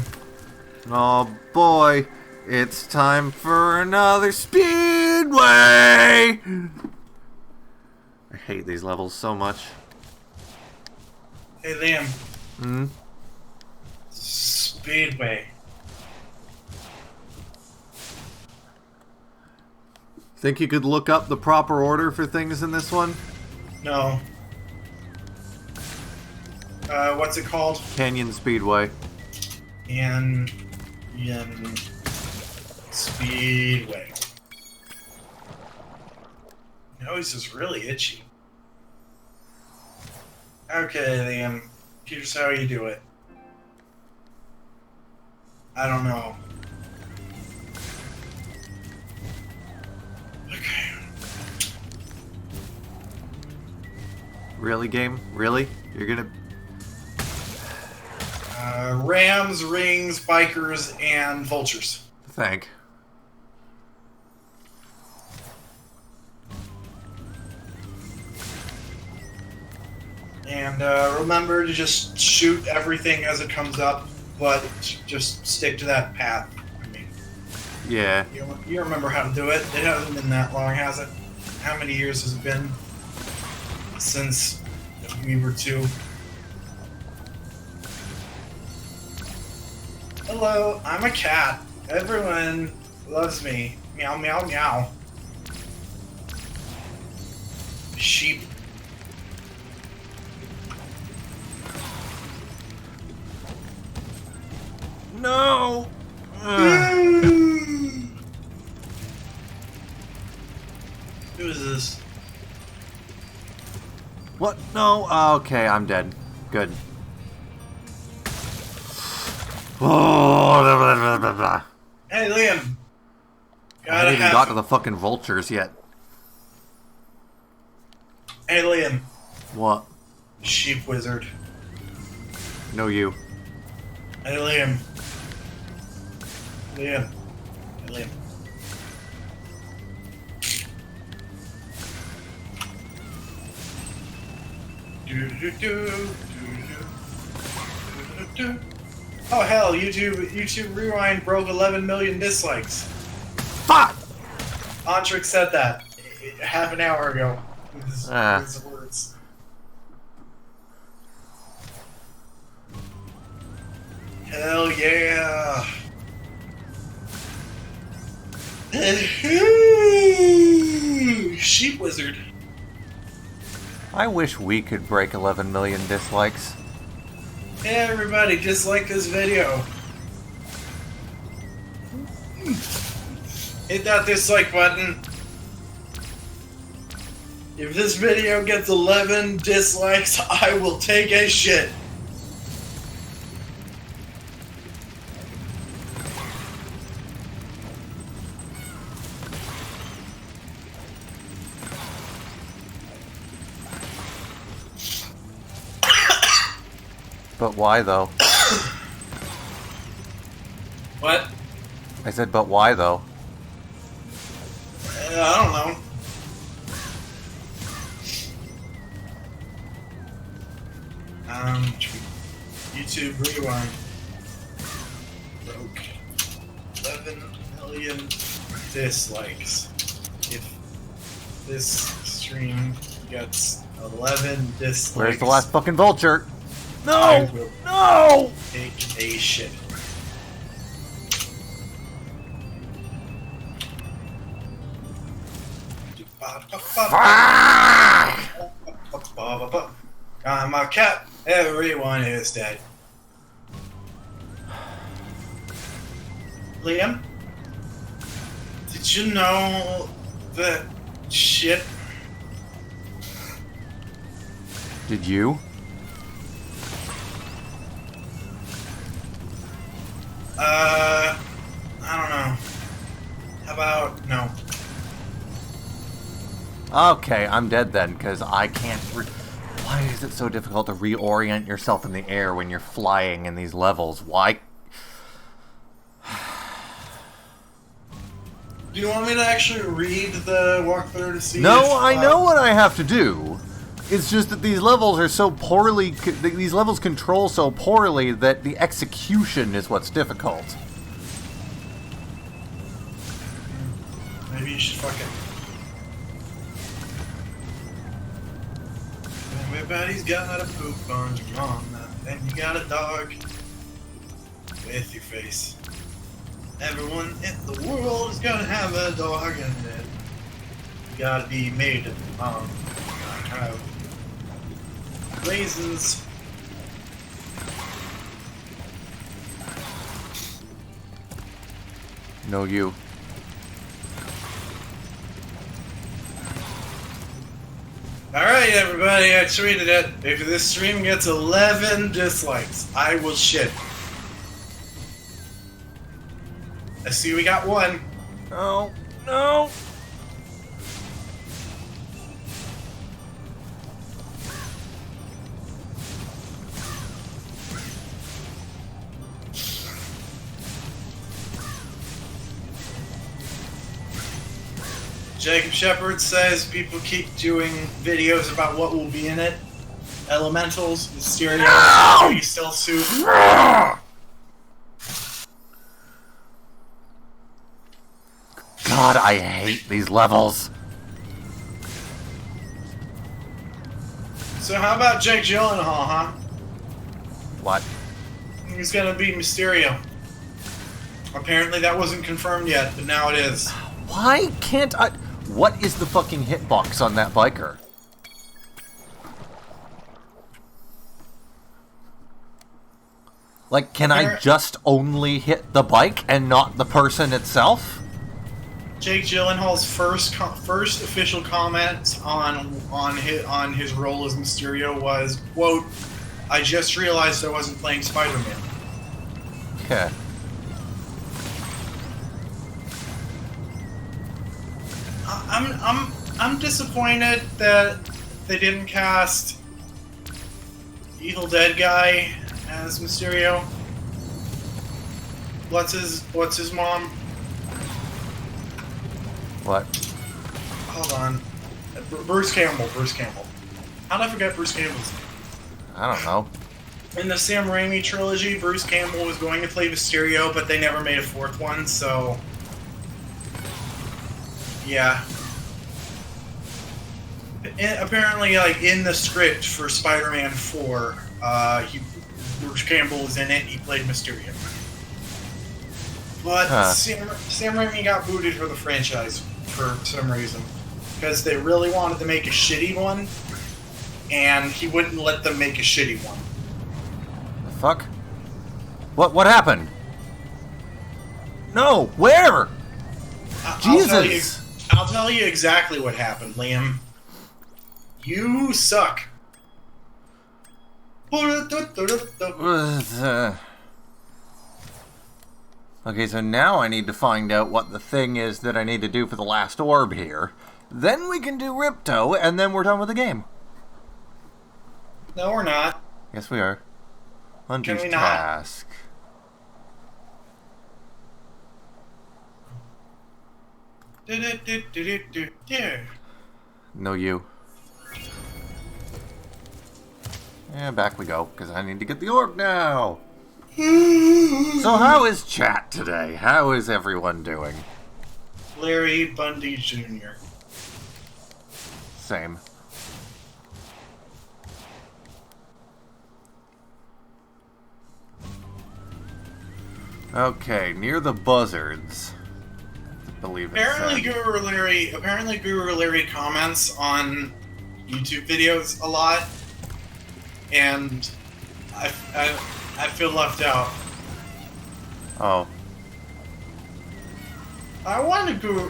Oh boy, it's time for another speedway! I hate these levels so much. Hey, Liam. Hmm? Speedway. Think you could look up the proper order for things in this one? No. What's it called? Canyon Speedway. Yan Speedway. Nose is really itchy. Okay, Liam. Here's how you do it. I don't know. Okay. Really, game? Really? You're gonna... Rams, rings, bikers, and vultures. Thank. And remember to just shoot everything as it comes up, but just stick to that path. I mean, Yeah. you remember how to do it. It hasn't been that long, has it? How many years has it been since we were 2? Hello, I'm a cat. Everyone loves me. Meow, meow, meow. Sheep. No! Who is this? What? No? Okay, I'm dead. Good. Oh, blah, blah, blah, blah, blah. Hey, Liam. I haven't even got to the fucking vultures yet. Hey, Liam. What? Sheep wizard. No, you. Hey, Liam. Liam. Hey, Liam. Oh hell, YouTube Rewind broke 11 million dislikes. Fuck! Antrix said that half an hour ago. With his words. Hell yeah! Sheep wizard. I wish we could break 11 million dislikes. Hey everybody, dislike this video. Hit that dislike button. If this video gets 11 dislikes, I will take a shit. But why, though? What? I said, but why, though? I don't know. YouTube Rewind broke 11 million dislikes. If this stream gets 11 dislikes, Where's the last fucking vulture? I No! will No! take a shit. I'm a cat. Everyone is dead. Liam, did you know that shit? Did you? I don't know. How about no? Okay, I'm dead then, because I can't... Why is it so difficult to reorient yourself in the air when you're flying in these levels? Why? Do you want me to actually read the walkthrough to see? No, if, I know what I have to do. It's just that these levels are so poorly... These levels control so poorly that the execution is what's difficult. Maybe you should fucking... Everybody's got a poop on your mama, and you got a dog with your face. Everyone in the world is gonna have a dog, and it gotta be made of mom. I have raisins. No, you. Alright, everybody, I tweeted it. If this stream gets 11 dislikes, I will shit. I see we got one. No, no. Jacob Shepard says people keep doing videos about what will be in it. Elementals, Mysterio, no! Stealth suit. God, I hate these levels. So how about Jake Gyllenhaal, huh? What? He's gonna be Mysterio. Apparently that wasn't confirmed yet, but now it is. Why can't I... What is the fucking hitbox on that biker? Like, can I just only hit the bike and not the person itself? Jake Gyllenhaal's first official comment on his role as Mysterio was, quote, "I just realized I wasn't playing Spider-Man." Okay. I'm disappointed that they didn't cast Evil Dead guy as Mysterio. What's his mom? What? Hold on. Bruce Campbell. How did I forget Bruce Campbell's name? I don't know. In the Sam Raimi trilogy, Bruce Campbell was going to play Mysterio, but they never made a fourth one, so... Yeah. Apparently, like, in the script for Spider-Man 4, Bruce Campbell was in it, he played Mysterio. But Sam Raimi got booted for the franchise for some reason. Because they really wanted to make a shitty one, and he wouldn't let them make a shitty one. The fuck? What happened? No, where? Jesus! I'll tell you exactly what happened, Liam. You suck. Okay, so now I need to find out what the thing is that I need to do for the last orb here. Then we can do Ripto, and then we're done with the game. No, we're not. Yes, we are. Hunter's Can we not? task. No, you. Yeah, back we go, because I need to get the orb now. So how is chat today? How is everyone doing? Larry Bundy Jr. Same. Okay, near the buzzards. I believe it Apparently said. Guru Larry comments on YouTube videos a lot, and I feel left out. Oh. I want a Guru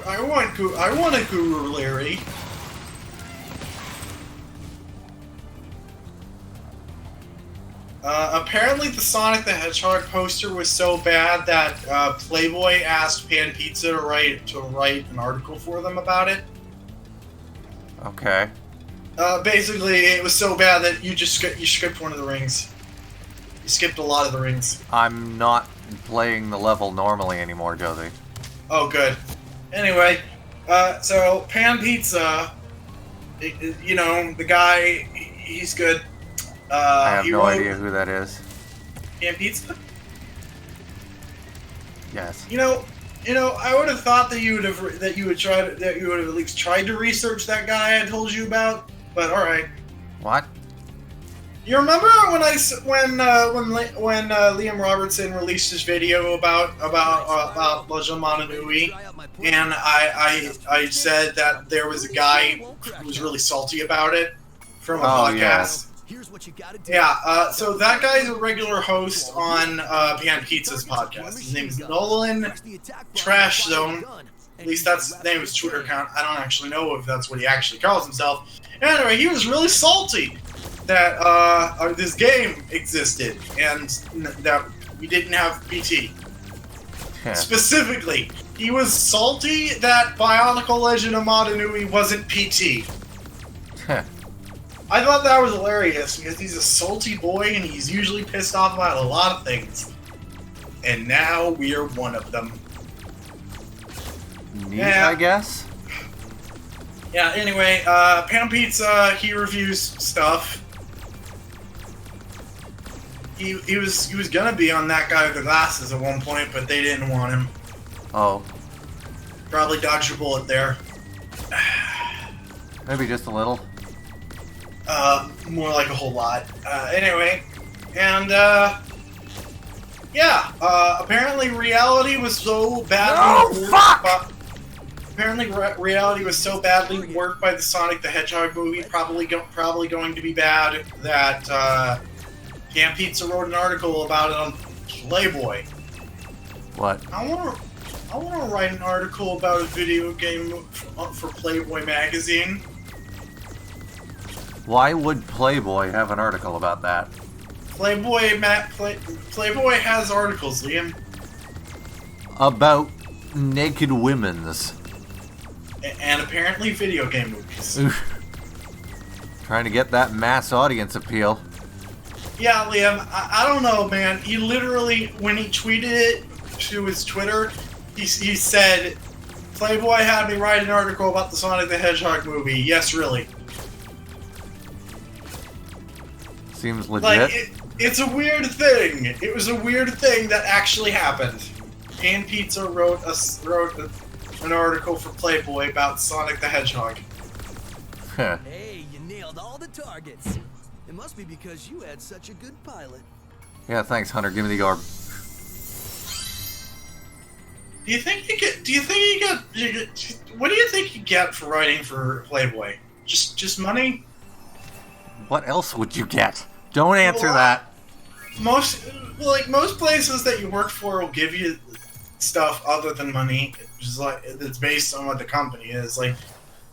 Larry. Apparently the Sonic the Hedgehog poster was so bad that Playboy asked Pan Pizza to write an article for them about it. Okay. Basically, it was so bad that you skipped one of the rings. You skipped a lot of the rings. I'm not playing the level normally anymore, Josie. Oh, good. Anyway, so Pan Pizza, you know, the guy, he's good. I have no idea who that is. Pan Pizza? Yes. You know, I would have thought that you would have at least tried to research that guy I told you about. But all right. What? You remember when Liam Robertson released his video about Legend Mononui, and I said that there was a guy who was really salty about it from a podcast. Here's what you gotta do. Yeah, so that guy's a regular host on Pan Pizza's podcast. His name is Nolan Trash Zone. At least that's the name of his Twitter account. I don't actually know if that's what he actually calls himself. Anyway, he was really salty that this game existed and that we didn't have PT. Specifically, he was salty that Bionicle Legend of Mononui wasn't PT. I thought that was hilarious because he's a salty boy and he's usually pissed off about a lot of things. And now we are one of them. Neat, I guess? Yeah, anyway, Pan Pizza, he reviews stuff. He was gonna be on that guy with the glasses at one point, but they didn't want him. Oh. Probably dodged a bullet there. Maybe just a little. More like a whole lot. Anyway, and, yeah, apparently reality was so badly reality was so badly worked by the Sonic the Hedgehog movie, probably going to be bad, that, Pan Pizza wrote an article about it on Playboy. What? I wanna write an article about a video game for Playboy magazine. Why would Playboy have an article about that? Playboy has articles, Liam. About naked women's. And apparently video game movies. Trying to get that mass audience appeal. Yeah, Liam, I don't know, man. He literally, when he tweeted it to his Twitter, he said, Playboy had me write an article about the Sonic the Hedgehog movie. Yes, really. Seems legit. Like, it's a weird thing. It was a weird thing that actually happened. Pan Pizza wrote an article for Playboy about Sonic the Hedgehog. Hey, you nailed all the targets. It must be because you had such a good pilot. Yeah, thanks, Hunter. Give me the orb. Do you think what do you think you get for writing for Playboy? Just money? What else would you get? Don't answer that. Most places that you work for will give you stuff other than money. Just like it's based on what the company is. Like,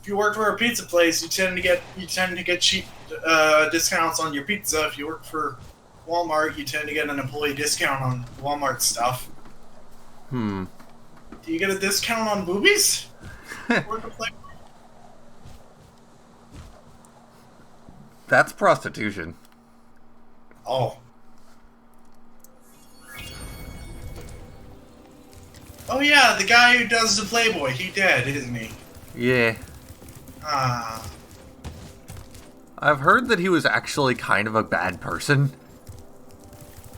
if you work for a pizza place, you tend to get cheap discounts on your pizza. If you work for Walmart, you tend to get an employee discount on Walmart stuff. Do you get a discount on boobies? Work at Playboy? That's prostitution. Oh. Oh yeah, the guy who does the Playboy, he dead, isn't he? Yeah. Ah. I've heard that he was actually kind of a bad person.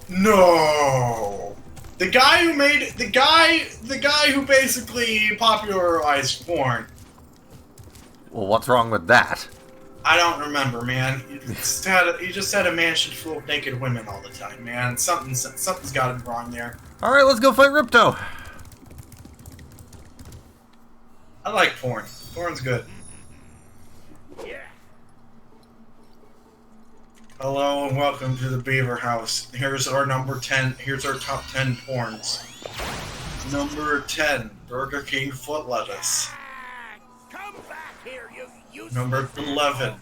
No. The guy who made the guy who basically popularized porn. Well, what's wrong with that? I don't remember, man. He just had a mansion full of naked women all the time, man. Something's got to be wrong there. All right, let's go fight Ripto. I like porn. Porn's good. Yeah. Hello and welcome to the Beaver House. Here's our number 10. Here's our top 10 porns. Number 10, Burger King foot lettuce. Come back here, you Number 11,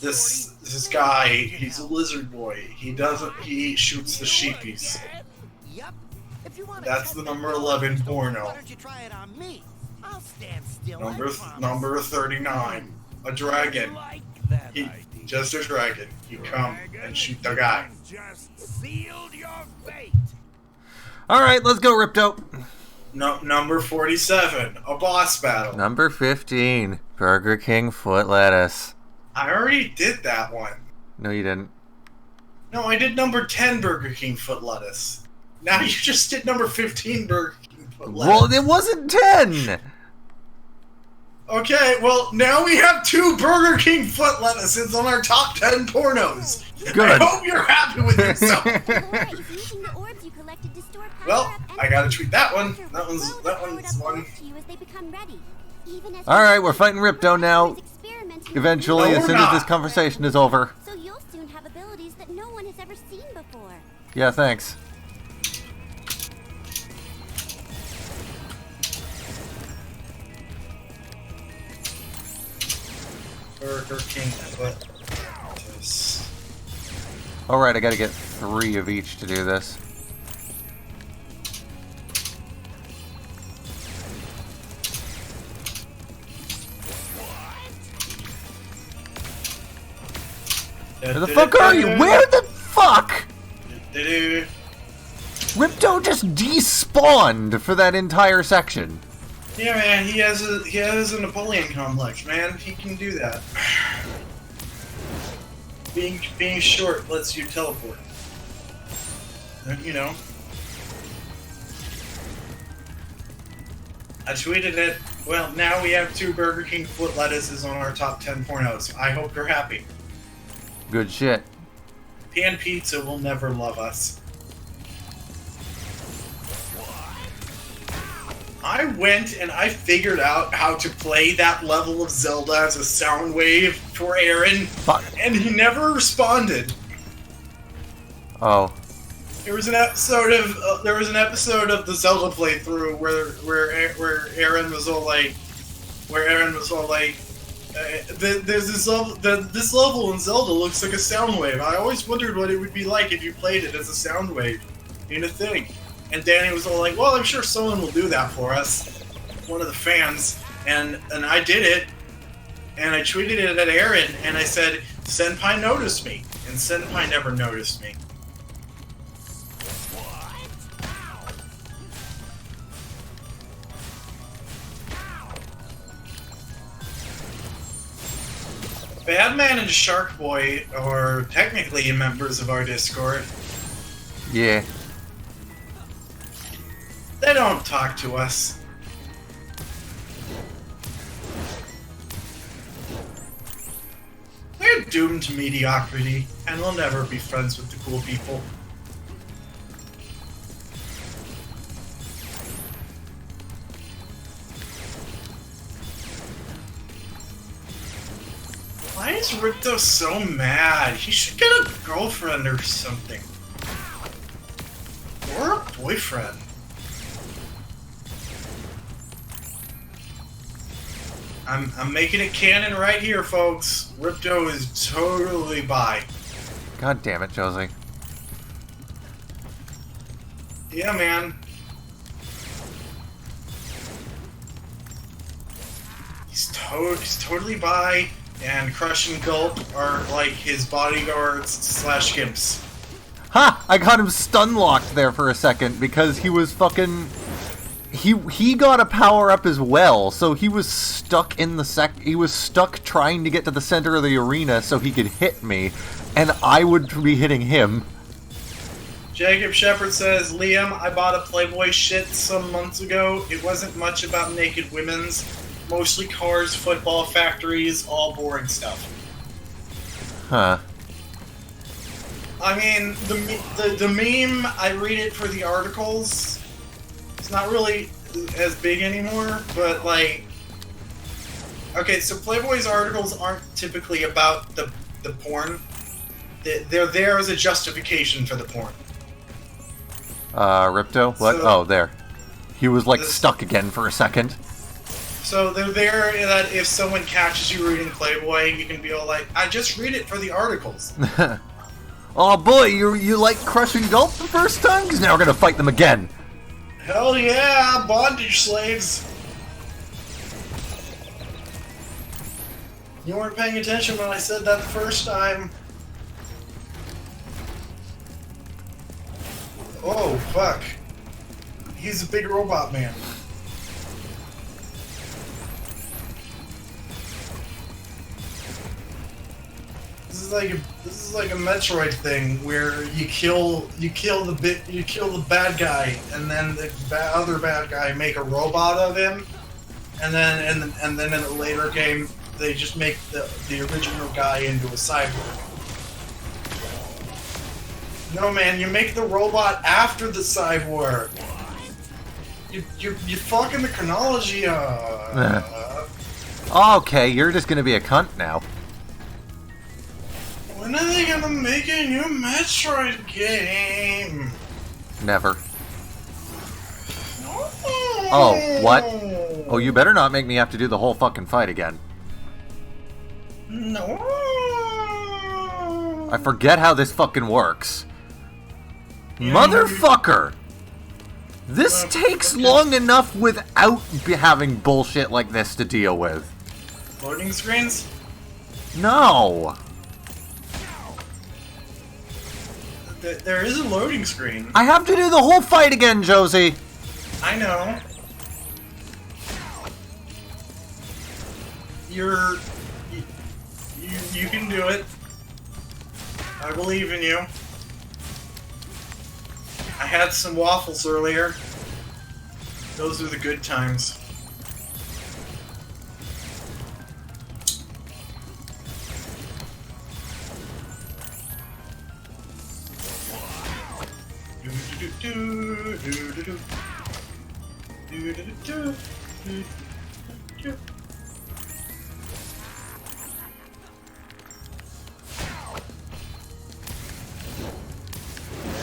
this guy, he's a lizard boy. He shoots the sheepies. Yep. If you want That's the number 11 porno. Why don't you try it on me? I'll stand still. Number 39. A dragon. Just a dragon. You come and shoot the guy. Just sealed your fate. Alright, let's go, Ripto. No, number 47. A boss battle. Number 15. Burger King foot lettuce. I already did that one. No, you didn't. No, I did number 10 Burger King foot lettuce. Now you just did number 15 Burger King foot lettuce. Well, it wasn't 10! Okay, well, now we have 2 Burger King foot lettuces on our top 10 pornos. Good. I hope you're happy with yourself. Laura is using the orbs you collected to store power Well, up and I gotta tweet that one. Enter That one's Ripto one. to you as they become ready. Even as Alright, we're fighting Ripto now. Eventually, No, as we're soon as this not. conversation is over. So you'll soon have abilities that no one has ever seen before. Yeah, thanks. Burger King foot lettuce. Alright, I gotta get 3 of each to do this. Where the fuck are you? Where the fuck? Ripto just despawned for that entire section. Yeah, man, he has a Napoleon complex, man. He can do that. Being short lets you teleport. You know. I tweeted it. Well, now we have 2 Burger King foot lettuces on our top 10 pornos. I hope you're happy. Good shit. Pan Pizza will never love us. I went and I figured out how to play that level of Zelda as a sound wave for Aaron, and he never responded. Oh. There was an episode of the Zelda playthrough where Aaron was all like, there's this level. This level in Zelda looks like a sound wave. I always wondered what it would be like if you played it as a sound wave in a thing. And Danny was all like, "Well, I'm sure someone will do that for us." One of the fans, and I did it, and I tweeted it at Aaron, and I said, "Senpai noticed me," and Senpai never noticed me. Badman and Shark Boy are technically members of our Discord. Yeah. They don't talk to us. We're doomed to mediocrity, and we'll never be friends with the cool people. Why is Ripto so mad? He should get a girlfriend or something. Or a boyfriend. I'm making it canon right here, folks. Ripto is totally bi. God damn it, Josie. Yeah, man. He's totally bi, and Crush and Gulp are like his bodyguards slash gimps. Ha! I got him stun locked there for a second because he was fucking... He got a power up as well, so he was stuck in the he was stuck trying to get to the center of the arena so he could hit me, and I would be hitting him. Jacob Shepard says, Liam, I bought a Playboy shit some months ago. It wasn't much about naked women's, mostly cars, football factories, all boring stuff. Huh. I mean, the meme, I read it for the articles. It's not really as big anymore, but like... Okay, so Playboy's articles aren't typically about the porn. They're there as a justification for the porn. Ripto? What? So, oh, there. He was like stuck again for a second. So they're there that if someone catches you reading Playboy, you can be all like, I just read it for the articles. Oh boy, you like crushing Gulp the first time? Because now we're gonna fight them again. Hell yeah, bondage slaves. You weren't paying attention when I said that the first time. Oh, fuck. He's a big robot man. This is like a Metroid thing where you kill the bad guy, and then the other bad guy make a robot of him, and then in a later game they just make the original guy into a cyborg. No man, you make the robot after the cyborg. You fucking the chronology up. Okay, you're just gonna be a cunt now. When are they gonna make a new Metroid game? Never. Oh, what? Oh, you better not make me have to do the whole fucking fight again. No. I forget how this fucking works. Motherfucker! This takes long enough without having bullshit like this to deal with. Loading screens? No! There is a loading screen. I have to do the whole fight again, Josie! I know. You can do it. I believe in you. I had some waffles earlier. Those are the good times.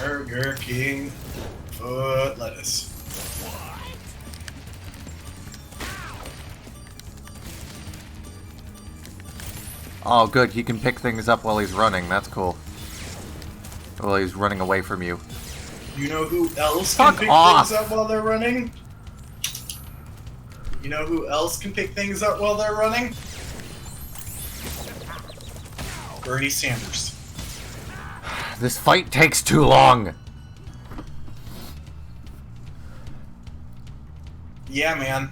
Burger King foot lettuce. Oh, good. He can pick things up while he's running. That's cool. While he's running away from you. You know who else Fuck can pick off. things up while they're running? You know who else can pick things up while they're running? Bernie Sanders. This fight takes too long. Yeah, man.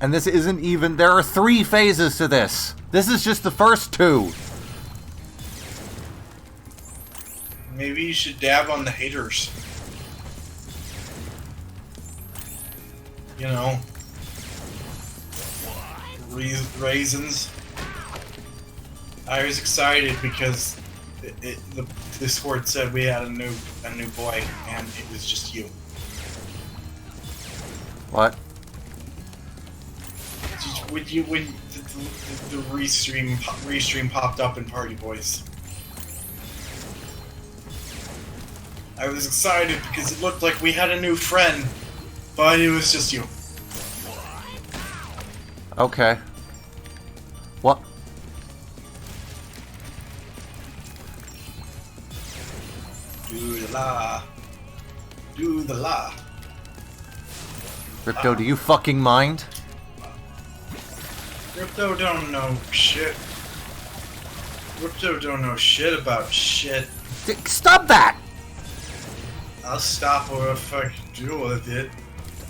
And this isn't even... There are 3 phases to this. This is just the first 2. Maybe you should dab on the haters. You know. Raisins. I was excited because the Discord said we had a new boy, and it was just you. What? When the restream popped up in Party Boys. I was excited because it looked like we had a new friend, but it was just you. Okay. What? Do the la. Do the la. Ripto, do you fucking mind? Ripto don't know shit. Ripto don't know shit about shit. Stop that! I'll stop or I'll fucking deal with it.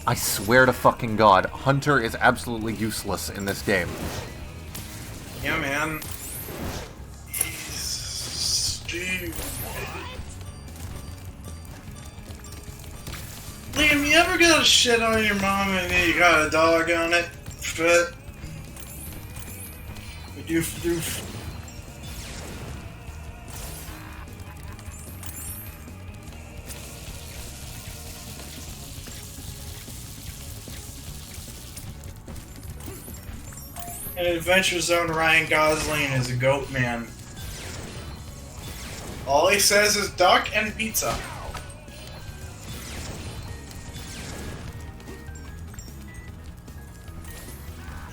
I swear to fucking God, Hunter is absolutely useless in this game. Yeah, man. He's stupid. Liam, you ever got a shit on your mom and then you got a dog on it? But doof. In Adventure Zone, Ryan Gosling is a goat man. All he says is duck and pizza.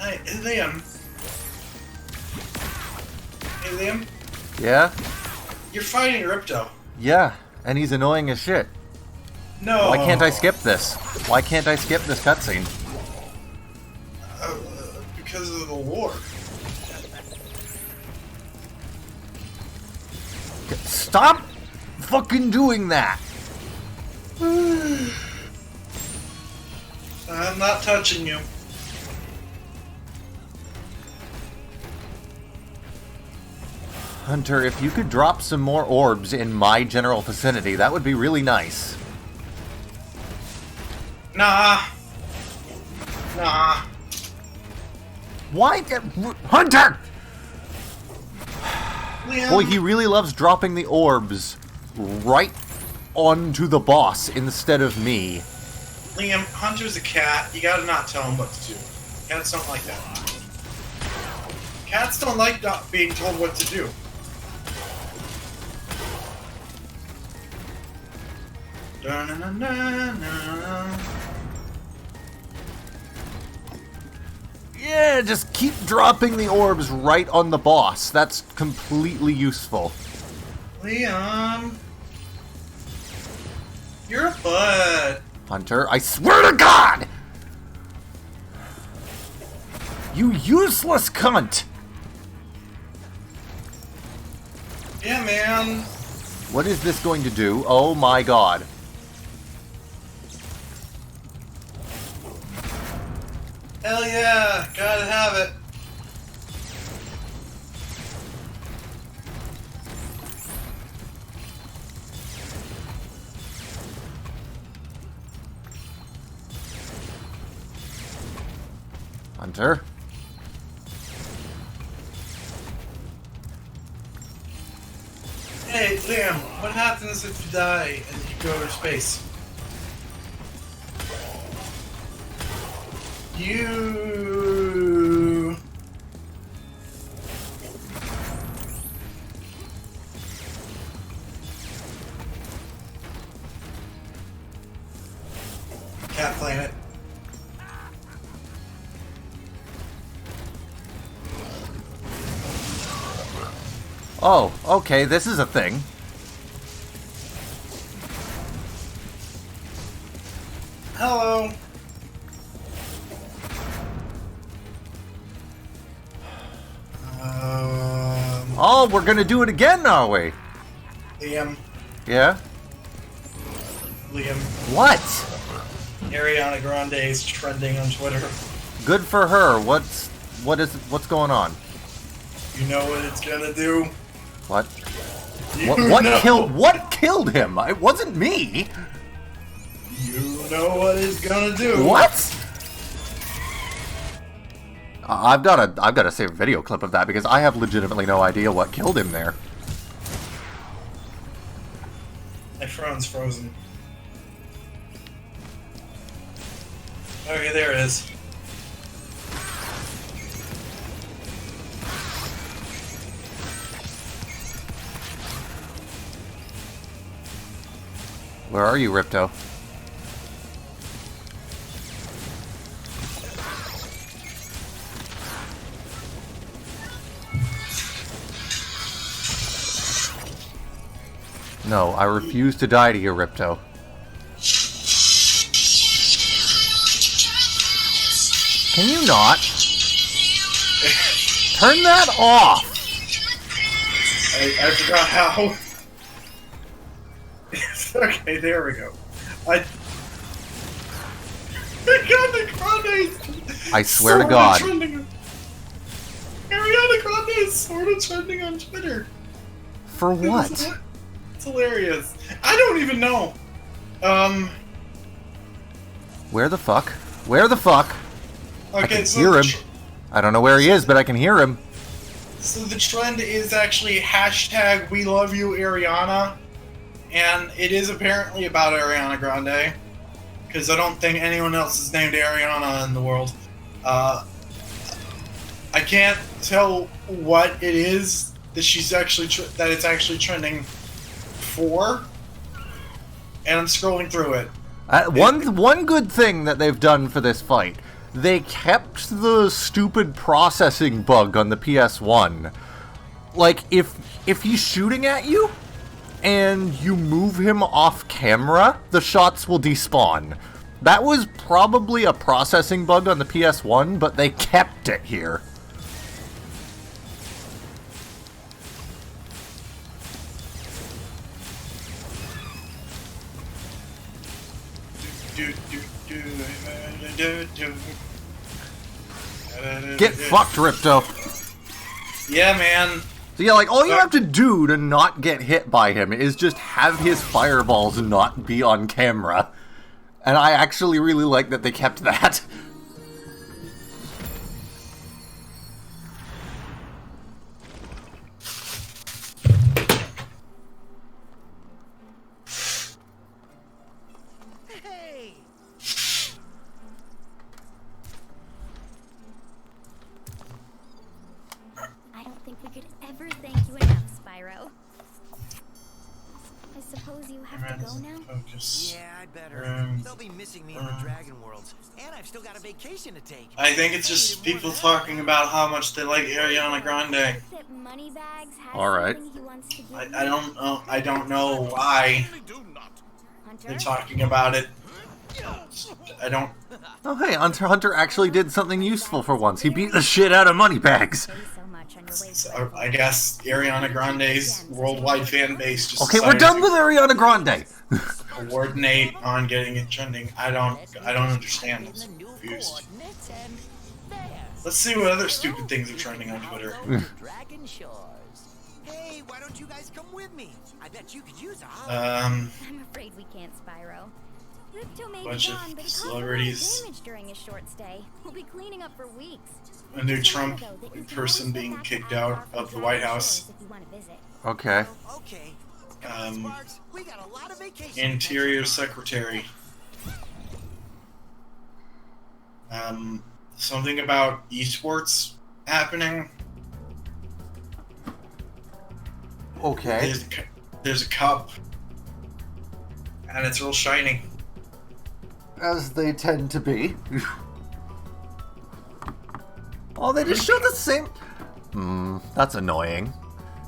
Hey, Liam. Hey, Liam. Yeah? You're fighting Ripto. Yeah, and he's annoying as shit. No. Why can't I skip this? Why can't I skip this cutscene? Because of the war. Stop fucking doing that! I'm not touching you. Hunter, if you could drop some more orbs in my general vicinity, that would be really nice. Nah. Nah. Why? Hunter! Liam. Boy, he really loves dropping the orbs right onto the boss instead of me. Liam, Hunter's a cat. You gotta not tell him what to do. Cats don't like that. Cats don't like not being told what to do. Da-na-na-na-na. Yeah, just keep dropping the orbs right on the boss. That's completely useful. Liam. You're a bud. Hunter, I swear to God! You useless cunt! Yeah, man. What is this going to do? Oh my God. Hell yeah. Gotta have it. Hunter? Hey, Liam, what happens if you die and you go to space? You... Cat planet. Oh, okay, this is a thing. Hello. Oh, we're gonna do it again, are we? Liam. Yeah? Liam. What? Ariana Grande is trending on Twitter. Good for her. What's going on? You know what it's gonna do? What? You What killed him? It wasn't me. You know what it's gonna do. What? I've got to save a video clip of that because I have legitimately no idea what killed him there. My phone's frozen. Okay, there it is. Where are you, Ripto? No, I refuse to die to you, Ripto. Can you not? Turn that off! I forgot how. Okay, there we go. Ariana Grande. I swear to God. Ariana Grande is sort of trending on Twitter. For what? It's hilarious. I don't even know. Where the fuck? Where the fuck? Okay, I can so hear him. I don't know where he is, but I can hear him. So the trend is actually hashtag We Love You Ariana, and it is apparently about Ariana Grande, because I don't think anyone else is named Ariana in the world. I can't tell what it is that she's actually that it's actually trending for, and I'm scrolling through it. One good thing that they've done for this fight, they kept the stupid processing bug on the PS1. Like, if he's shooting at you, and you move him off camera, the shots will despawn. That was probably a processing bug on the PS1, but they kept it here. Get fucked, Ripto. Yeah, man. So yeah, like, all you have to do to not get hit by him is just have his fireballs not be on camera. And I actually really like that they kept that. Hey! I don't think we could ever thank you enough, Spyro. I suppose you have to go now? Focus. Yeah, I better. They'll be missing me in the Dragon Worlds, and I've still got a vacation to take. I think it's just people talking about how much they like Ariana Grande. That Moneybags has Alright. something he wants to give I don't know. I don't know why Hunter? they're talking about it. I don't. Oh hey, Hunter actually did something useful for once. He beat the shit out of Moneybags. Thank you so much on your way So I guess Ariana Grande's worldwide fan base just Okay, we're done with Ariana Grande. coordinate on getting it trending. I don't understand. I'm so confused. Let's see what other stupid things are trending on Twitter. Dragon Shores. Hey, why don't you guys come with me? I bet you could use a I'm afraid we can't, Spyro. Ripto may Bunch be of gone, but he caused a lot celebrities. damage during his short stay. We'll be cleaning up for weeks. A new Trump person being kicked out of the White House. If you want to visit. Okay. Okay. Um, We got a lot of vacation. Interior Secretary. Something about esports happening. Okay. There's a cup, and it's real shiny. As they tend to be. Oh, they just show the same. That's annoying.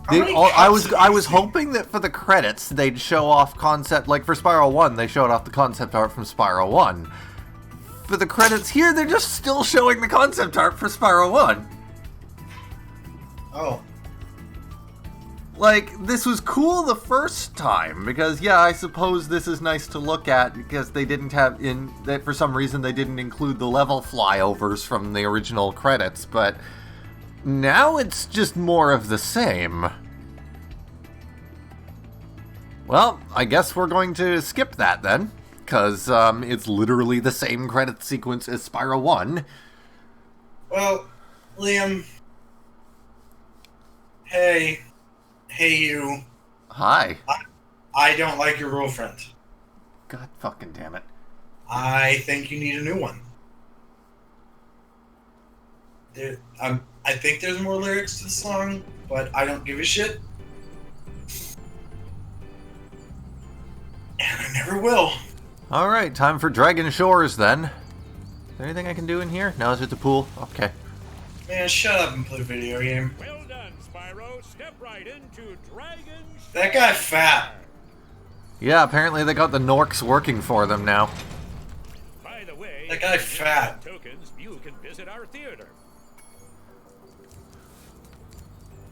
I was hoping that for the credits they'd show off concept, like for Spyro 1 they showed off the concept art from Spyro 1. For the credits here they're just still showing the concept art for Spyro 1. Oh. Like, this was cool the first time, because, yeah, I suppose this is nice to look at, because they didn't have, that for some reason they didn't include the level flyovers from the original credits, but now it's just more of the same. Well, I guess we're going to skip that then, because it's literally the same credit sequence as Spyro 1. Well, Liam. Hey you. Hi. I don't like your girlfriend. God fucking damn it. I think you need a new one. I think there's more lyrics to the song, but I don't give a shit. And I never will. Alright, time for Dragon Shores then. Is there anything I can do in here? No, is it the pool? Okay. Man, shut up and play a video game. Well done, Spyro. Step right into Dragon Shores. That guy fat. Yeah, apparently they got the Norks working for them now. By the way, That guy fat. tokens, you can visit our theater.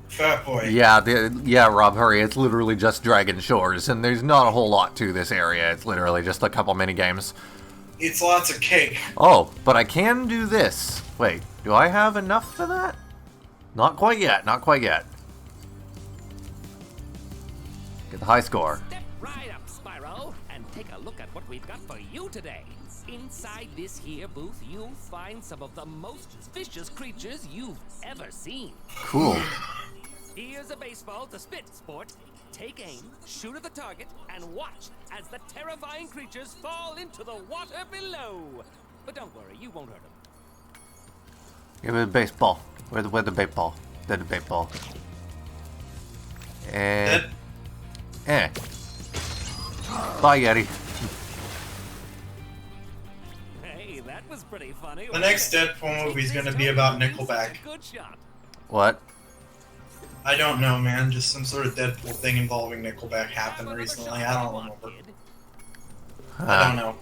Fat boy. Yeah, Rob, hurry. It's literally just Dragon Shores, and there's not a whole lot to this area. It's literally just a couple mini games. Eats lots of cake. Oh, but I can do this. Wait, do I have enough for that? Not quite yet, not quite yet. Get the high score. Step right up, Spyro, and take a look at what we've got for you today. Inside this here booth, you'll find some of the most vicious creatures you've ever seen. Cool. Here's a baseball to spit, sport. Take aim, shoot at the target, and watch as the terrifying creatures fall into the water below. But don't worry, you won't hurt them. Give me the baseball. Where's the baseball? There's the baseball. And... Bye, Yeti. Hey, that was pretty funny. The next Deadpool movie is going to be about Nickelback. Good shot. What? I don't know, man. Just some sort of Deadpool thing involving Nickelback happened recently. I don't remember. I don't know.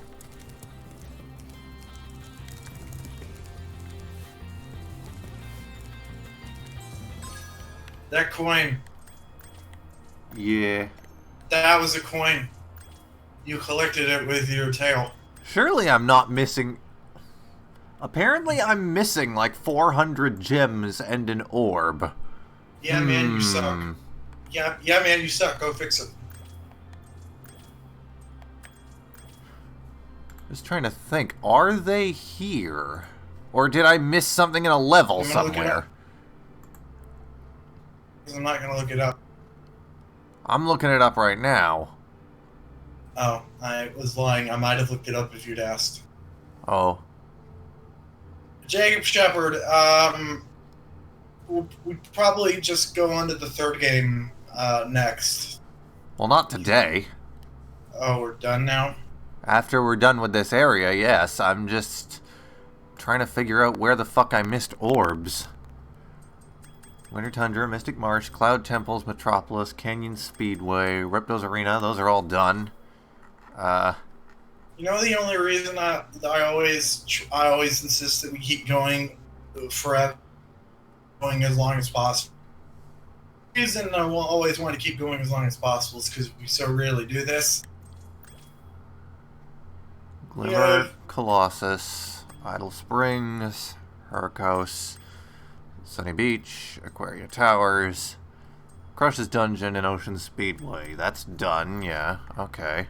That coin. Yeah. That was a coin. You collected it with your tail. Surely I'm not missing... Apparently I'm missing like 400 gems and an orb. Yeah, man, you suck. Yeah, man, you suck. Go fix it. Just trying to think. Are they here? Or did I miss something in a level somewhere? I'm not going to look it up. I'm looking it up right now. Oh, I was lying. I might have looked it up if you'd asked. Oh. Jacob Shepard, we'll probably just go on to the third game next. Well, not today. Oh, we're done now? After we're done with this area, yes. I'm just trying to figure out where the fuck I missed orbs. Winter Tundra, Mystic Marsh, Cloud Temples, Metropolis, Canyon Speedway, Ripto's Arena, those are all done. You know the only reason I always insist that we keep going forever, going as long as possible. The reason I will always want to keep going as long as possible is because we so rarely do this. Glimmer, Colossus, Idle Springs, Hurricos, Sunny Beach, Aquaria Towers, Crush's Dungeon, and Ocean Speedway. That's done, yeah, okay.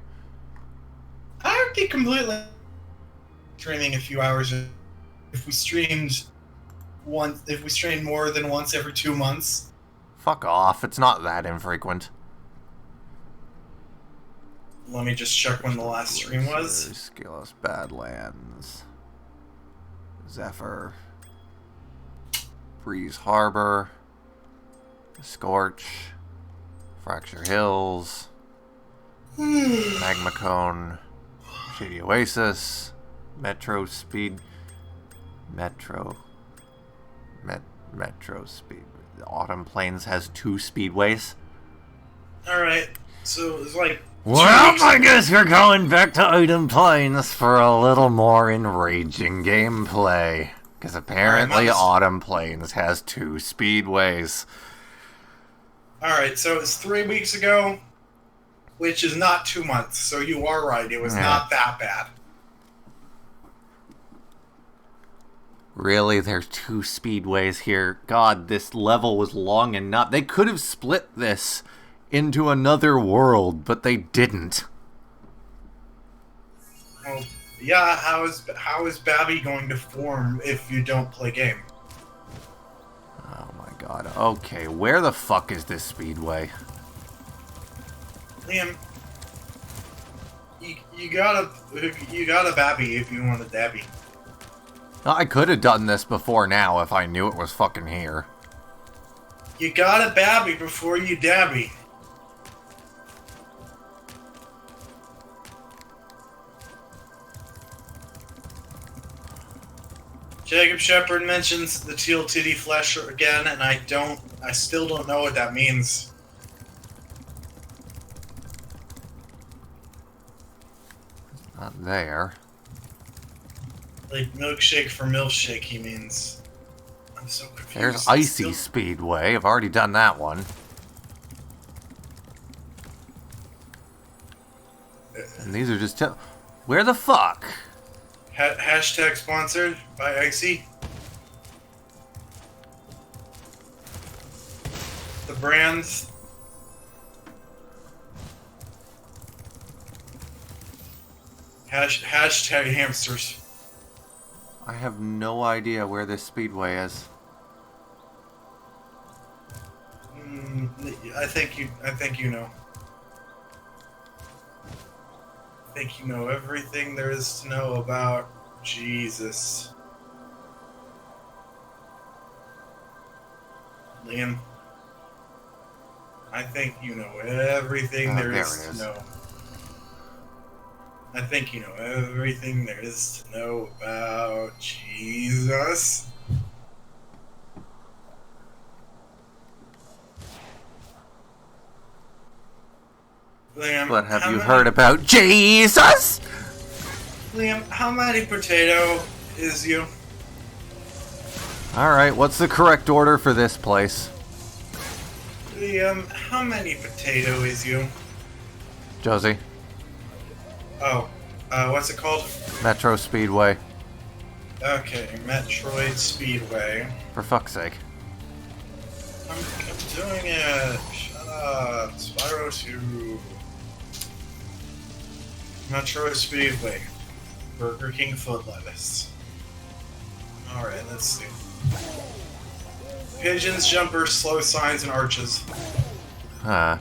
I would be completely streaming a few hours if we streamed more than once every 2 months. Fuck off, it's not that infrequent. Let me just check when the last stream was. Scalos Badlands, Zephyr, Breeze Harbor, Scorch, Fracture Hills, Magma Cone, Shady Oasis, Metro Speed, Metro Speed. Autumn Plains has 2 speedways. Alright, so it's like... Well, I guess we're going back to Autumn Plains for a little more enraging gameplay. Because apparently Autumn Plains has 2 speedways. Alright, so it's 3 weeks ago, which is not 2 months, so you are right, it was not that bad. Really? There's 2 speedways here? God, this level was long enough. They could have split this into another world, but they didn't. Well, yeah, how is Babby going to form if you don't play game? Oh my god. Okay, where the fuck is this speedway? Liam, you gotta Babby if you want a Dabby. I could have done this before now if I knew it was fucking here. You gotta Babby before you Dabby. Jacob Shepard mentions the teal titty flesh again, and I still don't know what that means. It's not there. Like milkshake for milkshake, he means. I'm so confused. There's Icy Speedway. I've already done that one. And these are just... Where the fuck? Hashtag sponsored by Icy. The brands. Hashtag hamsters. I have no idea where this speedway is. I think you know. I think you know everything there is to know about Jesus. Liam, I think you know everything there is to know. I think you know everything there is to know about Jesus. Liam, But have you heard about Jesus? Liam, how many potato is you? Alright, what's the correct order for this place? Liam, how many potato is you? Josie. Oh, what's it called? Metro Speedway. Okay, Metroid Speedway. For fuck's sake. I'm doing it. Shut up. Spyro 2. Metroid Speedway. Burger King foot lettuce. Alright, let's see. Pigeons, jumpers, slow signs, and arches. Huh.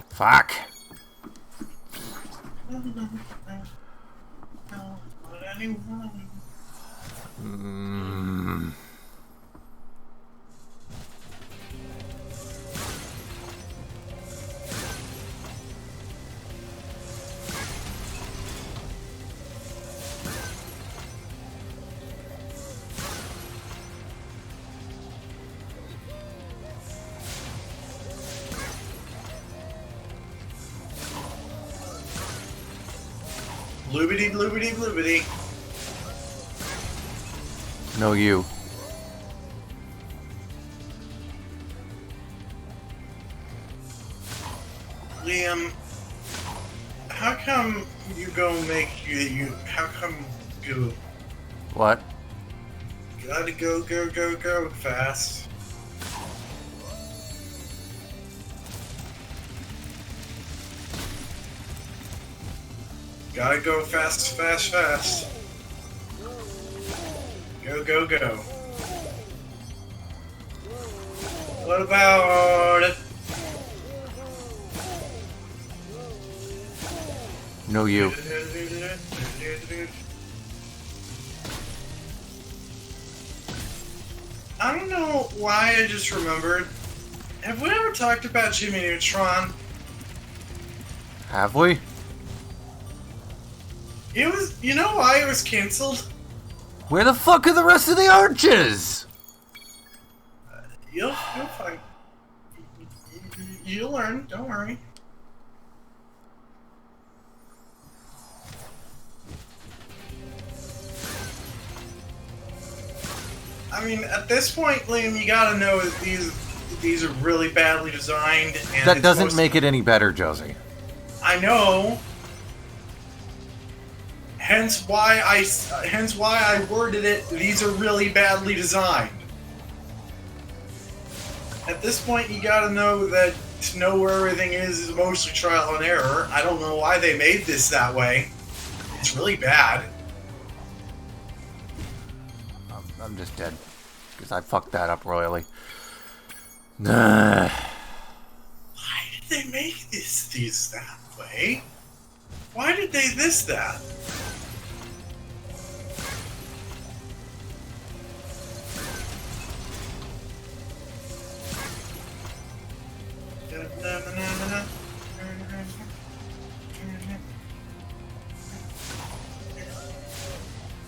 Fuck. Bloobity bloobity bloobity. No, you. Liam, how come you go make how come you What? gotta go fast? Gotta go fast. Go. What about it? No, you. I don't know why I just remembered. Have we ever talked about Jimmy Neutron? Have we? It was. You know why it was canceled? Where the fuck are the rest of the arches? You'll find. You'll learn. Don't worry. I mean, at this point, Liam, you gotta know that these are really badly designed. And That doesn't make it any better, Josie. I know. Hence why I worded it. These are really badly designed. At this point, you gotta know that to know where everything is mostly trial and error. I don't know why they made this that way. It's really bad. I'm just dead. Because I fucked that up royally. Nah. Why did they make these that way? Why did they this that?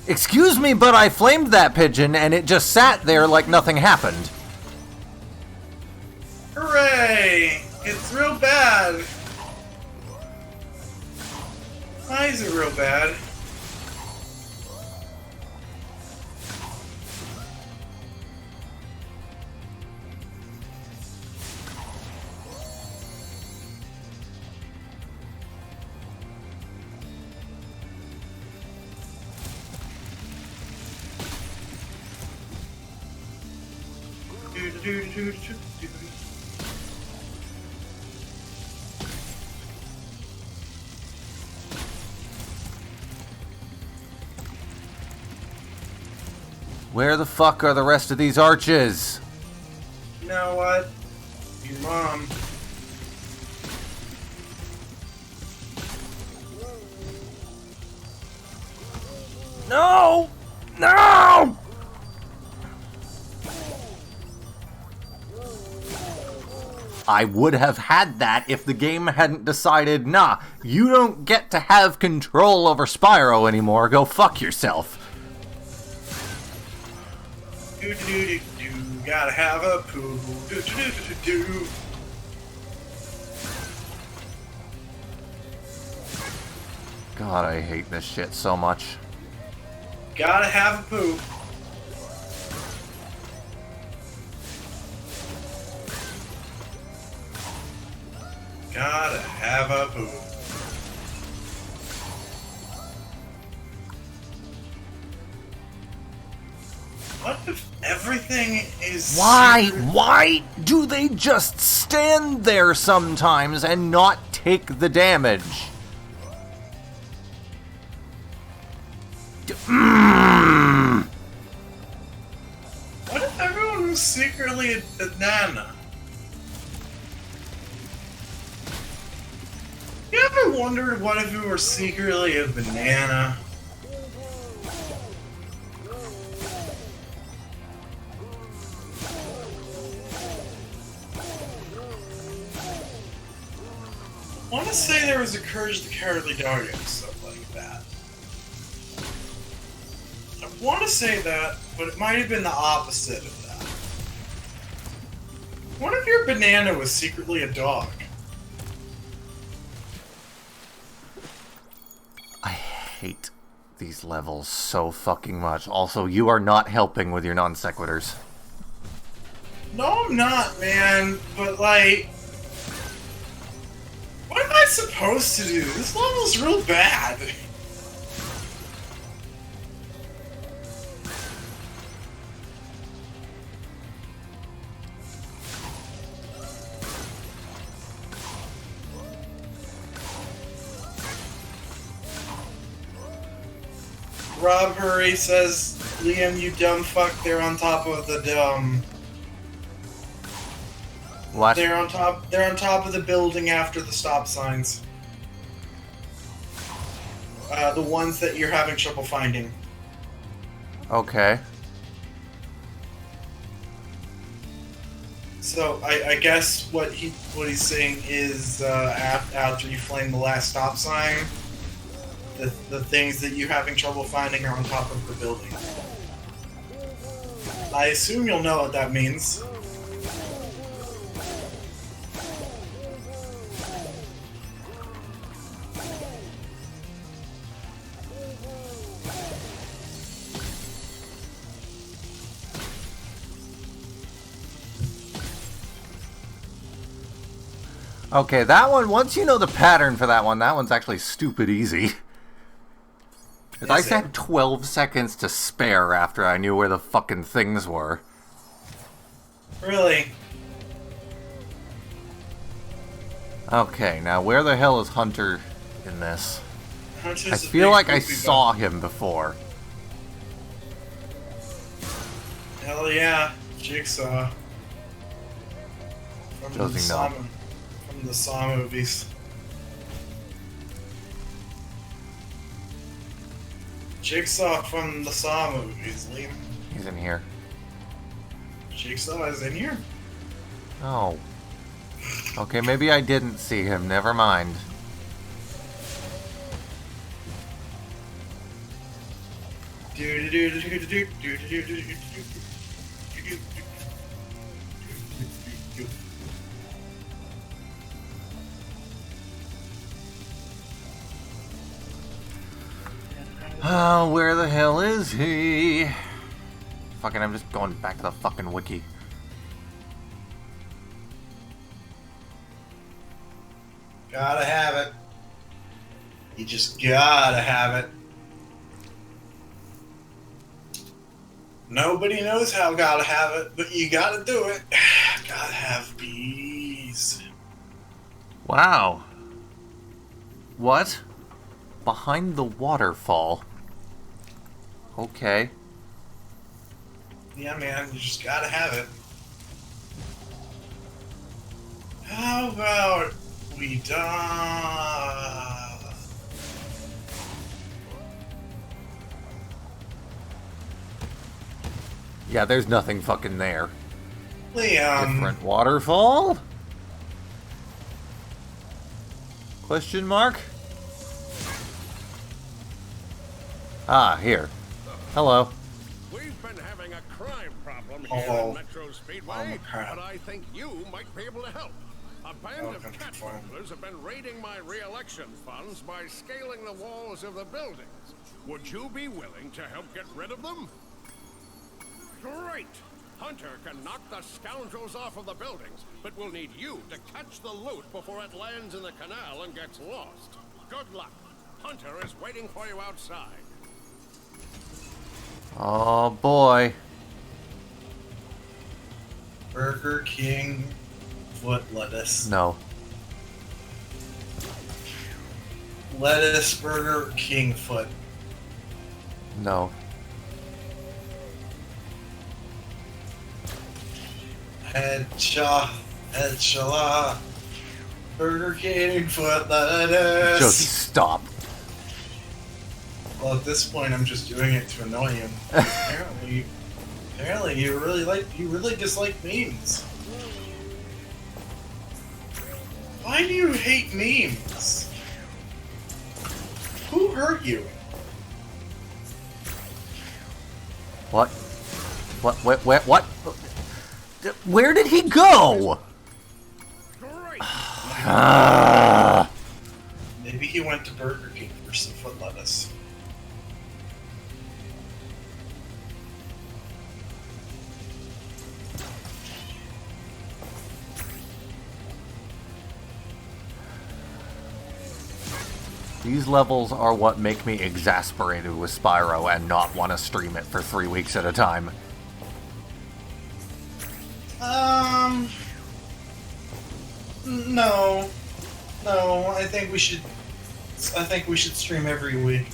Excuse me, but I flamed that pigeon and it just sat there like nothing happened. Hooray! It's real bad. Why is it real bad? Where the fuck are the rest of these arches? You know what? Your mom. No! No! I would have had that if the game hadn't decided, nah, you don't get to have control over Spyro anymore, go fuck yourself. Do do do do do. Gotta have a poo. Do do do do do do. God, I hate this shit so much. Gotta have a poo. Gotta have a poo. What if everything is... Why? Why do they just stand there sometimes and not take the damage? What if everyone was secretly a banana? You ever wondered what if we were secretly a banana? I want to say there was a Courage the Cowardly Dog episode like that. I want to say that, but it might have been the opposite of that. What if your banana was secretly a dog? I hate these levels so fucking much. Also, you are not helping with your non sequiturs. No, I'm not, man. But, like... what am I supposed to do? This level's real bad. Rob Hurry says, Liam, you dumb fuck, they're on top of the What? They're on top of the building after the stop signs. The ones that you're having trouble finding. Okay. So I guess what he's saying is after you flame the last stop sign, the things that you're having trouble finding are on top of the building. I assume you'll know what that means. Okay, that one, once you know the pattern for that one's actually stupid easy. I had 12 seconds to spare after I knew where the fucking things were. Really? Okay, now where the hell is Hunter in this? Hunter's I feel like I saw him before. Hell yeah, Jigsaw. Josie, no. From the Saw movies. Jigsaw from the Saw movies, Liam. He's in here. Jigsaw is in here? Oh. Okay, maybe I didn't see him. Never mind. Oh, where the hell is he? Fucking, I'm just going back to the fucking wiki. Gotta have it. You just gotta have it. Nobody knows how gotta have it, but you gotta do it. Gotta have bees. Wow. What? Behind the waterfall. Okay. Yeah, man, you just gotta have it. How about we die? Yeah, there's nothing fucking there. Liam. Different waterfall? Question mark? Ah, here. Hello. We've been having a crime problem here Oh. in Metro Speedway, crap. but I think you might be able to help. A band of cat burglars have been raiding my re-election funds by scaling the walls of the buildings. Would you be willing to help get rid of them? Great! Hunter can knock the scoundrels off of the buildings, but we'll need you to catch the loot before it lands in the canal and gets lost. Good luck. Hunter is waiting for you outside. Oh boy. Burger King foot lettuce. No. Lettuce Burger King foot. No. Headshaw. Burger King foot lettuce. Josie, stop. Well, at this point, I'm just doing it to annoy him. Apparently, you really dislike memes. Why do you hate memes? Who hurt you? What? What? Where did he go? Maybe he went to Burger King for some foot lettuce. These levels are what make me exasperated with Spyro and not want to stream it for 3 weeks at a time. No. I think we should stream every week.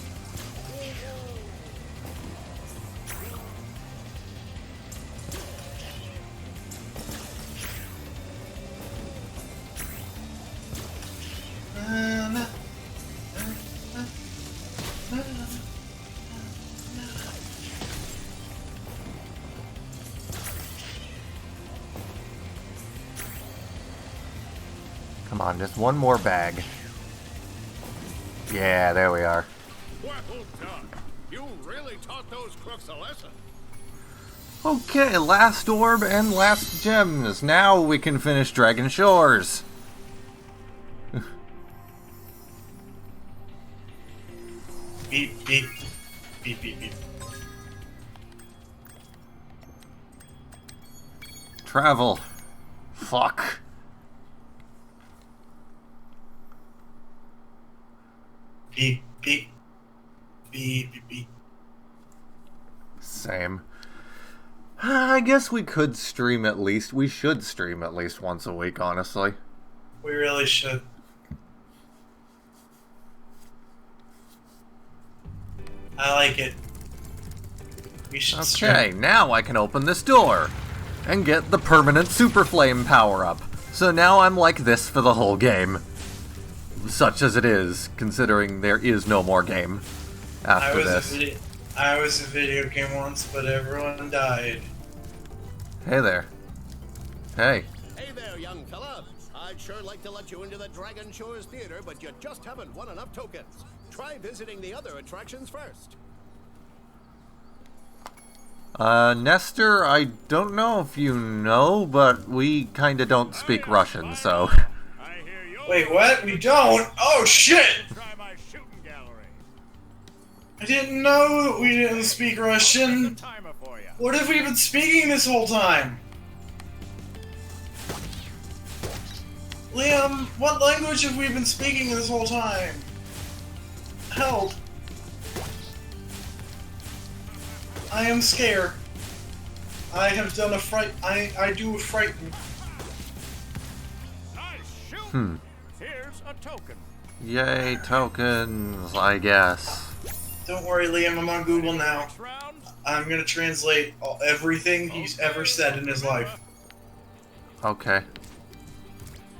Come on, just one more bag. Yeah, there we are. Well done. You really taught those crooks a lesson. Okay, last orb and last gems. Now we can finish Dragon Shores. Beep, beep. Beep, beep, beep. Travel. Fuck. Beep, beep. Beep, beep, beep. Same. I guess we could stream at least. We should stream at least once a week, honestly. We really should. I like it. We should Okay, stream. now I can open this door and get the permanent Super Flame power-up. So now I'm like this for the whole game. Such as it is, considering there is no more game after this. I was a video game once, but everyone died. Hey there. Hey. Hey there, young fella. I'd sure like to let you into the Dragon Shores Theater, but you just haven't won enough tokens. Try visiting the other attractions first. Nestor, I don't know if you know, but we kinda don't speak Russian, so... Wait, what? We don't? Oh, shit! Try my shooting gallery. I didn't know that we didn't speak Russian. Timer for you. What have we been speaking this whole time? Liam, what language have we been speaking this whole time? Help. I am scared. I have done a fright. I do a frighten. Nice shoot. Here's a token. Yay, tokens, I guess. Don't worry, Liam, I'm on Google now. Next round, I'm gonna translate everything he's ever said in his life. Okay.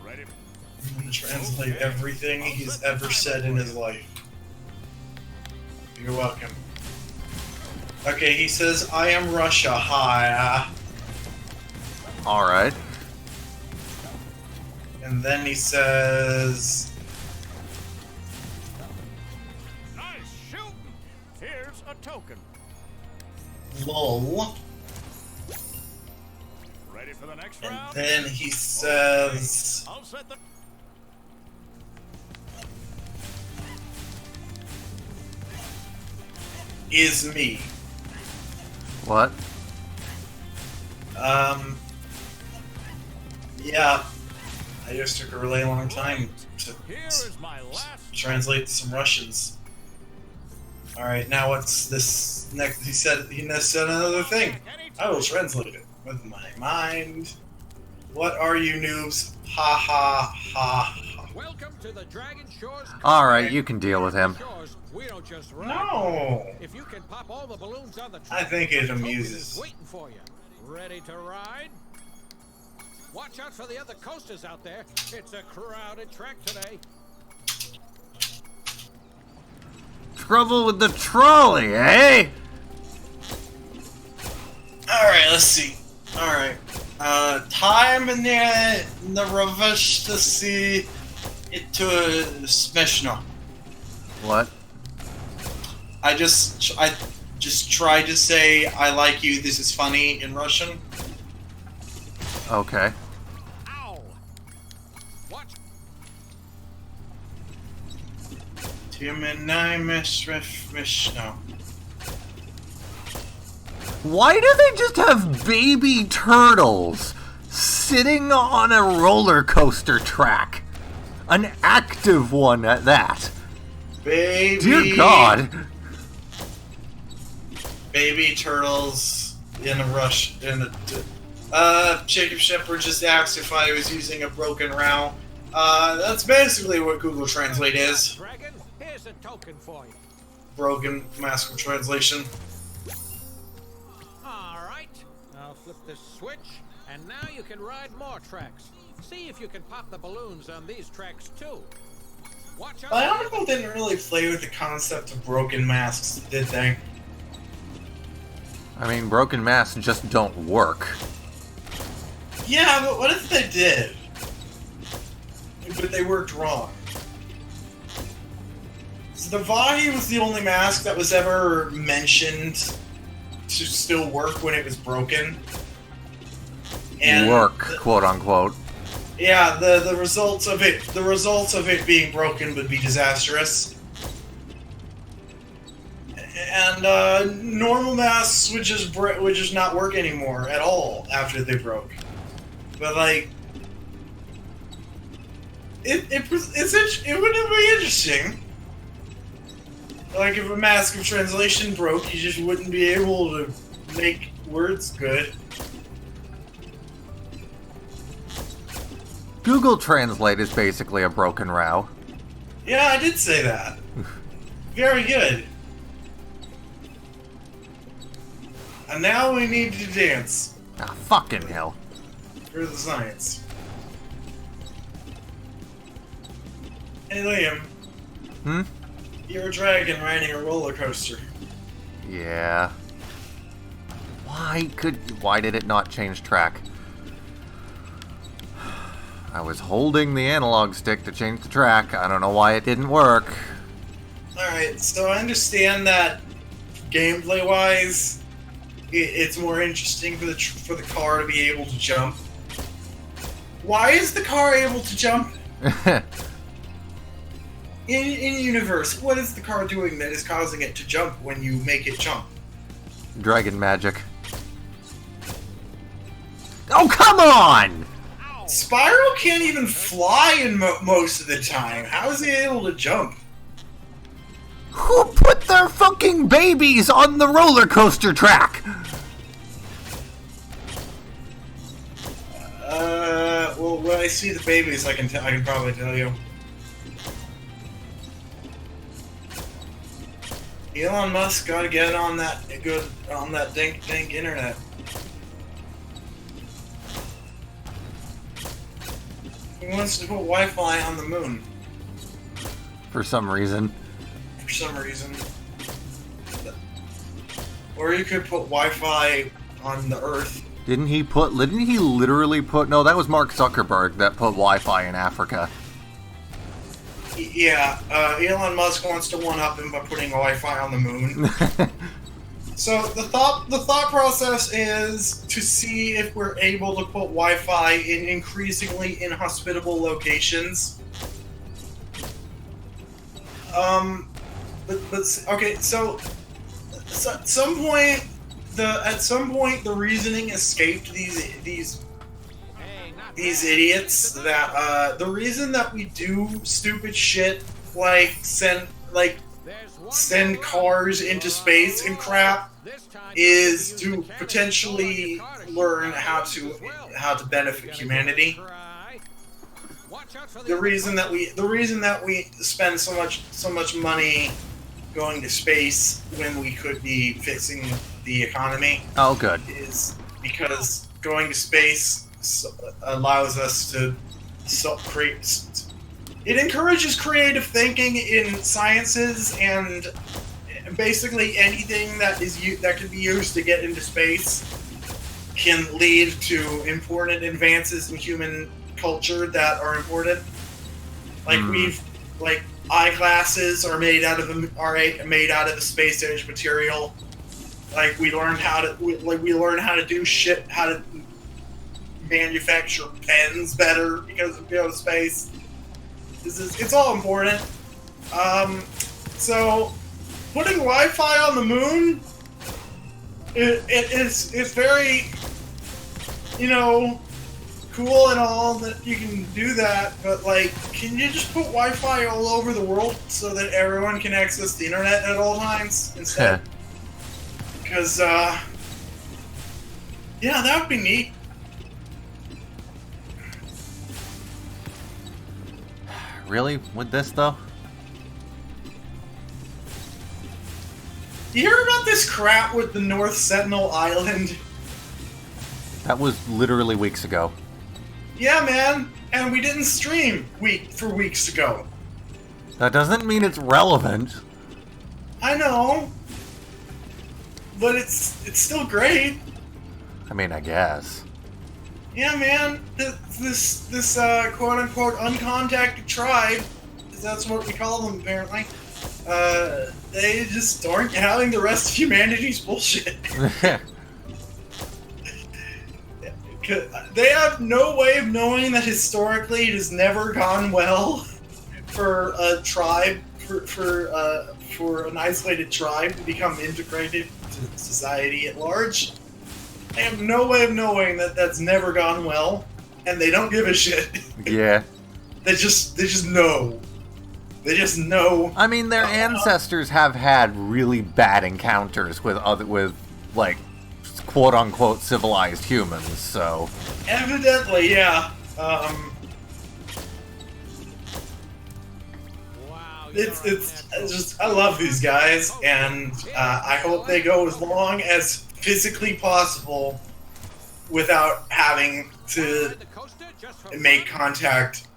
I'm gonna translate everything he's ever said in his life. You're welcome. Okay, he says, I am Russia, hi. Alright. And then he says... Nice shooting! Here's a token. Lol. Ready for the next And round? then he says... I'll set the... Is me. What? Yeah. I just took a really long time to Here is my last... translate some Russians. Alright, now what's this next? He said another thing. I will translate it with my mind. What are you noobs? Ha ha ha ha. Welcome to the Dragon Shores. Alright, you can deal with him. We don't just ride. No! If you can pop all the balloons on the I think it token amuses. is waiting for you. Ready to ride? Watch out for the other coasters out there. It's a crowded track today. Trouble with the trolley, eh? Alright, let's see. Alright. Time in the reverse to see it to smeshno. What? I just tried to say I like you, this is funny in Russian. Okay. Ow! Watch. Why do they just have baby turtles sitting on a roller coaster track? An active one at that. Baby. Dear God. Baby turtles in a rush. Jacob Shepard just asked if I was using a broken row. That's basically what Google Translate is. Dragon, here's a token for you. Broken mask of translation. Alright, I'll flip this switch, and now you can ride more tracks. See if you can pop the balloons on these tracks too. Watch out. Bionicle didn't really play with the concept of broken masks, did they? I mean, broken masks just don't work. Yeah, but what if they did? But they worked wrong. So the Vahi was the only mask that was ever mentioned to still work when it was broken. And work, quote unquote. Yeah, the results of it being broken would be disastrous. And normal masks would just not work anymore at all after they broke. But like, it would be interesting. Like if a mask of translation broke, you just wouldn't be able to make words good. Google Translate is basically a broken row. Yeah, I did say that. Very good. And now we need to dance. Ah, fucking hell. For the science. Hey Liam. Hmm? You're a dragon riding a roller coaster. Yeah. Why did it not change track? I was holding the analog stick to change the track. I don't know why it didn't work. Alright, so I understand that gameplay-wise, it's more interesting for the car to be able to jump. Why is the car able to jump? In universe, what is the car doing that is causing it to jump when you make it jump? Dragon magic. Oh, come on! Spyro can't even fly in most of the time. How is he able to jump? Who put their fucking babies on the roller coaster track? Well, when I see the babies, I can probably tell you. Elon Musk gotta get on that dink internet. He wants to put Wi-Fi on the moon. For some reason. For some reason. Or you could put Wi-Fi on the Earth. Didn't he literally put... No, that was Mark Zuckerberg that put Wi-Fi in Africa. Yeah, Elon Musk wants to one-up him by putting Wi-Fi on the moon. So the thought process is to see if we're able to put Wi-Fi in increasingly inhospitable locations. Okay, so at some point the reasoning escaped these idiots that the reason that we do stupid shit like send cars into space and crap is to potentially learn how to benefit humanity. The reason that we spend so much money going to space when we could be fixing the economy. Oh, good. Is because going to space allows us to create. It encourages creative thinking in sciences and basically anything that can be used to get into space can lead to important advances in human culture that are important. Like eyeglasses are made out of the space age material. Like we learn how to do shit, how to manufacture pens better because of space. It's all important. So putting Wi-Fi on the moon, it's very, cool and all that you can do that, but can you just put Wi-Fi all over the world so that everyone can access the internet at all times instead? Because, yeah, that would be neat. Really? With this, though? You hear about this crap with the North Sentinel Island? That was literally weeks ago. Yeah, man. And we didn't stream for weeks ago. That doesn't mean it's relevant. I know. But it's still great. I mean, I guess. Yeah, man. This quote-unquote uncontacted tribe, 'cause that's what we call them apparently, they just aren't having the rest of humanity's bullshit. They have no way of knowing that historically it has never gone well for a tribe, for an isolated tribe to become integrated to society at large. They have no way of knowing that that's never gone well, and they don't give a shit. Yeah. They just know. They just know. I mean, their ancestors have had really bad encounters with quote-unquote civilized humans, so... Evidently, yeah. It's just, I love these guys, and I hope they go as long as physically possible without having to make contact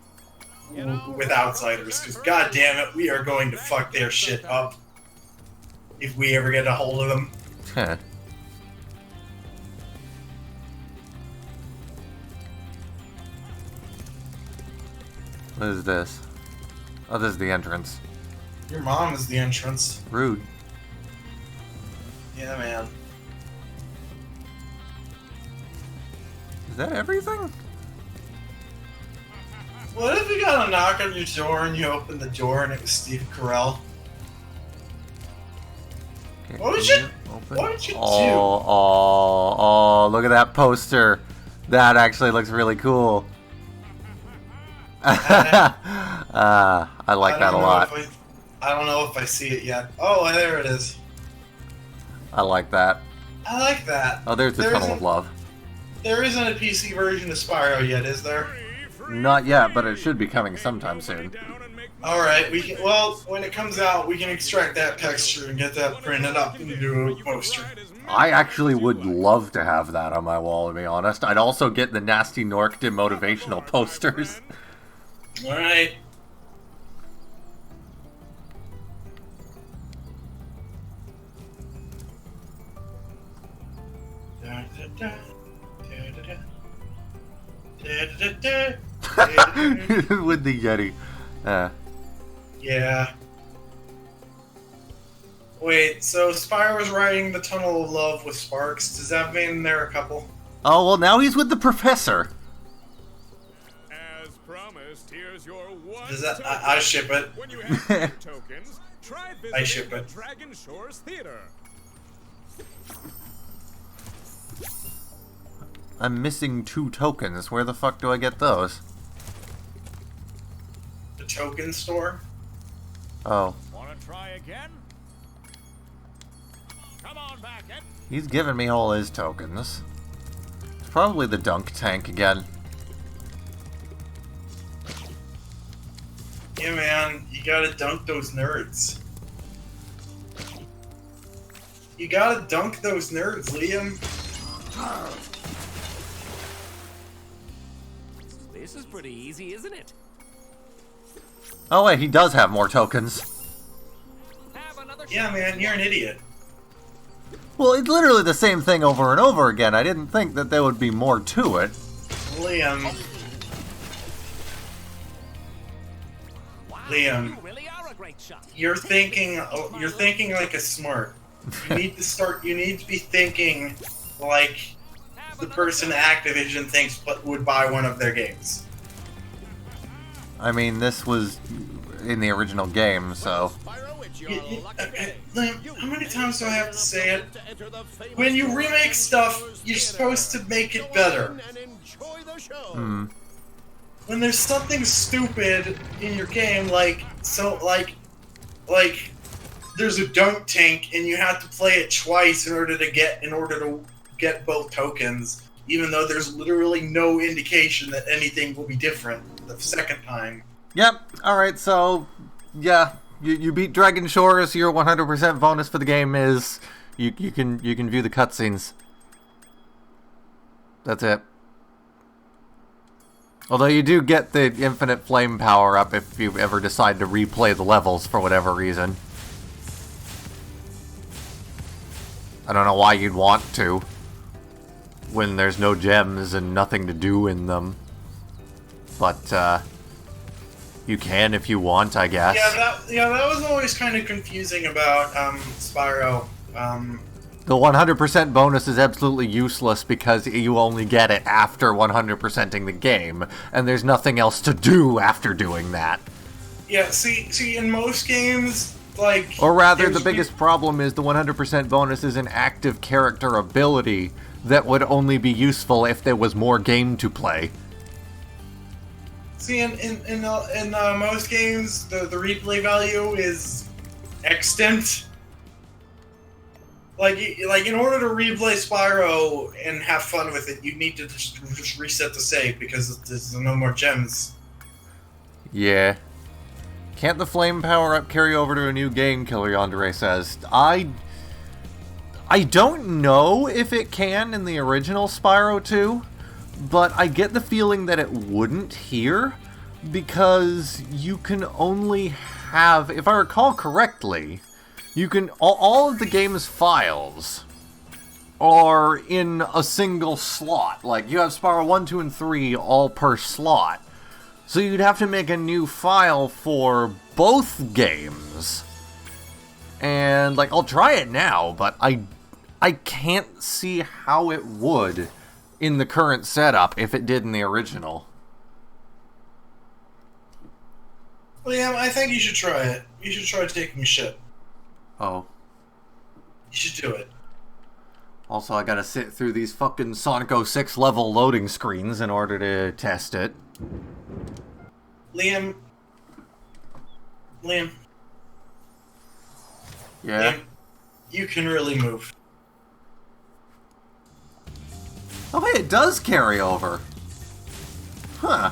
with outsiders, because god damn it, we are going to fuck their shit up if we ever get a hold of them. Huh. What is this? Oh, this is the entrance. Your mom is the entrance. Rude. Yeah, man. Is that everything? What if you got a knock on your door and you open the door and it was Steve Carell? Okay, What would you do? Oh, look at that poster. That actually looks really cool. I like that a lot. I don't know if I see it yet. Oh, there it is. I like that. I like that. Oh, there's the Tunnel of Love. There isn't a PC version of Spyro yet, is there? Not yet, but it should be coming sometime soon. Alright, we can, well, when it comes out, we can extract that texture and get that printed up and do a poster. I actually would love to have that on my wall, to be honest. I'd also get the Nasty Nork demotivational posters. Alright. With the Yeti. Yeah. Wait, so Spyro's riding the Tunnel of Love with Sparks. Does that mean they're a couple? Oh, well, now he's with the Professor. As promised, here's your one. Does that, I ship it. When you have tokens, try I ship visiting it. the Dragon Shores Theater. I'm missing 2 tokens. Where the fuck do I get those? The token store? Oh. Wanna try again? Come on back, Ed. He's giving me all his tokens. It's probably the dunk tank again. Yeah, man, you gotta dunk those nerds. You gotta dunk those nerds, Liam. This is pretty easy, isn't it? Oh wait, he does have more tokens. Yeah, man, you're an idiot. Well, it's literally the same thing over and over again. I didn't think that there would be more to it. Liam. Liam. You really are a great shot. You're thinking like a smart. You need to be thinking like the person Activision thinks would buy one of their games. I mean, this was in the original game, so... Liam, how many times do I have to say it? When you remake stuff, you're supposed to make it better. When there's something stupid in your game, like there's a dunk tank and you have to play it twice in order to get both tokens, even though there's literally no indication that anything will be different the second time. Yep, alright, so... Yeah, you beat Dragon Shores, your 100% bonus for the game is... You can view the cutscenes. That's it. Although you do get the infinite flame power up if you ever decide to replay the levels for whatever reason. I don't know why you'd want to, when there's no gems and nothing to do in them. But, you can if you want, I guess. Yeah, that was always kind of confusing about, Spyro. The 100% bonus is absolutely useless because you only get it after 100%ing the game, and there's nothing else to do after doing that. Yeah, see, in most games, like... Or rather, the biggest problem is the 100% bonus is an active character ability that would only be useful if there was more game to play. See, in most games, the replay value is extant. Like in order to replay Spyro and have fun with it, you need to just reset the save because there's no more gems. Yeah. Can't the flame power up carry over to a new game, Killer Yandere says. I don't know if it can in the original Spyro 2, but I get the feeling that it wouldn't here, because you can only have, if I recall correctly, you can, all of the game's files are in a single slot. Like, you have Spyro 1, 2, and 3 all per slot. So you'd have to make a new file for both games. And, like, I'll try it now, but I can't see how it would in the current setup if it did in the original. Liam, I think you should try it. You should try taking a shit. Oh. You should do it. Also, I gotta sit through these fucking Sonic 06 level loading screens in order to test it. Liam. Yeah? Liam, you can really move. Oh, wait, it does carry over. Huh.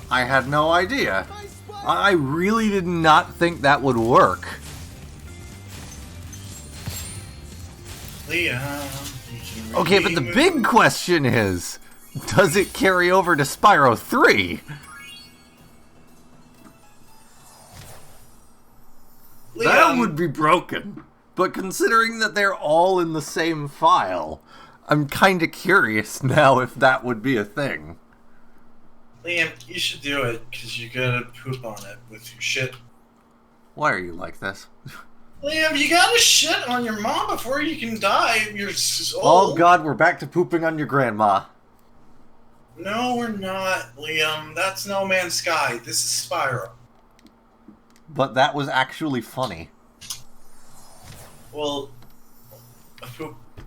I had no idea. I really did not think that would work. Liam, Okay, but the big question is, does it carry over to Spyro 3? That would be broken. But considering that they're all in the same file, I'm kind of curious now if that would be a thing. Liam, you should do it, because you gotta poop on it with your shit. Why are you like this? Liam, you gotta shit on your mom before you can die. You're old. Oh god, we're back to pooping on your grandma. No, we're not, Liam. That's No Man's Sky. This is Spyro. But that was actually funny. Well,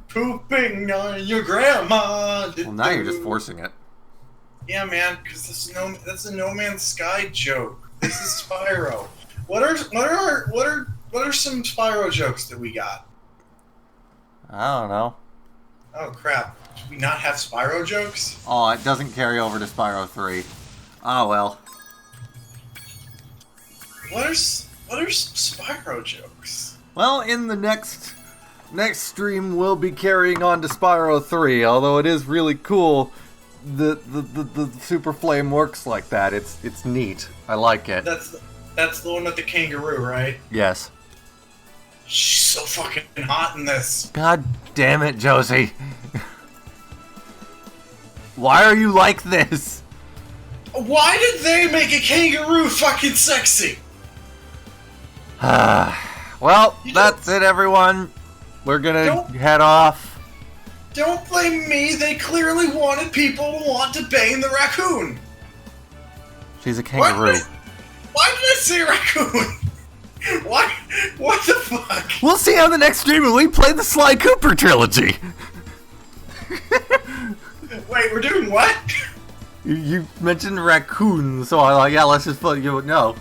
pooping on your grandma. Well, now you're just forcing it. Yeah, man, because that's a No Man's Sky joke. This is Spyro. What are some Spyro jokes that we got? I don't know. Oh crap! Do we not have Spyro jokes? Oh, it doesn't carry over to Spyro 3. Ah, well. What are Spyro jokes? Well, in the next stream, we'll be carrying on to Spyro 3. Although it is really cool, the Super Flame works like that. It's neat. I like it. That's the one with the kangaroo, right? Yes. She's so fucking hot in this. God damn it, Josie. Why are you like this? Why did they make a kangaroo fucking sexy? Well, that's it, everyone. We're gonna head off. Don't blame me. They clearly wanted people to want to bang the raccoon. She's a kangaroo. Why did I say raccoon? What? What the fuck? We'll see on the next stream when we play the Sly Cooper trilogy. Wait, we're doing what? You mentioned raccoon, so I'm like, yeah, let's just put you no.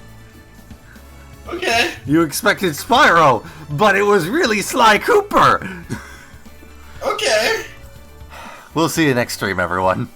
Okay. You expected Spyro, but it was really Sly Cooper. Okay. We'll see you next stream, everyone.